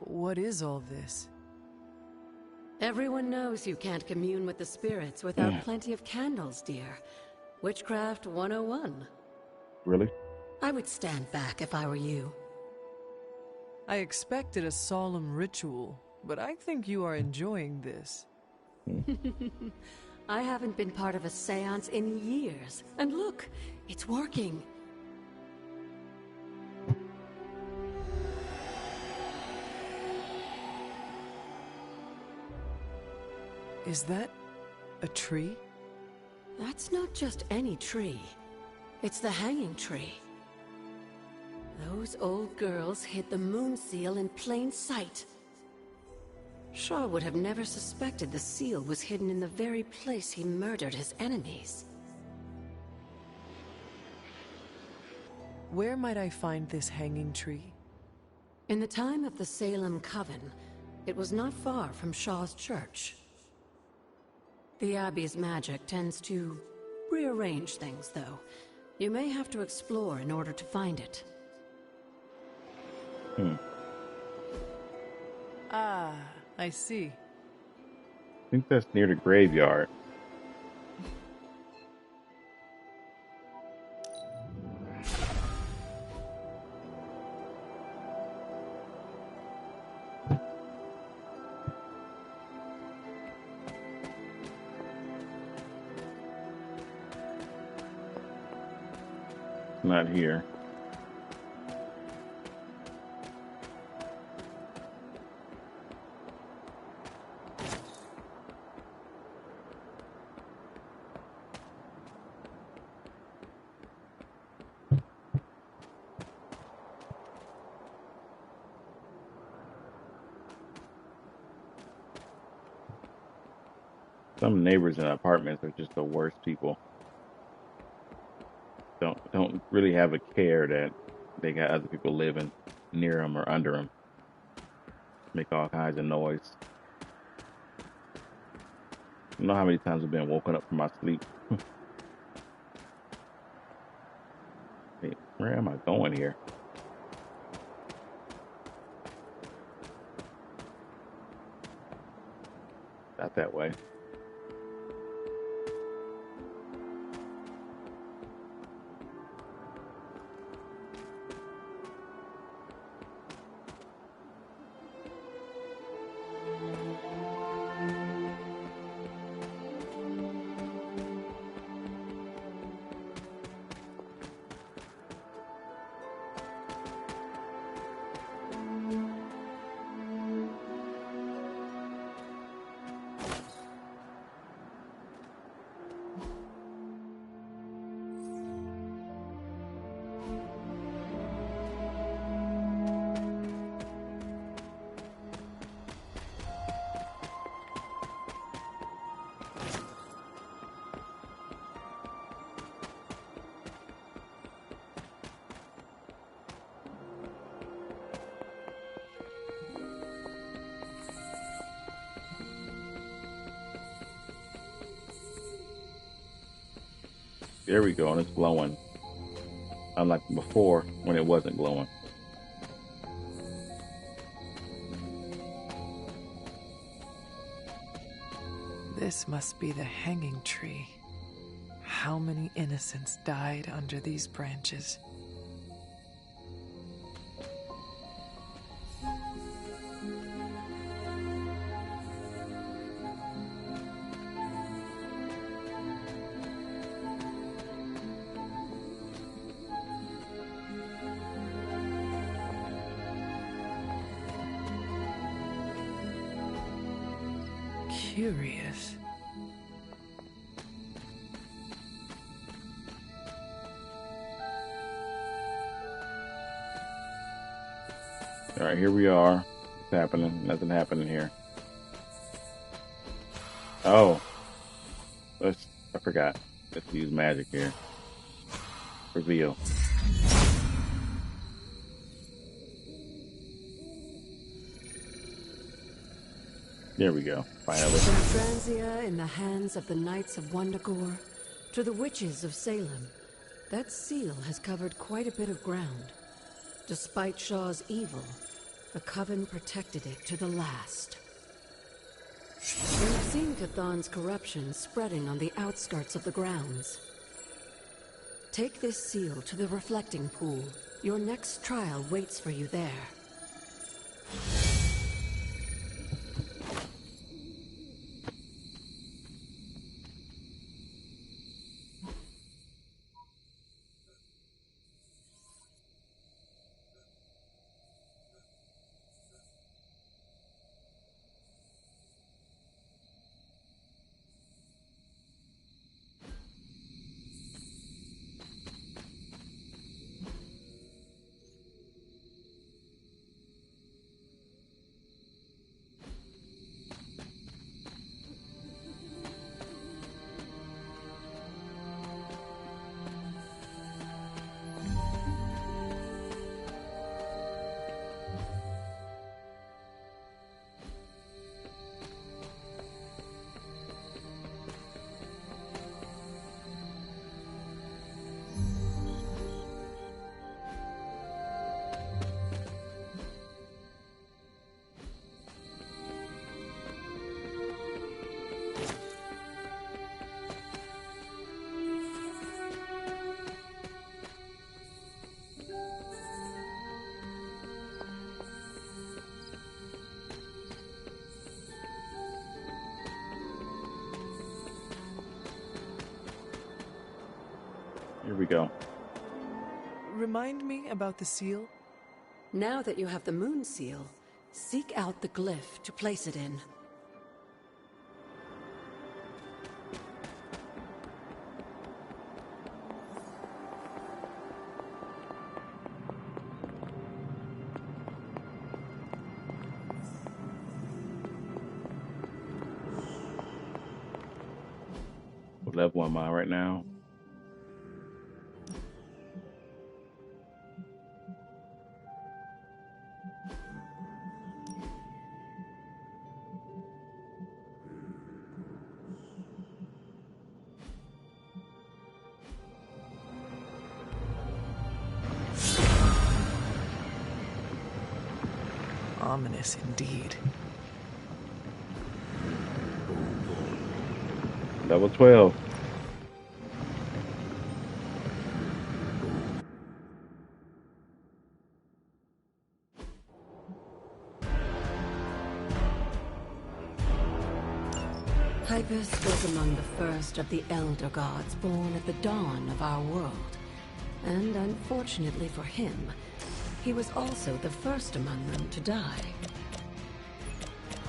What is all this?
Everyone knows you can't commune with the spirits without plenty of candles, dear. Witchcraft 101.
Really?
I would stand back if I were you.
I expected a solemn ritual, but I think you are enjoying this.
I haven't been part of a seance in years. And look, it's working.
Is that a tree?
That's not just any tree. It's the hanging tree. Those old girls hid the Moon Seal in plain sight. Shaw would have never suspected the seal was hidden in the very place he murdered his enemies.
Where might I find this hanging tree?
In the time of the Salem Coven, it was not far from Shaw's church. The Abbey's magic tends to rearrange things, though. You may have to explore in order to find it.
Ah, I see.
I think that's near the graveyard. Not here. Some neighbors in apartments are just the worst people. Don't really have a care that they got other people living near them or under them. Make all kinds of noise. I don't know how many times I've been woken up from my sleep. Hey, where am I going here? Not that way. There we go, and it's glowing. Unlike before, when it wasn't glowing.
This must be the hanging tree. How many innocents died under these branches? Curious.
All right, here we are. What's happening? Nothing happening here. Oh, I forgot. Let's use magic here. Reveal. There we go. Finally.
From Franzia in the hands of the Knights of Wundagore to the witches of Salem, that seal has covered quite a bit of ground. Despite Shaw's evil, the Coven protected it to the last. We've seen Cathan's corruption spreading on the outskirts of the grounds. Take this seal to the reflecting pool. Your next trial waits for you there.
Here we go.
Remind me about the seal?
Now that you have the moon seal, seek out the glyph to place it in.
What level am I right now?
Ominous indeed.
Level 12.
Hypus was among the first of the Elder Gods born at the dawn of our world. And unfortunately for him, he was also the first among them to die.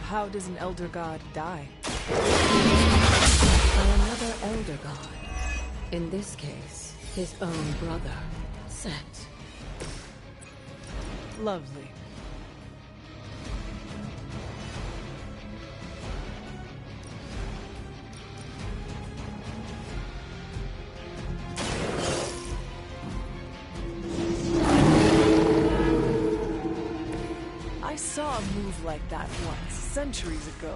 How does an Elder God die?
By another Elder God. In this case, his own brother, Set.
Lovely. I saw a move like that once, centuries ago.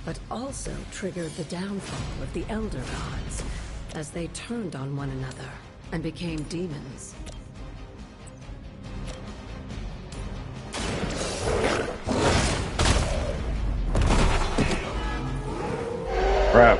But also triggered the downfall of the Elder Gods as they turned on one another and became demons.
Crap.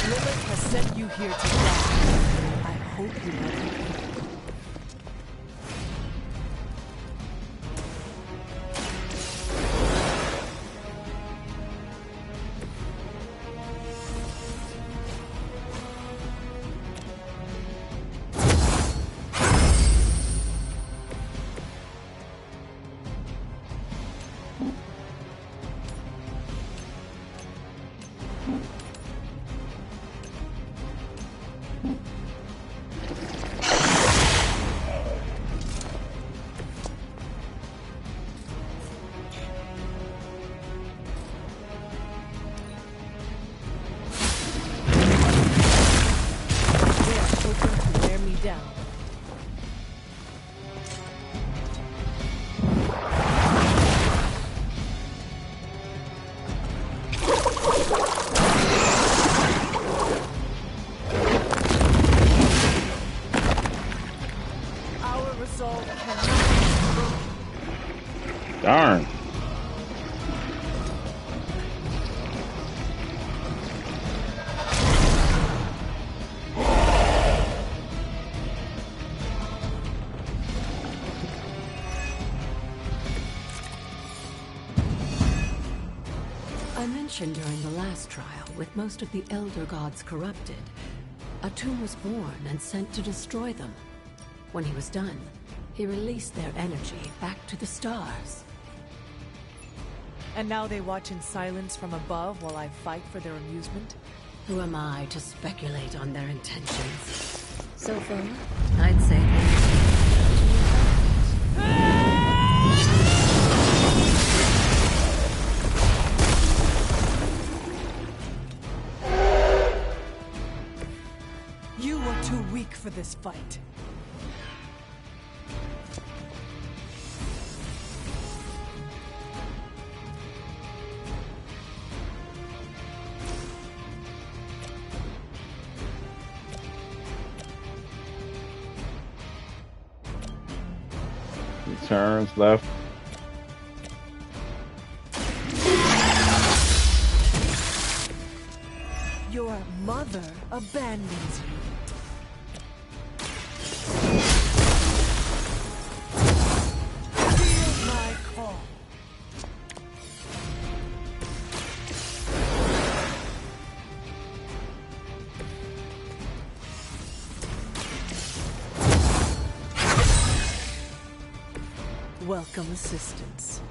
Lilith has sent you here to die. I hope you let her.
Darn.
I mentioned during the last trial, with most of the Elder Gods corrupted, Atum was born and sent to destroy them. When he was done, he released their energy back to the stars.
And now they watch in silence from above while I fight for their amusement?
Who am I to speculate on their intentions? So far, I'd say
You were too weak for this fight.
Turns left.
Your mother abandons you. Feel my call. Welcome assistance.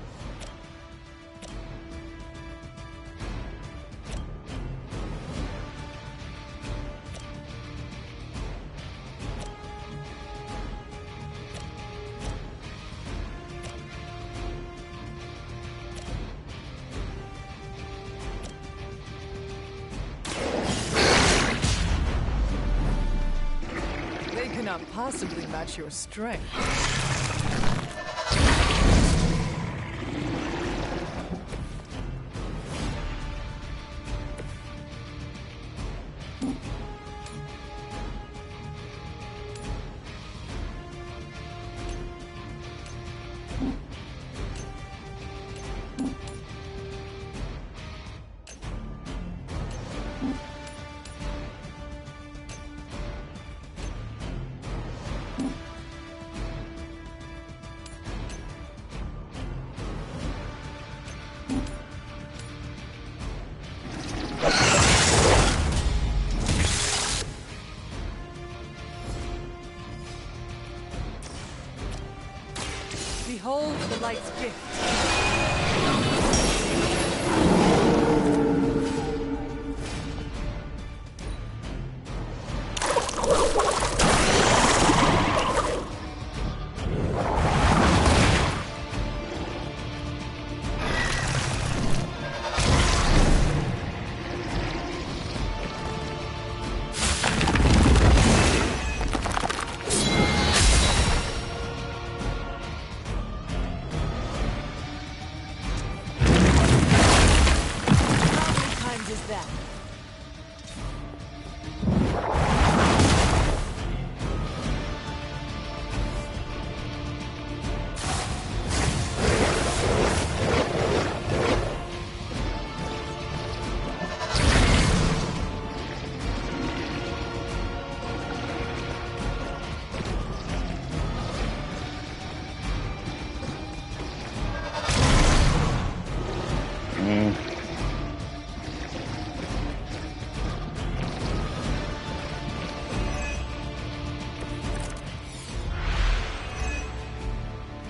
They cannot possibly match your strength. Behold the light's gift.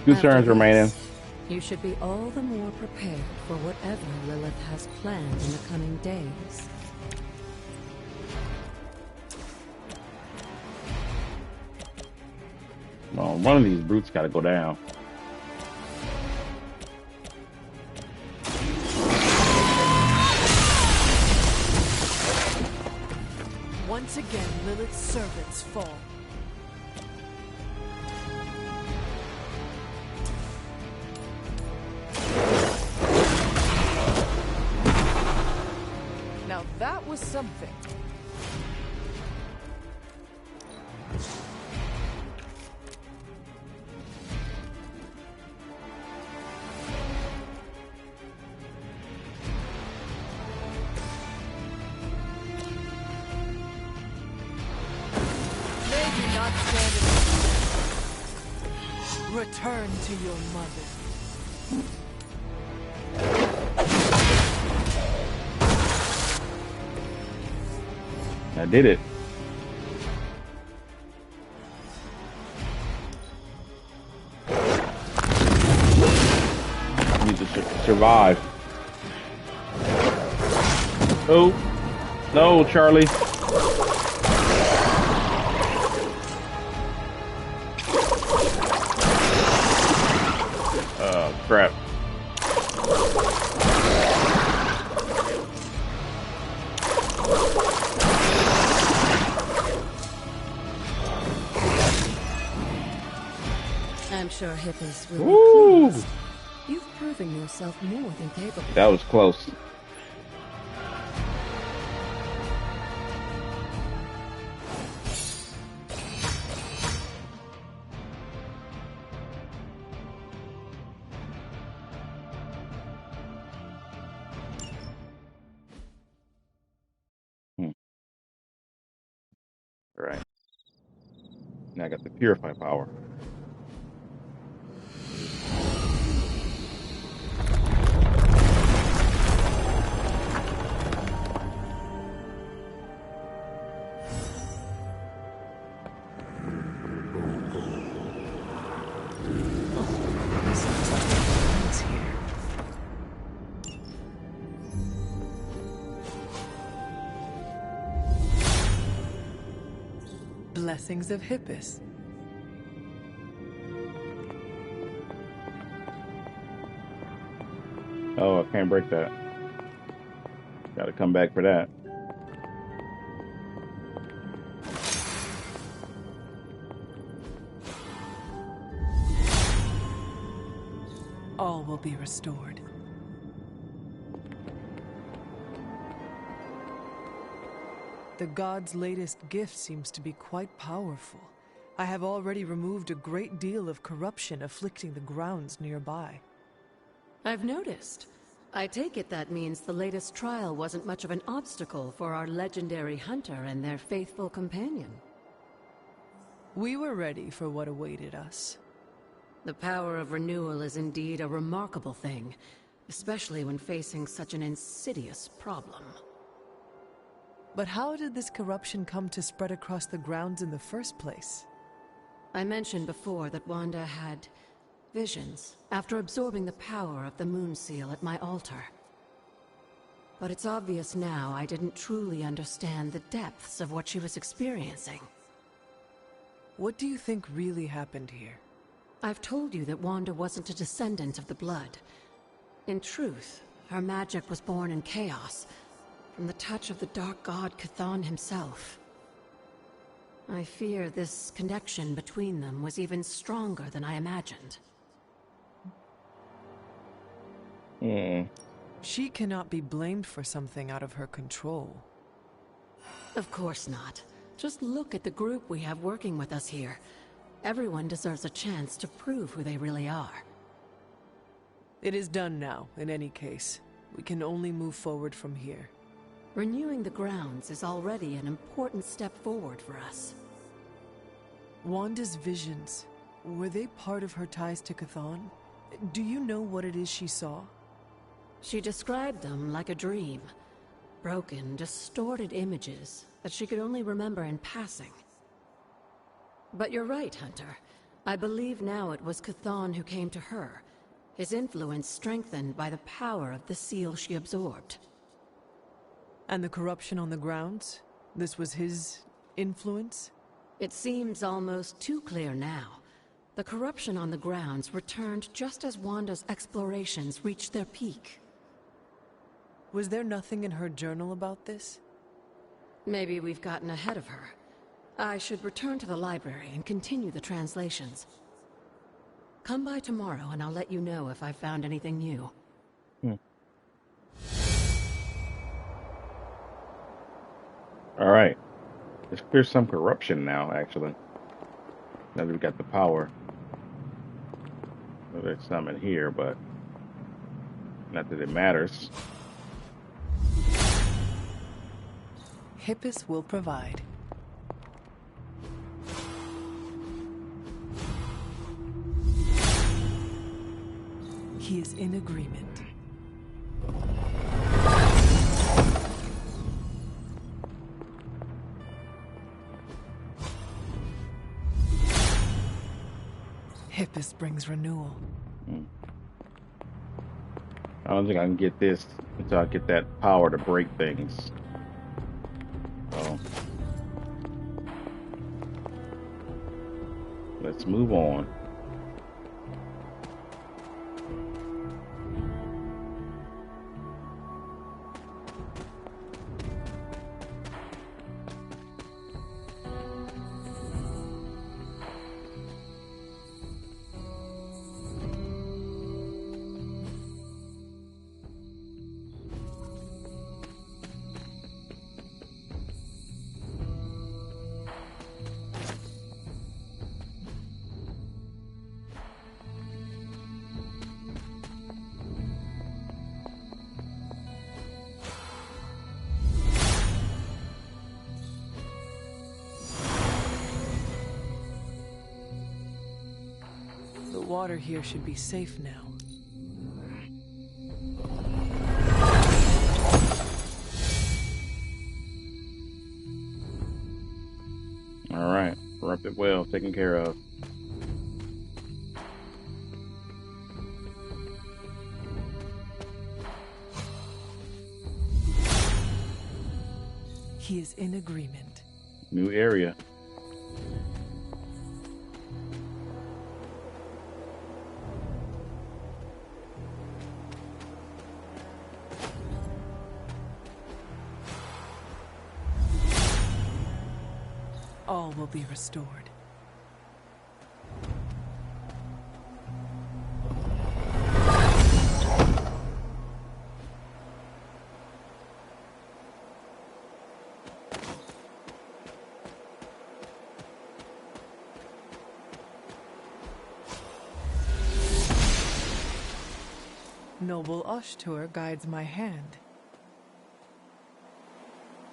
Two turns remaining.
You should be all the more prepared for whatever Lilith has planned in the coming days.
Well, one of these brutes got to go down.
Once again, Lilith's servants fall. Now that was something. Return to your mother.
I did it. Need to survive. Oh, no, Charlie. Oh, crap.
I'm sure Hippos will
Woo!
be pleased. You've proven yourself more than capable.
That was close. Right. Now I got the purify power.
Blessings of Hippos.
Oh, I can't break that. Gotta come back for that.
All will be restored. The god's latest gift seems to be quite powerful. I have already removed a great deal of corruption afflicting the grounds nearby.
I've noticed. I take it that means the latest trial wasn't much of an obstacle for our legendary hunter and their faithful companion.
We were ready for what awaited us.
The power of renewal is indeed a remarkable thing, especially when facing such an insidious problem.
But how did this corruption come to spread across the grounds in the first place?
I mentioned before that Wanda had visions after absorbing the power of the Moon Seal at my altar. But it's obvious now I didn't truly understand the depths of what she was experiencing.
What do you think really happened here?
I've told you that Wanda wasn't a descendant of the Blood. In truth, her magic was born in chaos, from the touch of the Dark God Chthon himself. I fear this connection between them was even stronger than I imagined.
She cannot be blamed for something out of her control.
Of course not. Just look at the group we have working with us here. Everyone deserves a chance to prove who they really are.
It is done now, in any case. We can only move forward from here.
Renewing the grounds is already an important step forward for us.
Wanda's visions, were they part of her ties to Chthon? Do you know what it is she saw?
She described them like a dream. Broken, distorted images that she could only remember in passing. But you're right, Hunter. I believe now it was Chthon who came to her, his influence strengthened by the power of the seal she absorbed.
And the corruption on the grounds? This was his influence?
It seems almost too clear now. The corruption on the grounds returned just as Wanda's explorations reached their peak.
Was there nothing in her journal about this?
Maybe we've gotten ahead of her. I should return to the library and continue the translations. Come by tomorrow and I'll let you know if I've found anything new.
Alright. Let's clear some corruption now, actually. Now that we've got the power. Well, there's some in here, but not that it matters.
Hippos will provide. He is in agreement. Hippus brings renewal.
I don't think I can get this until I get that power to break things. So let's move on.
The water here should be safe now.
All right, corrupted well, taken care of.
He is in agreement.
New area.
All will be restored. Noble Ashtur guides my hand.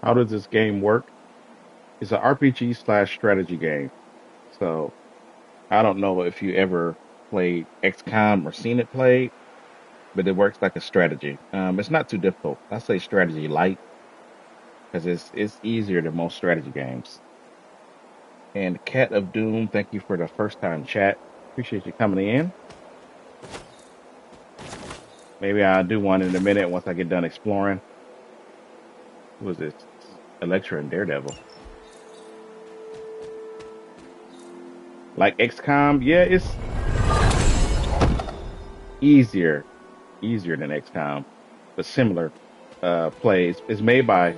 How does this game work? It's an RPG slash strategy game. So I don't know if you ever played XCOM or seen it played, but it works like a strategy. It's not too difficult. I say strategy light because it's easier than most strategy games. And Cat of Doom, thank you for the first time chat. Appreciate you coming in. Maybe I'll do one in a minute once I get done exploring. Who was this? Elektra and Daredevil. Like XCOM, yeah, it's easier than XCOM, but similar plays. It's made by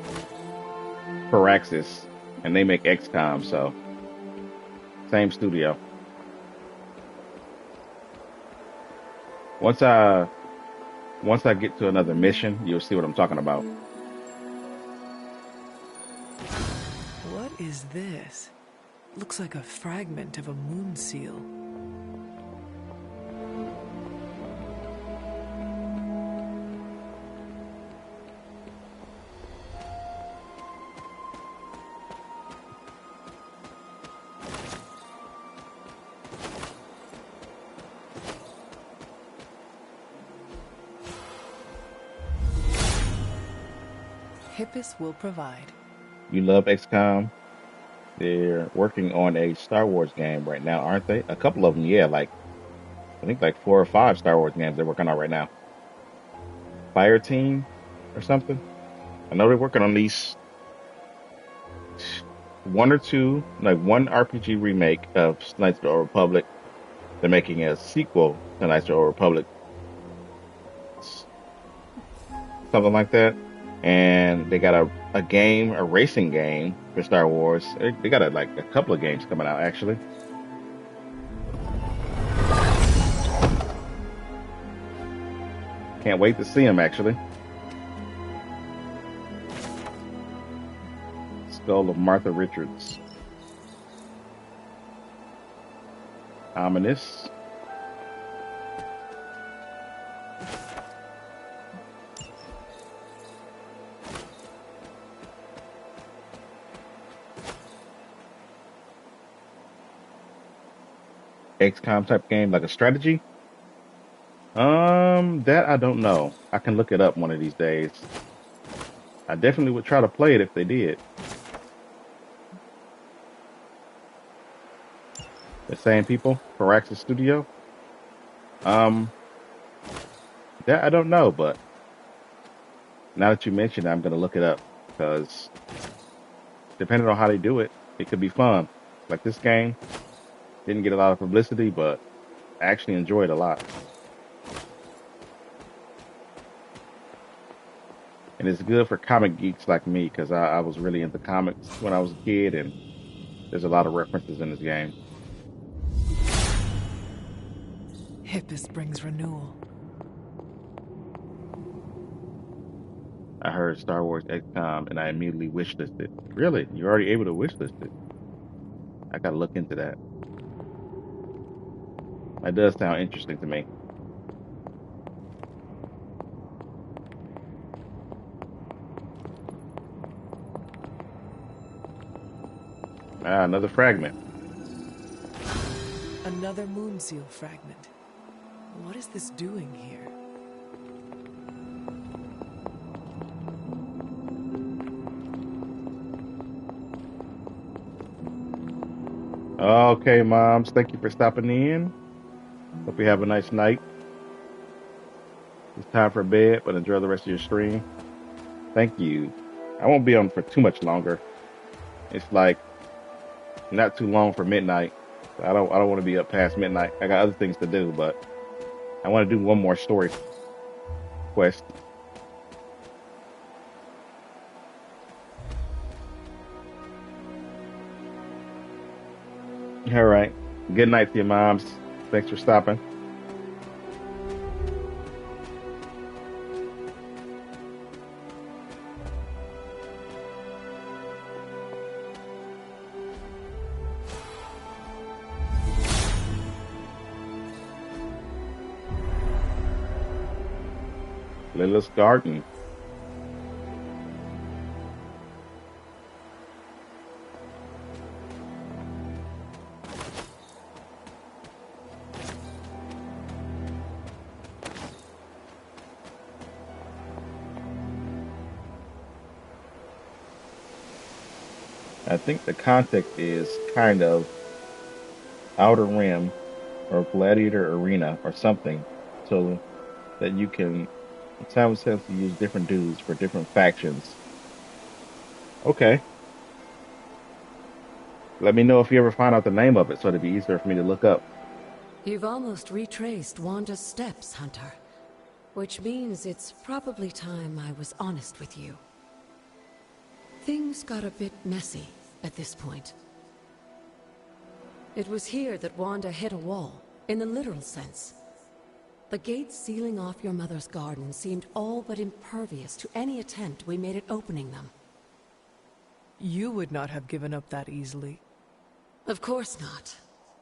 Firaxis, and they make XCOM, so same studio. Once I get to another mission, you'll see what I'm talking about.
What is this? Looks like a fragment of a moon seal. Hippus will provide.
You love XCOM? They're working on a Star Wars game right now, aren't they? A couple of them, yeah. I think like 4 or 5 Star Wars games they're working on right now. Fire Team or something. I know they're working on these 1 or 2, like one RPG remake of Knights of the Old Republic. They're making a sequel to Knights of the Old Republic, something like that. And they got a game, a racing game for Star Wars. They got a couple of games coming out actually. Can't wait to see them actually. Skull of Martha Richards. Ominous. XCOM type game, like a strategy. That I don't know. I can look it up one of these days. I definitely would try to play it if they did. The same people, Firaxis Studio. That I don't know, but now that you mentioned it, I'm gonna look it up because depending on how they do it, it could be fun. Like this game didn't get a lot of publicity, but I actually enjoyed it a lot. And it's good for comic geeks like me because I was really into comics when I was a kid, and there's a lot of references in this game.
Hippus brings renewal.
I heard Star Wars XCOM and I immediately wishlisted. Really? You're already able to wishlist it? I gotta look into that. That does sound interesting to me. Ah, another fragment.
Another moon seal fragment. What is this doing here?
Okay, moms. Thank you for stopping in. Hope you have a nice night. It's time for bed, but enjoy the rest of your stream. Thank you. I won't be on for too much longer. It's like not too long for midnight. I don't want to be up past midnight. I got other things to do, but I want to do one more story quest. All right. Good night to your moms. Thanks for stopping. Lilith's Garden. I think the context is kind of Outer Rim or Gladiator Arena or something, so that you can. It sounds sense to use different dudes for different factions. Okay. Let me know if you ever find out the name of it, so it'd be easier for me to look up.
You've almost retraced Wanda's steps, Hunter. Which means it's probably time I was honest with you. Things got a bit messy at this point. It was here that Wanda hit a wall, in the literal sense. The gates sealing off your mother's garden seemed all but impervious to any attempt we made at opening them.
You would not have given up that easily.
Of course not.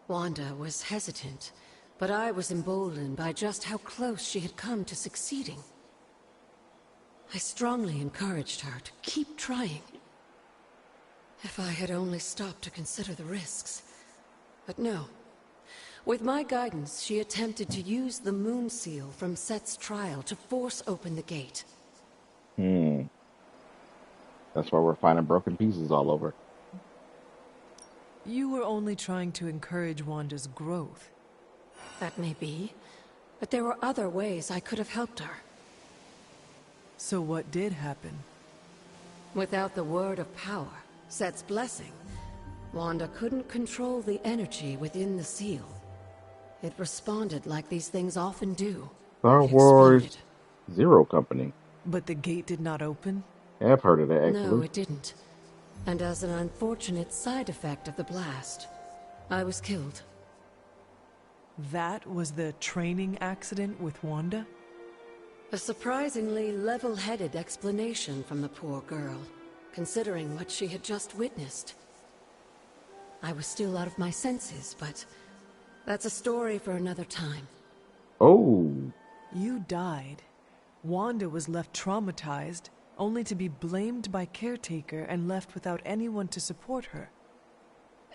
Wanda was hesitant, but I was emboldened by just how close she had come to succeeding. I strongly encouraged her to keep trying. If I had only stopped to consider the risks. But no. With my guidance, she attempted to use the moon seal from Set's trial to force open the gate.
That's why we're finding broken pieces all over.
You were only trying to encourage Wanda's growth.
That may be, but there were other ways I could have helped her.
So what did happen?
Without the word of power, Set's blessing, Wanda couldn't control the energy within the seal. It responded like these things often do.
Star Wars Zero Company.
But the gate did not open?
Yeah, I've heard of that, actually.
No, it didn't. And as an unfortunate side effect of the blast, I was killed.
That was the training accident with Wanda?
A surprisingly level-headed explanation from the poor girl, considering what she had just witnessed. I was still out of my senses, but that's a story for another time.
Oh.
You died. Wanda was left traumatized, only to be blamed by Caretaker and left without anyone to support her.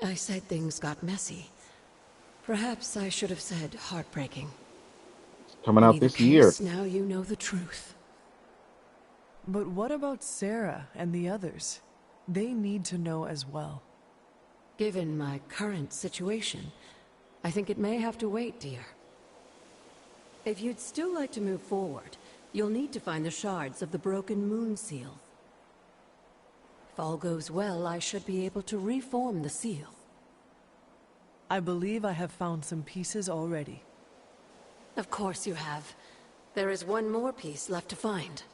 I said things got messy. Perhaps I should have said heartbreaking.
Coming
In
out
either
this year.
case, now you know the truth.
But what about Sarah and the others? They need to know as well.
Given my current situation, I think it may have to wait, dear. If you'd still like to move forward, you'll need to find the shards of the broken moon seal. If all goes well, I should be able to reform the seal.
I believe I have found some pieces already.
Of course you have. There is one more piece left to find.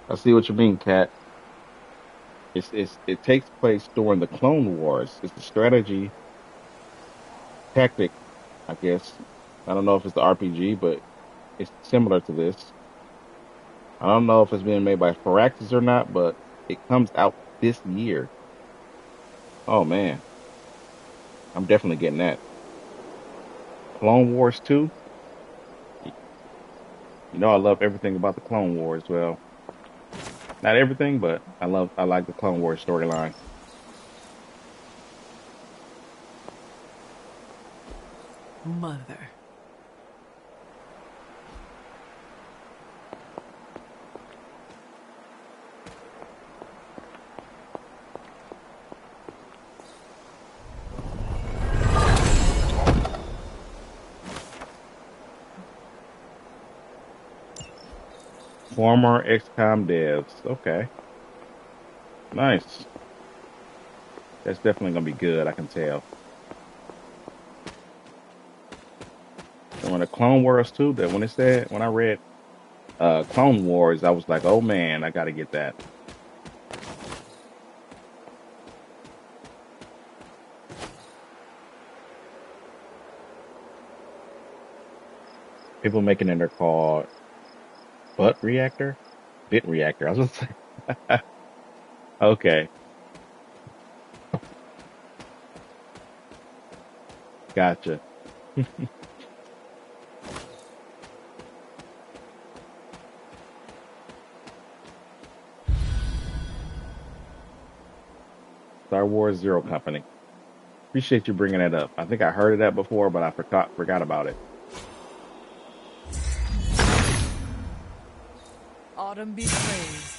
I see what you mean, Kat. It takes place during the Clone Wars. It's a strategy tactic, I guess. I don't know if it's the RPG, but it's similar to this. I don't know if it's being made by Firaxis or not, but it comes out this year. Oh man, I'm definitely getting that. Clone Wars 2. You know I love everything about the Clone Wars. Well, not everything, but I like the Clone Wars storyline.
Mother.
Former XCOM devs. Okay. Nice. That's definitely gonna be good, I can tell. And when the Clone Wars too, that when I read Clone Wars, I was like, oh man, I gotta get that. People making it, they're called Bit Reactor? Bit Reactor. I was gonna say. Okay. Gotcha. Star Wars Zero Company. Appreciate you bringing that up. I think I heard of that before, but I forgot about it.
Autumn be praised.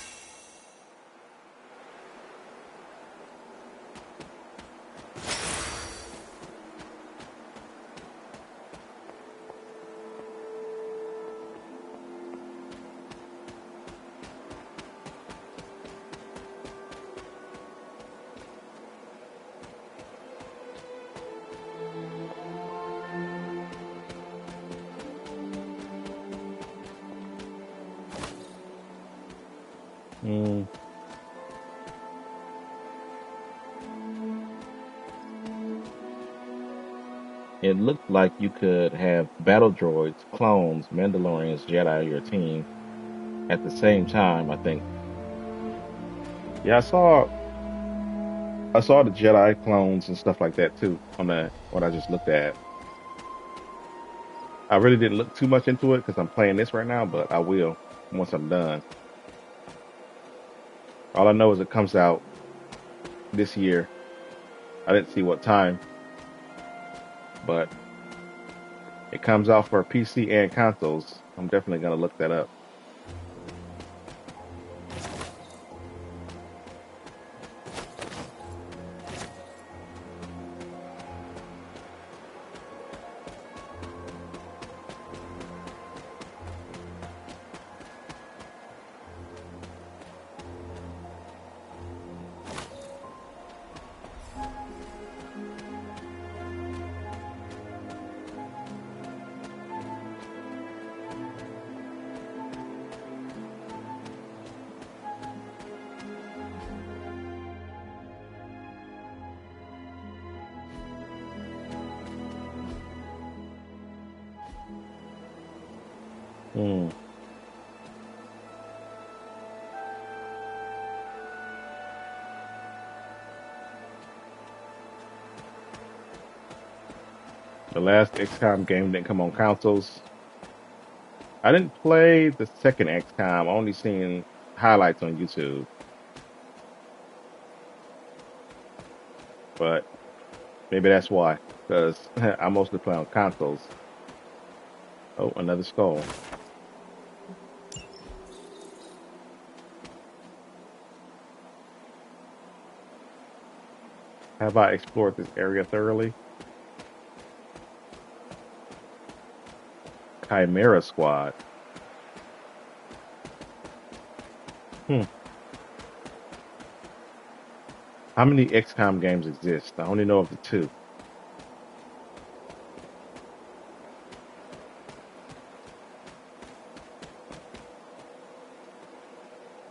Mm. It looked like you could have battle droids, clones, Mandalorians, Jedi your team at the same time, I think. Yeah, I saw the Jedi clones and stuff like that too on what I just looked at. I really didn't look too much into it because I'm playing this right now, but I will once I'm done. All I know is it comes out this year. I didn't see what time, but it comes out for PC and consoles. I'm definitely gonna look that up. Hmm. The last XCOM game didn't come on consoles. I didn't play the second XCOM. I only seen highlights on YouTube. But maybe that's why, because I mostly play on consoles. Oh, another skull. Have I explored this area thoroughly? Chimera Squad. How many XCOM games exist? I only know of the two.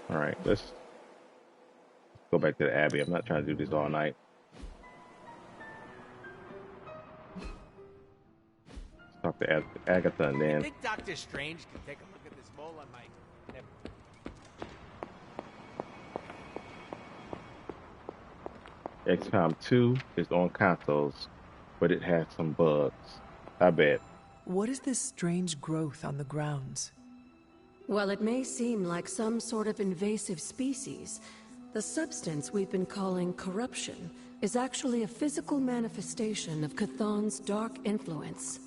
All right, let's go back to the Abbey. I'm not trying to do this all night. Let's talk to Agatha and
You
then.
think Doctor Strange can take a look at this mole on my...
XCOM 2 is on consoles, but it has some bugs. I bet.
What is this strange growth on the grounds?
While it may seem like some sort of invasive species, the substance we've been calling corruption is actually a physical manifestation of Chthon's dark influence.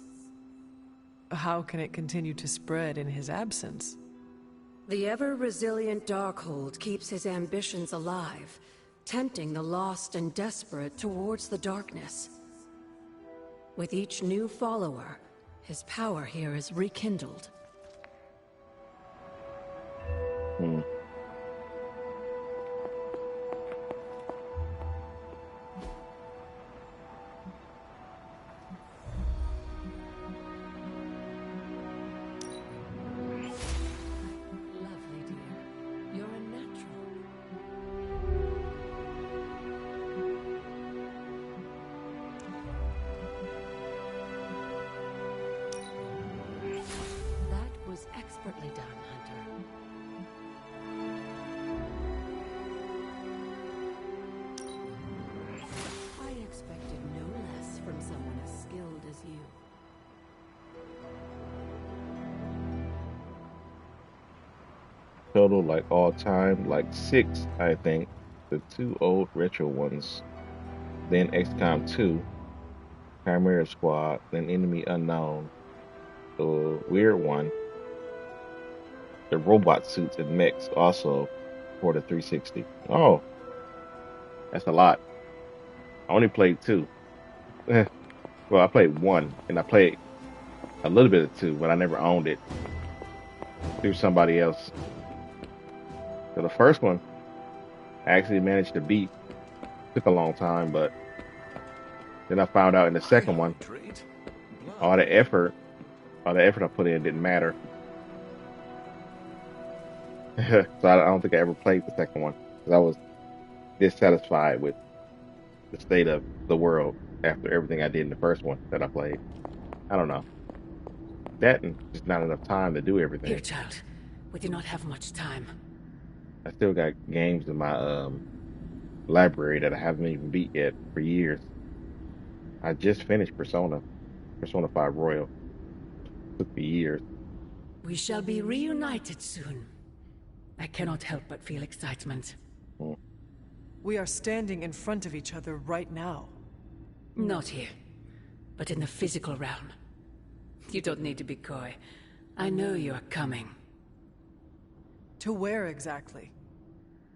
How can it continue to spread in his absence?
The ever-resilient Darkhold keeps his ambitions alive, tempting the lost and desperate towards the darkness. With each new follower, his power here is rekindled. Lovely, dear. You're a natural. That was expertly done, Hunter. I expected no less from someone as skilled as you.
Total, like all time, like 6, I think. The 2 old retro ones. Then XCOM 2, Chimera Squad, then Enemy Unknown. The weird one. The robot suits and mechs also for the 360. Oh, that's a lot. I only played 2. Well, I played 1, and I played a little bit of 2, but I never owned it through somebody else. So the first one, I actually managed to beat. Took a long time, but then I found out in the second one, all the effort I put in didn't matter. So I don't think I ever played the second one because I was dissatisfied with the state of the world after everything I did in the first one that I played. I don't know. That and just not enough time to do everything.
Here, child. We do not have much time.
I still got games in my library that I haven't even beat yet for years. I just finished Persona 5 Royal. Took me years.
We shall be reunited soon. I cannot help but feel excitement.
We are standing in front of each other right now.
Not here, but in the physical realm. You don't need to be coy. I know you are coming.
To where exactly?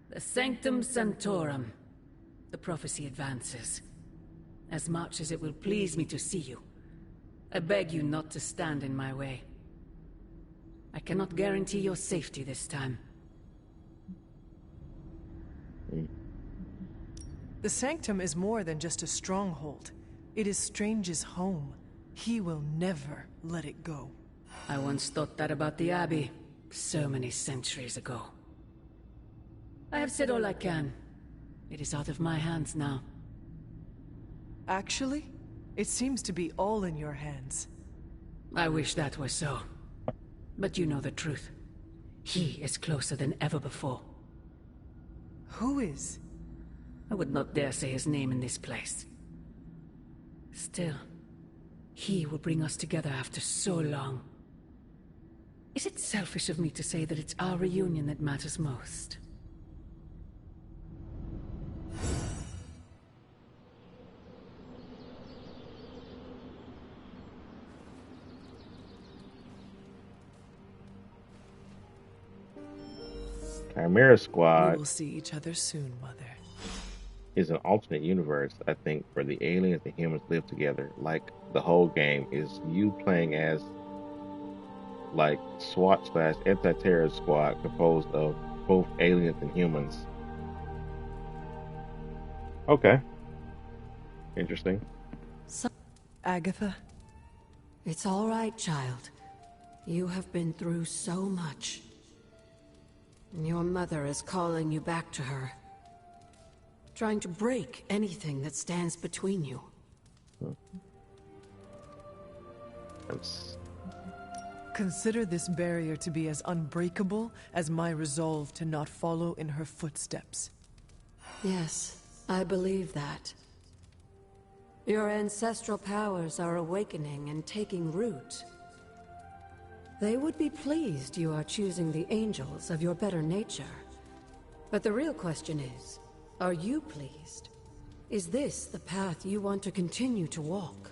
The Sanctum Sanctorum. The prophecy advances. As much as it will please me to see you, I beg you not to stand in my way. I cannot guarantee your safety this time.
The Sanctum is more than just a stronghold. It is Strange's home. He will never let it go.
I once thought that about the Abbey, so many centuries ago. I have said all I can. It is out of my hands now.
Actually, it seems to be all in your hands.
I wish that were so. But you know the truth. He is closer than ever before.
Who is?
I would not dare say his name in this place. Still, he will bring us together after so long. Is it selfish of me to say that it's our reunion that matters most?
Chimera
We
Squad
will see each other soon, Mother.
is an alternate universe, I think, where the aliens and humans live together. Like the whole game is you playing as like SWAT slash anti-terror squad composed of both aliens and humans. Okay, interesting.
Agatha?
It's all right, child. You have been through so much. And your mother is calling you back to her. Trying to break anything that stands between you.
Consider this barrier to be as unbreakable as my resolve to not follow in her footsteps.
Yes, I believe that. Your ancestral powers are awakening and taking root. They would be pleased you are choosing the angels of your better nature. But the real question is, are you pleased? Is this the path you want to continue to walk?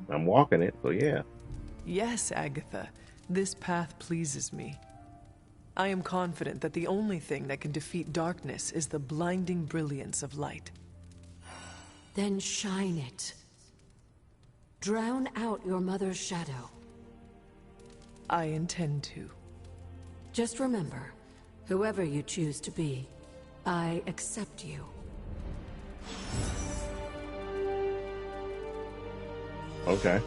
I'm walking it, so yeah.
Yes, Agatha. This path pleases me. I am confident that the only thing that can defeat darkness is the blinding brilliance of light.
Then shine it. Drown out your mother's shadow.
I intend to.
Just remember, whoever you choose to be, I accept you.
Okay.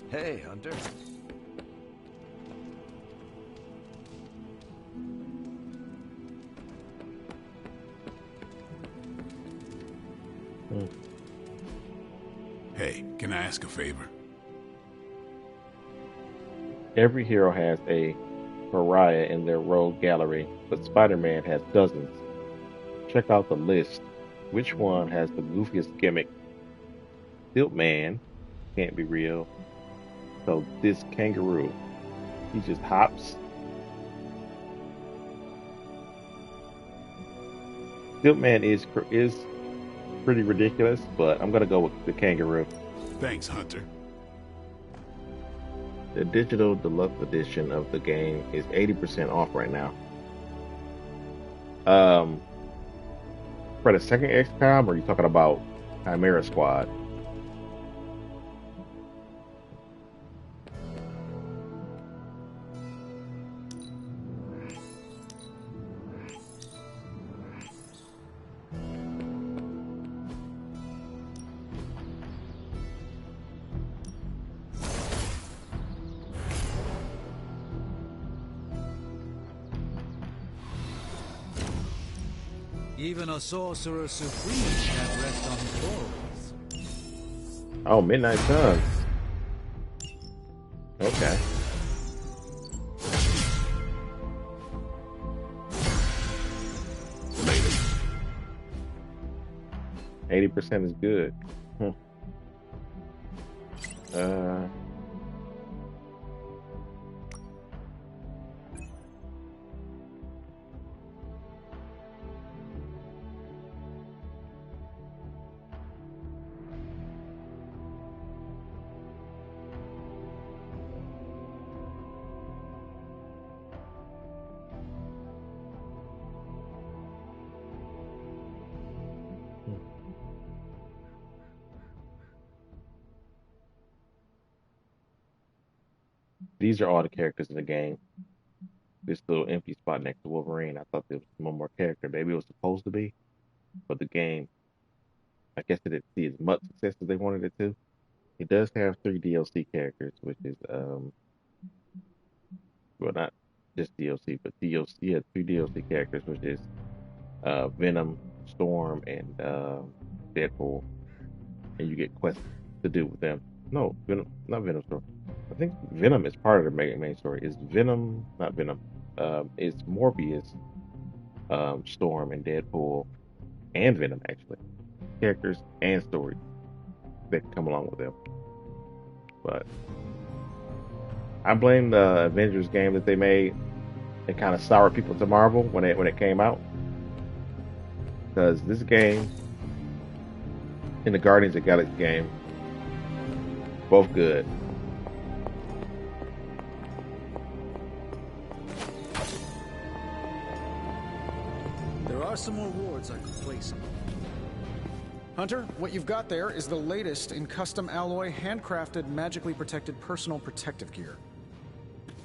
Hey, Hunter.
Hey, can I ask a favor?
Every hero has a pariah in their rogue gallery, but Spider-Man has dozens. Check out the list. Which one has the goofiest gimmick? Siltman can't be real. So this kangaroo, he just hops. Siltman is pretty ridiculous, but I'm gonna go with the kangaroo.
Thanks, Hunter.
The digital deluxe edition of the game is 80% off right now. For the second XCOM, or are you talking about Chimera Squad?
Even a sorcerer supreme can't rest on his laurels.
Oh, Midnight Suns. Okay.
Later.
80% is good. Uh. These are all the characters in the game. This little empty spot next to Wolverine, I thought there was one more character. Maybe it was supposed to be. but the game, I guess it didn't see as much success as they wanted it to. It does have 3 DLC characters, which is well, not just DLC, but DLC. Yeah, 3 DLC characters, which is Venom, Storm, and Deadpool, and you get quests to do with them. No, Venom, not Venom Storm. I think Venom is part of the main story. Is Venom, not Venom? It's Morbius, Storm, and Deadpool, and Venom actually, characters and stories that can come along with them. But I blame the Avengers game that they made. It kind of soured people to Marvel when it came out, because this game and the Guardians of the Galaxy game, both good.
There are some more wards I could place on. Hunter, what you've got there is the latest in custom alloy, handcrafted, magically protected personal protective gear.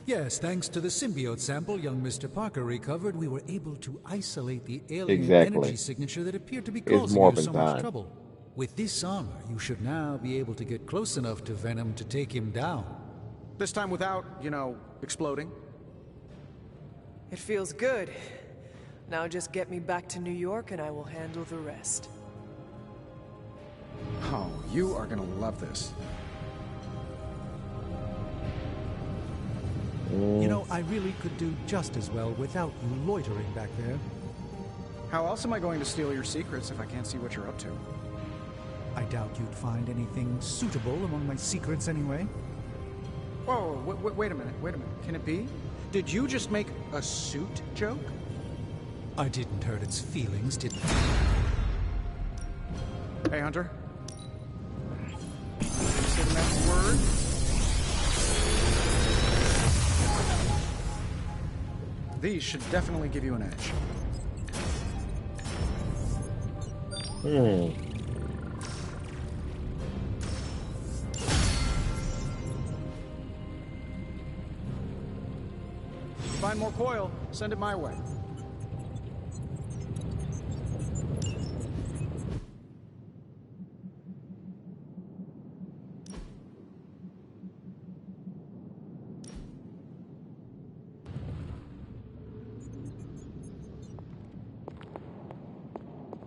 Yes, thanks to the symbiote sample young Mr. Parker recovered, we were able to isolate the alien energy signature that appeared to be causing you so much trouble. With this armor, you should now be able to get close enough to Venom to take him down.
This time without, exploding.
It feels good. Now just get me back to New York and I will handle the rest.
Oh, you are gonna love this.
You know, I really could do just as well without you loitering back there.
How else am I going to steal your secrets if I can't see what you're up to?
I doubt you'd find anything suitable among my secrets anyway.
Whoa, wait a minute. Can it be? Did you just make a suit joke?
I didn't hurt its feelings, did I?
Hey, Hunter. Say the magic word. These should definitely give you an edge. Find more coil, send it my way.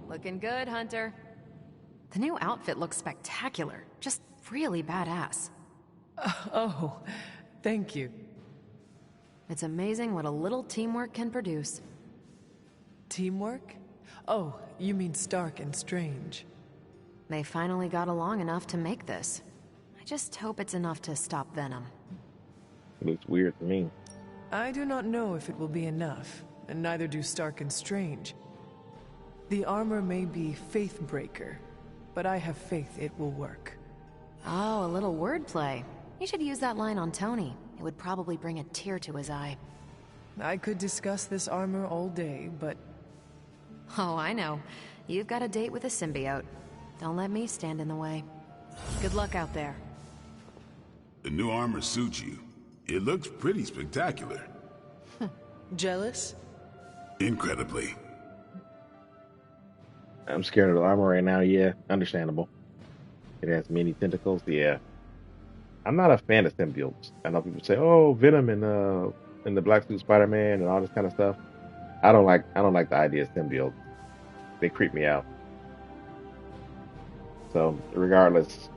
Looking good, Hunter. The new outfit looks spectacular. Just really badass.
Oh, thank you.
It's amazing what a little teamwork can produce.
Teamwork? Oh, you mean Stark and Strange.
They finally got along enough to make this. I just hope it's enough to stop Venom.
It looks weird to me.
I do not know if it will be enough, and neither do Stark and Strange. The armor may be Faithbreaker, but I have faith it will work.
Oh, a little wordplay. You should use that line on Tony. It would probably bring a tear to his eye.
I could discuss this armor all day, but...
Oh, I know. You've got a date with a symbiote. Don't let me stand in the way. Good luck out there.
The new armor suits you. It looks pretty spectacular.
Jealous?
Incredibly.
I'm scared of the armor right now, yeah. Understandable. It has many tentacles, yeah. I'm not a fan of symbiotes. I know people say, oh, Venom and the Black Suit Spider-Man and all this kind of stuff. I don't like the idea of symbiotes. They creep me out. So regardless,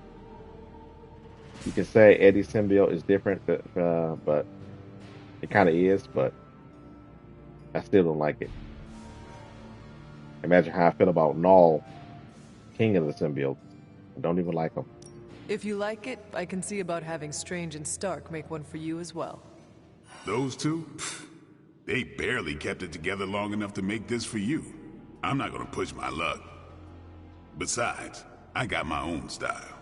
you can say Eddie's symbiote is different, but it kind of is, but I still don't like it. Imagine how I feel about Null, king of the symbiotes. I don't even like him.
If you like it, I can see about having Strange and Stark make one for you as well.
Those two? Pfft, they barely kept it together long enough to make this for you. I'm not gonna push my luck. Besides, I got my own style.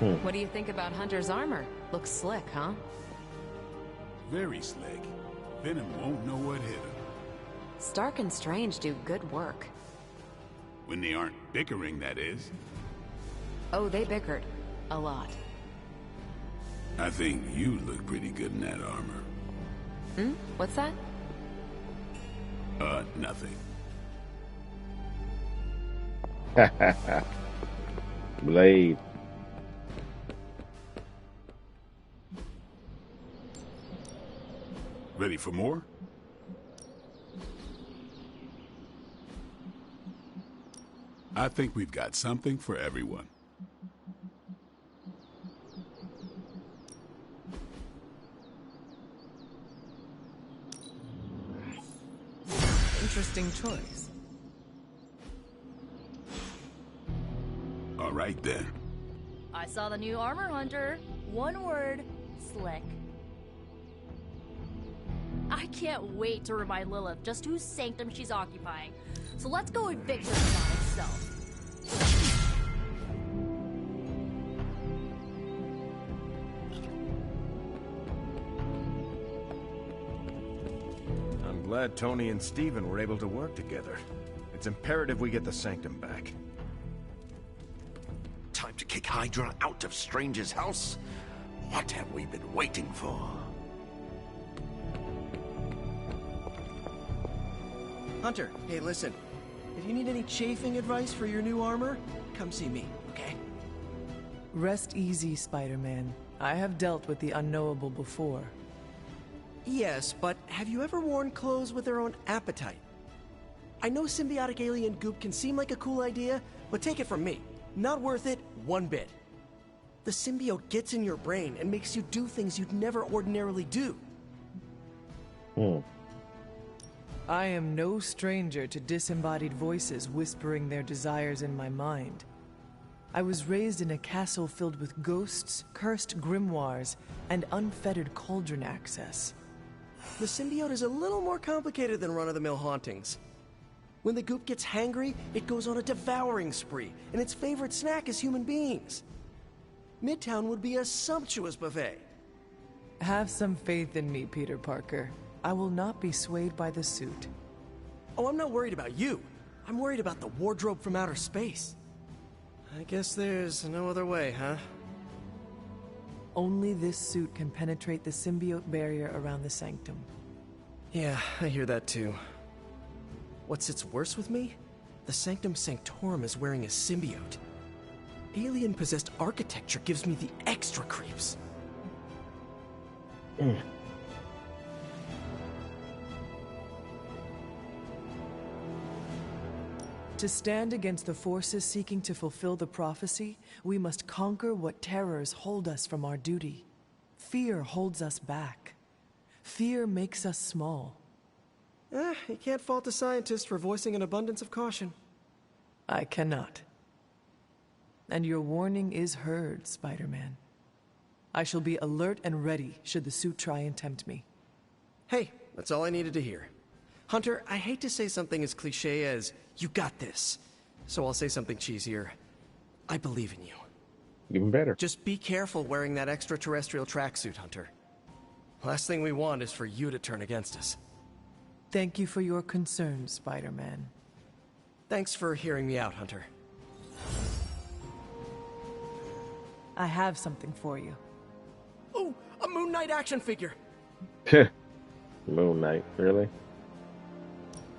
What do you think about Hunter's armor? Looks slick, huh?
Very slick. Venom won't know what hit him.
Stark and Strange do good work.
When they aren't bickering, that is.
Oh, they bickered. A lot.
I think you look pretty good in that armor.
What's that?
Nothing.
Blade.
Ready for more? I think we've got something for everyone.
Interesting choice.
All right then.
I saw the new armor hunter. One word, slick. I can't wait to remind Lilith just whose sanctum she's occupying. So let's go evict her sonic self.
I'm glad Tony and Steven were able to work together. It's imperative we get the sanctum back.
Time to kick Hydra out of Stranger's house? What have we been waiting for?
Hunter, hey listen. If you need any chafing advice for your new armor, come see me, okay?
Rest easy, Spider-Man. I have dealt with the unknowable before.
Yes, but have you ever worn clothes with their own appetite? I know symbiotic alien goop can seem like a cool idea, but take it from me. Not worth it one bit. The symbiote gets in your brain and makes you do things you'd never ordinarily do.
I am no stranger to disembodied voices whispering their desires in my mind. I was raised in a castle filled with ghosts, cursed grimoires, and unfettered cauldron access.
The symbiote is a little more complicated than run-of-the-mill hauntings. When the goop gets hangry, it goes on a devouring spree, and its favorite snack is human beings. Midtown would be a sumptuous buffet.
Have some faith in me, Peter Parker. I will not be swayed by the suit.
Oh, I'm not worried about you. I'm worried about the wardrobe from outer space. I guess there's no other way, huh?
Only this suit can penetrate the symbiote barrier around the sanctum.
Yeah, I hear that too. What sits worse with me? The Sanctum Sanctorum is wearing a symbiote. Alien-possessed architecture gives me the extra creeps.
To stand against the forces seeking to fulfill the prophecy, we must conquer what terrors hold us from our duty. Fear holds us back. Fear makes us small.
You can't fault a scientist for voicing an abundance of caution.
I cannot. And your warning is heard, Spider-Man. I shall be alert and ready should the suit try and tempt me.
Hey, that's all I needed to hear. Hunter, I hate to say something as cliché as, you got this. So I'll say something cheesier. I believe in you.
Even better.
Just be careful wearing that extraterrestrial tracksuit, Hunter. Last thing we want is for you to turn against us.
Thank you for your concern, Spider-Man.
Thanks for hearing me out, Hunter.
I have something for you.
Oh, a Moon Knight action figure!
Moon Knight, really?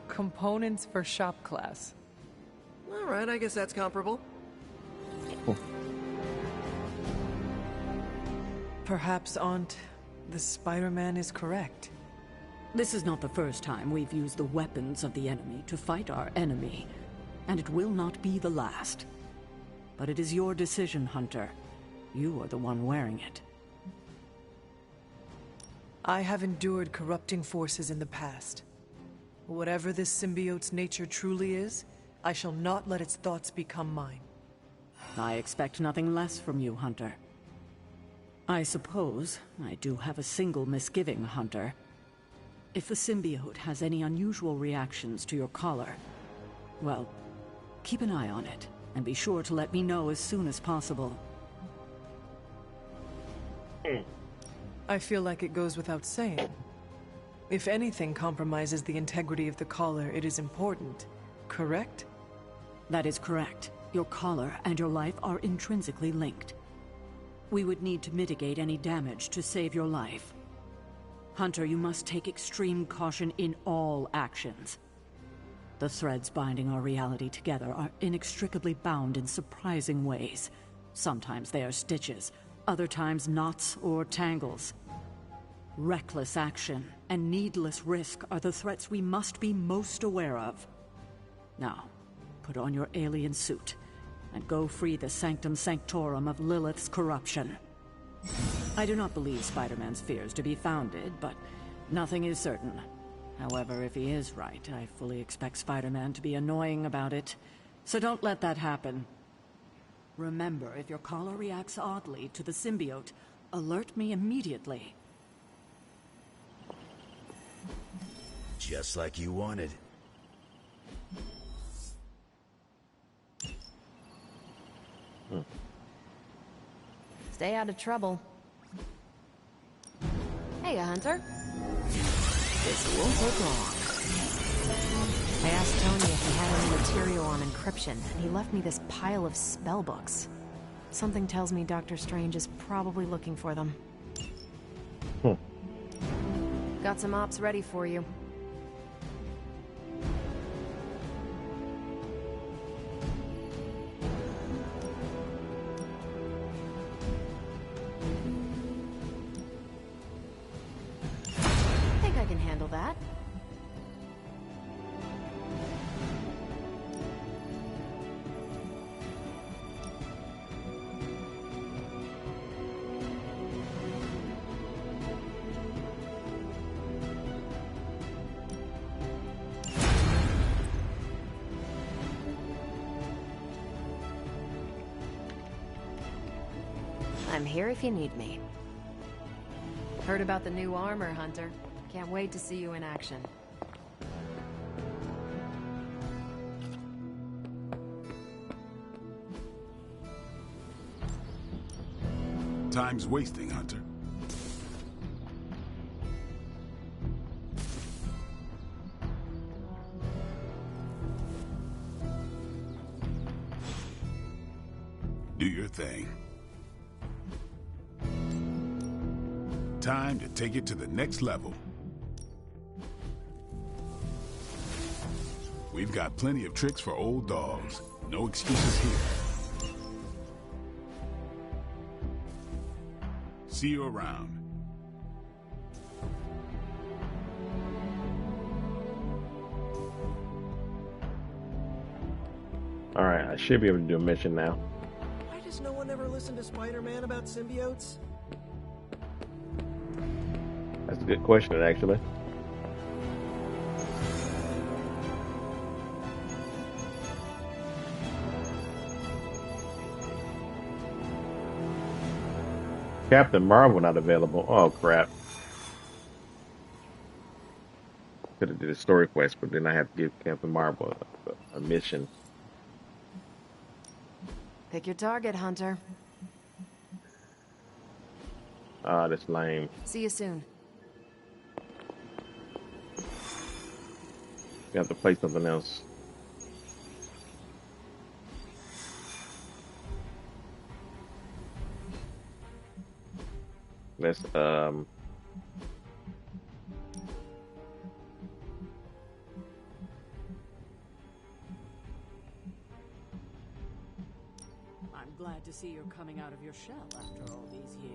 Components for shop class.
Alright, I guess that's comparable.
Perhaps, Aunt, the Spider-Man is correct.
This is not the first time we've used the weapons of the enemy to fight our enemy, and it will not be the last. But it is your decision, Hunter. You are the one wearing it.
I have endured corrupting forces in the past. Whatever this symbiote's nature truly is, I shall not let its thoughts become mine.
I expect nothing less from you, Hunter. I suppose I do have a single misgiving, Hunter. If the symbiote has any unusual reactions to your collar, well, keep an eye on it, and be sure to let me know as soon as possible.
I feel like it goes without saying. If anything compromises the integrity of the collar, it is important, correct?
That is correct. Your collar and your life are intrinsically linked. We would need to mitigate any damage to save your life. Hunter, you must take extreme caution in all actions. The threads binding our reality together are inextricably bound in surprising ways. Sometimes they are stitches, other times knots or tangles. Reckless action and needless risk are the threats we must be most aware of. Now, put on your alien suit and go free the Sanctum Sanctorum of Lilith's corruption. I do not believe Spider-Man's fears to be founded, but nothing is certain. However, if he is right, I fully expect Spider-Man to be annoying about it. So don't let that happen. Remember, if your collar reacts oddly to the symbiote, alert me immediately.
Just like you wanted.
Stay out of trouble. Hey, Hunter. This won't take long. I asked Tony if he had any material on encryption, and he left me this pile of spellbooks. Something tells me Doctor Strange is probably looking for them. Got some ops ready for you. Think I can handle that. I'm here if you need me. Heard about the new armor, Hunter. Can't wait to see you in action.
Time's wasting, Hunter. Do your thing. Time to take it to the next level. We've got plenty of tricks for old dogs. No excuses here. See you around.
Alright, I should be able to do a mission now.
Why does no one ever listen to Spider-Man about symbiotes?
That's a good question, actually. Captain Marvel not available. Oh, crap. Could have did a story quest, but then I have to give Captain Marvel a mission.
Pick your target, Hunter.
Ah, that's lame.
See you soon.
You have to play something else. Let's
I'm glad to see you're coming out of your shell after all these years.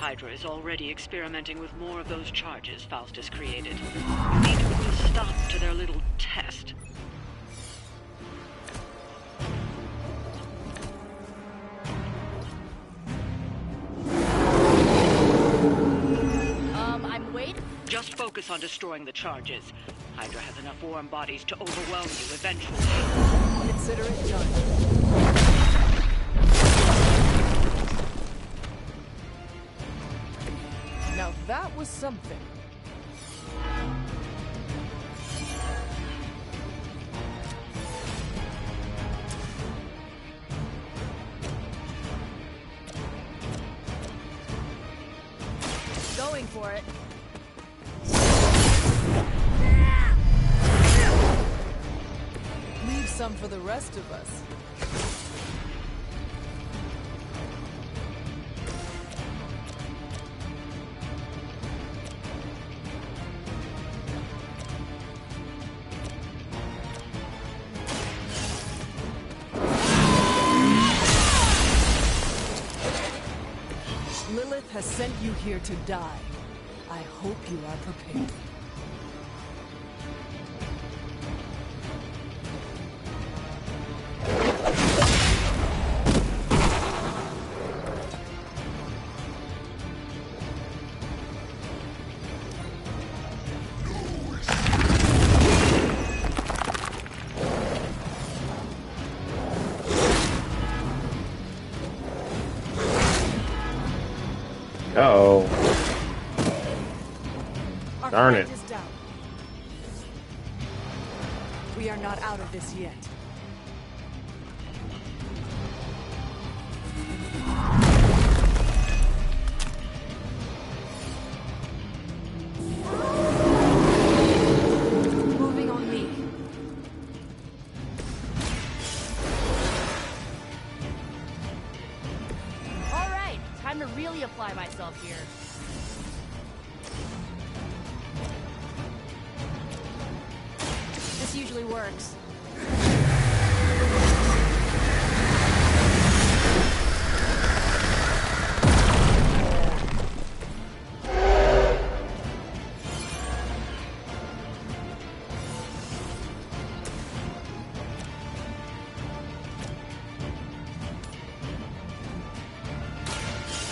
Hydra is already experimenting with more of those charges Faustus created. You need to put a stop to their little test.
I'm waiting.
Just focus on destroying the charges. Hydra has enough warm bodies to overwhelm you eventually.
Consider it done. Now that was something.
Going for it.
Leave some for the rest of us. Lilith has sent you here to die. I hope you are prepared.
Uh-oh. Darn it.
Is down. We are not out of this yet.
Moving on me.
All right, time to really apply myself here. This usually works.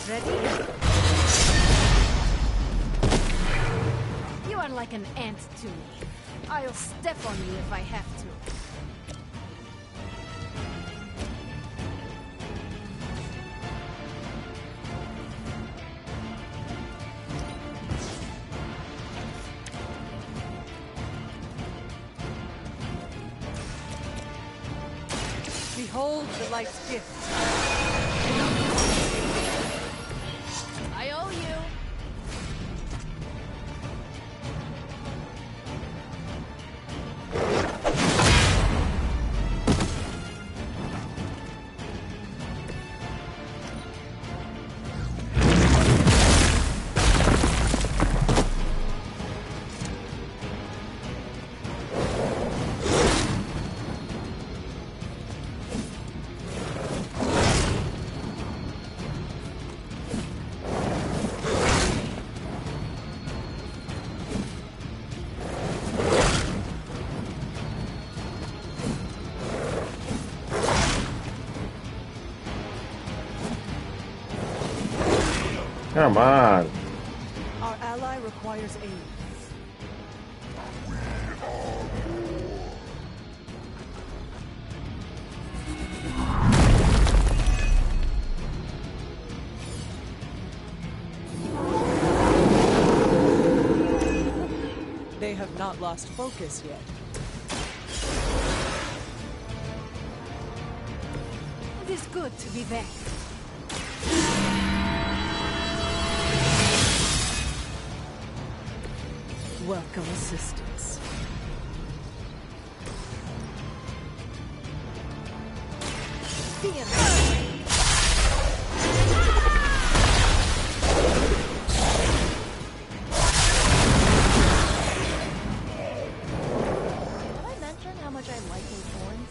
Ready? You are like an ant to me. I'll step on you if I have to.
Behold the light's gift.
I owe you.
Come on.
Our ally requires aid. They have not lost focus yet.
It is good to be back.
Welcome assistance.
Did I mention how much I like those horns?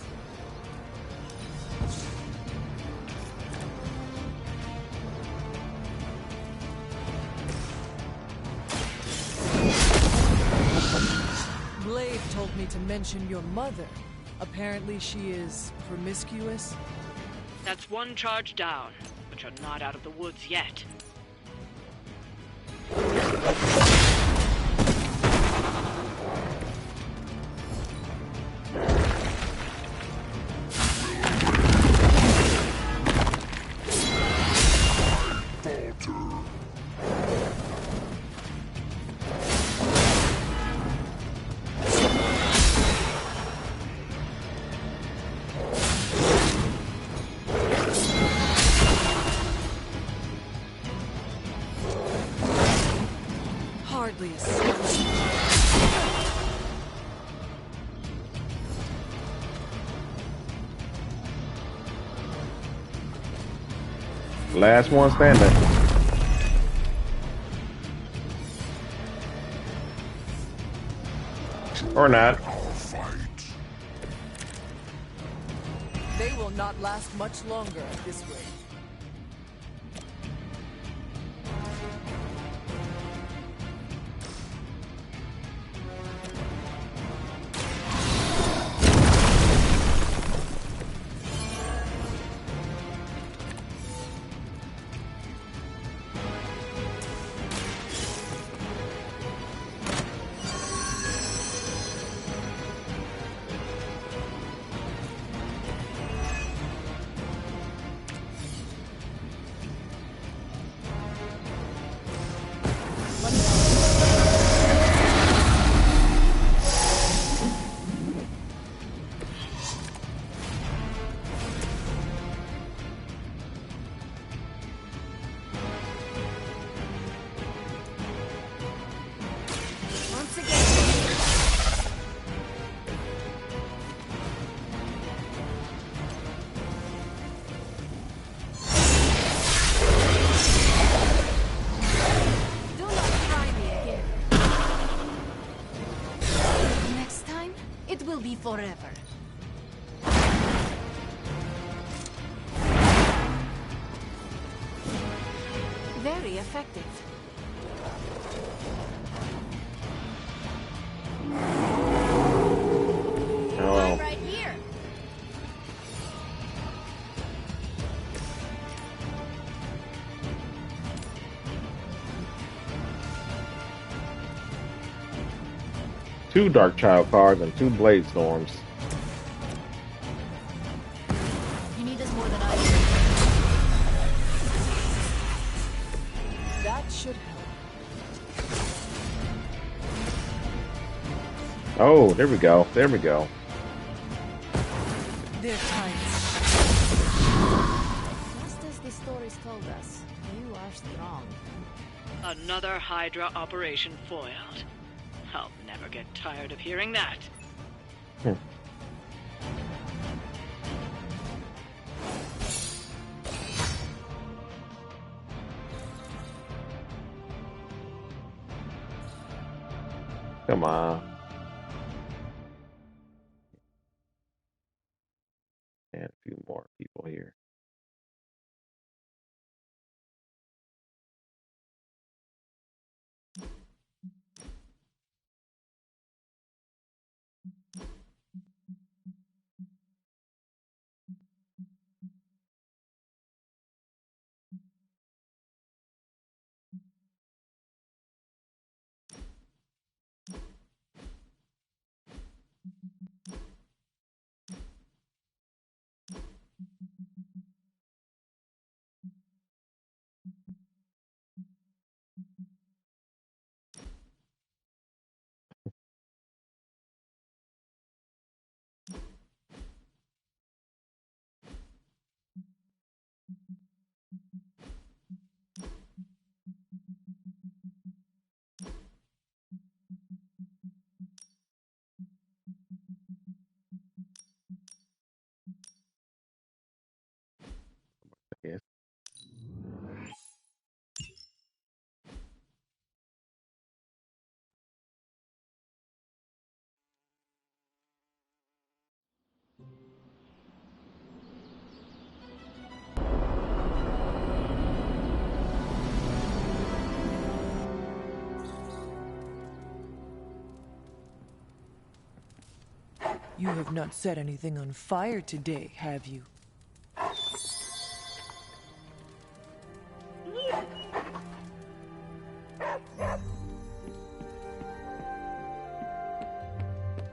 mentioned your mother. Apparently she is promiscuous?
That's one charge down, but you're not out of the woods yet.
Hardly a sense.
Last one standing. Or not.
They will not last much longer at this rate.
Forever. Very effective.
Oh.
Right here.
Two Darkchild cards and two Blade Storms.
You need this more than I do.
That should help.
Oh, there we go. There we go.
They're tight.
Just as the stories told us, you are strong.
Another Hydra operation foiled. I'll never get tired of hearing that.
Come on. And a few more people here.
You have not set anything on fire today, have you?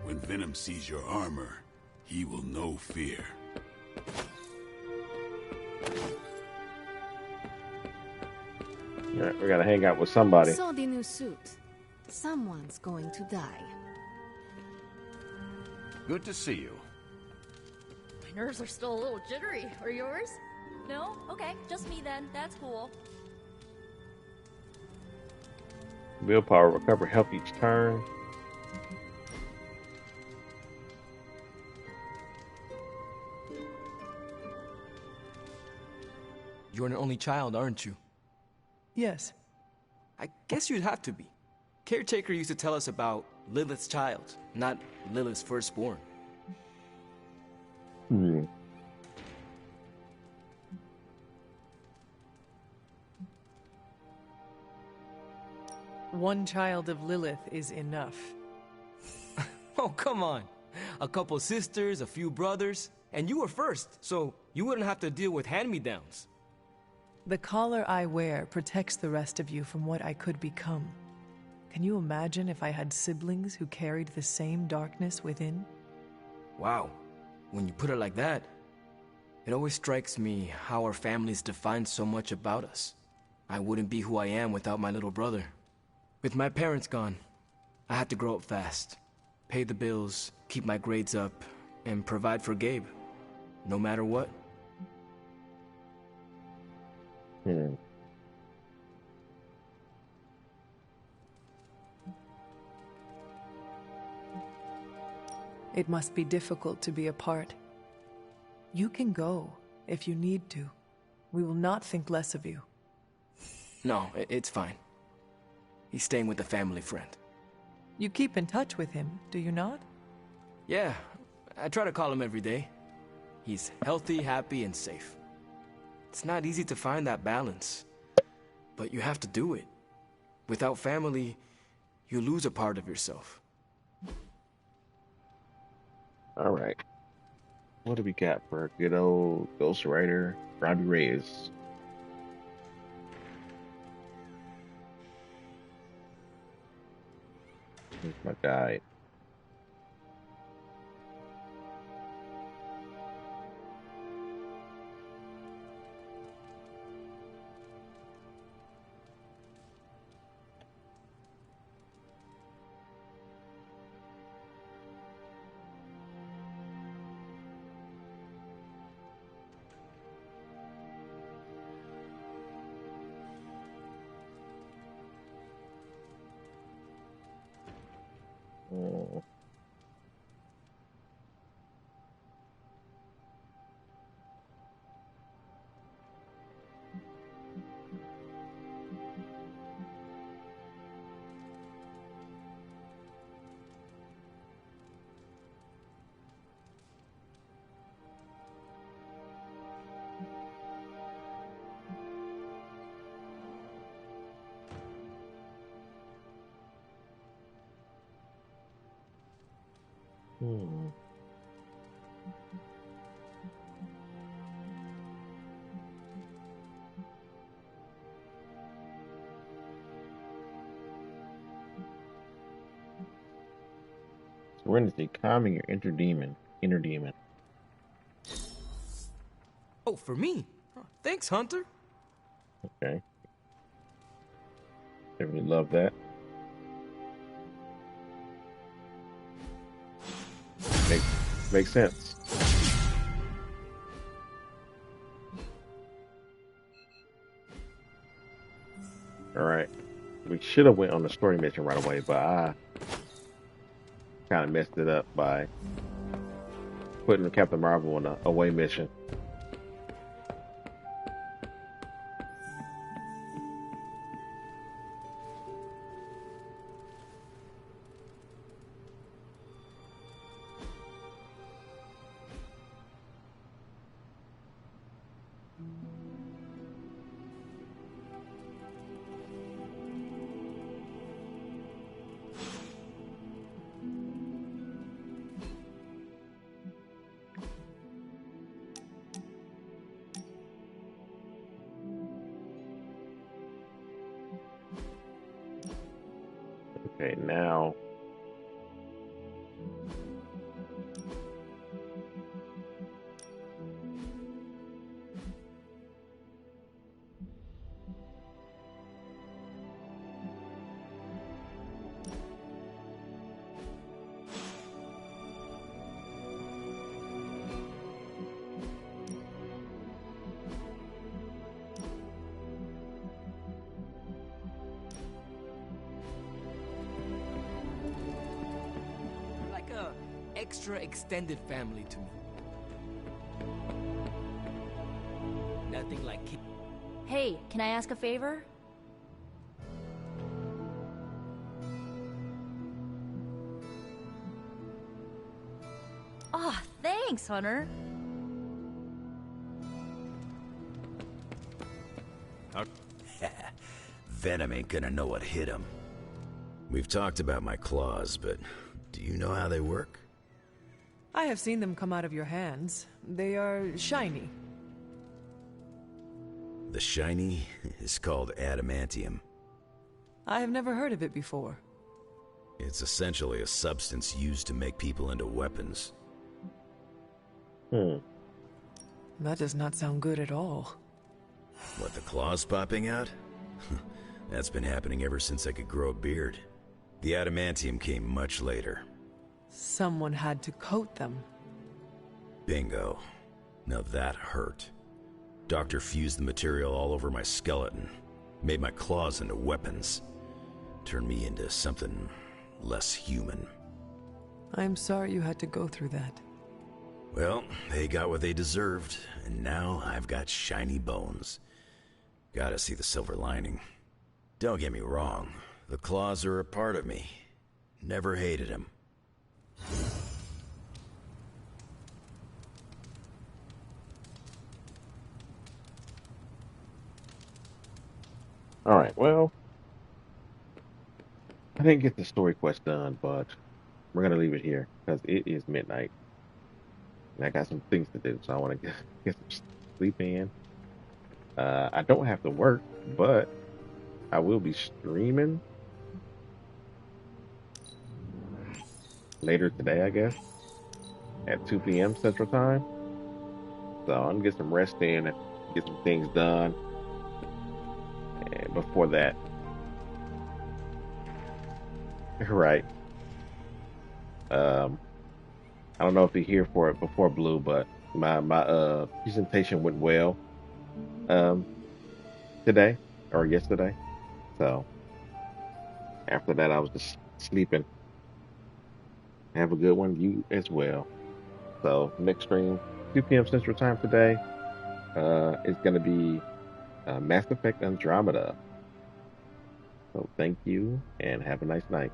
When Venom sees your armor, he will know fear.
All right, we gotta hang out with somebody.
Saw the new suit. Someone's going to die.
Good to see you.
My nerves are still a little jittery. Are yours? No? Okay, just me then. That's cool.
Willpower recover health each turn.
You're an only child, aren't you?
Yes.
I guess you'd have to be. Caretaker used to tell us about Lilith's child, not Lilith's firstborn.
One child of Lilith is enough.
Oh, come on. A couple sisters, a few brothers, and you were first, so you wouldn't have to deal with hand-me-downs.
The collar I wear protects the rest of you from what I could become. Can you imagine if I had siblings who carried the same darkness within?
Wow. When you put it like that, it always strikes me how our families define so much about us. I wouldn't be who I am without my little brother. With my parents gone, I had to grow up fast, pay the bills, keep my grades up, and provide for Gabe, no matter what.
It must be difficult to be apart. You can go if you need to. We will not think less of you.
No, it's fine. He's staying with a family friend.
You keep in touch with him, do you not?
Yeah, I try to call him every day. He's healthy, happy, and safe. It's not easy to find that balance, but you have to do it. Without family, you lose a part of yourself.
All right. What do we got for good old Ghost Rider Robbie Reyes? Here's my guide. Oh. Serenity, calming your inner demon.
Oh, for me? Thanks, Hunter.
Okay. I really love that. Makes sense. All right. We should have went on the story mission right away, but I kind of messed it up by putting Captain Marvel on a away mission. Okay, now.
Like a extra extended family to me. Nothing like
Hey, can I ask a favor? Ah, thanks, Hunter.
Venom ain't gonna know what hit him. We've talked about my claws, but do you know how they work?
I have seen them come out of your hands. They are shiny.
The shiny is called adamantium.
I have never heard of it before.
It's essentially a substance used to make people into weapons.
That does not sound good at all.
What, the claws popping out? That's been happening ever since I could grow a beard. The adamantium came much later.
Someone had to coat them.
Bingo. Now that hurt. Doctor fused the material all over my skeleton, made my claws into weapons, turned me into something less human.
I'm sorry you had to go through that.
Well, they got what they deserved, and now I've got shiny bones. Gotta see the silver lining. Don't get me wrong, the claws are a part of me. Never hated them.
All right, well, I didn't get the story quest done, but we're gonna leave it here because it is midnight, and I got some things to do, so I want to get some sleep in. I don't have to work, but I will be streaming later today, I guess, at 2 p.m. Central Time. So I'm gonna get some rest in and get some things done. And before that, right. I don't know if you're here for it before Blue, but my presentation went well today or yesterday. So after that, I was just sleeping. Have a good one, you as well. So next stream, 2 p.m. Central Time today, is going to be Mass Effect Andromeda. So thank you and have a nice night.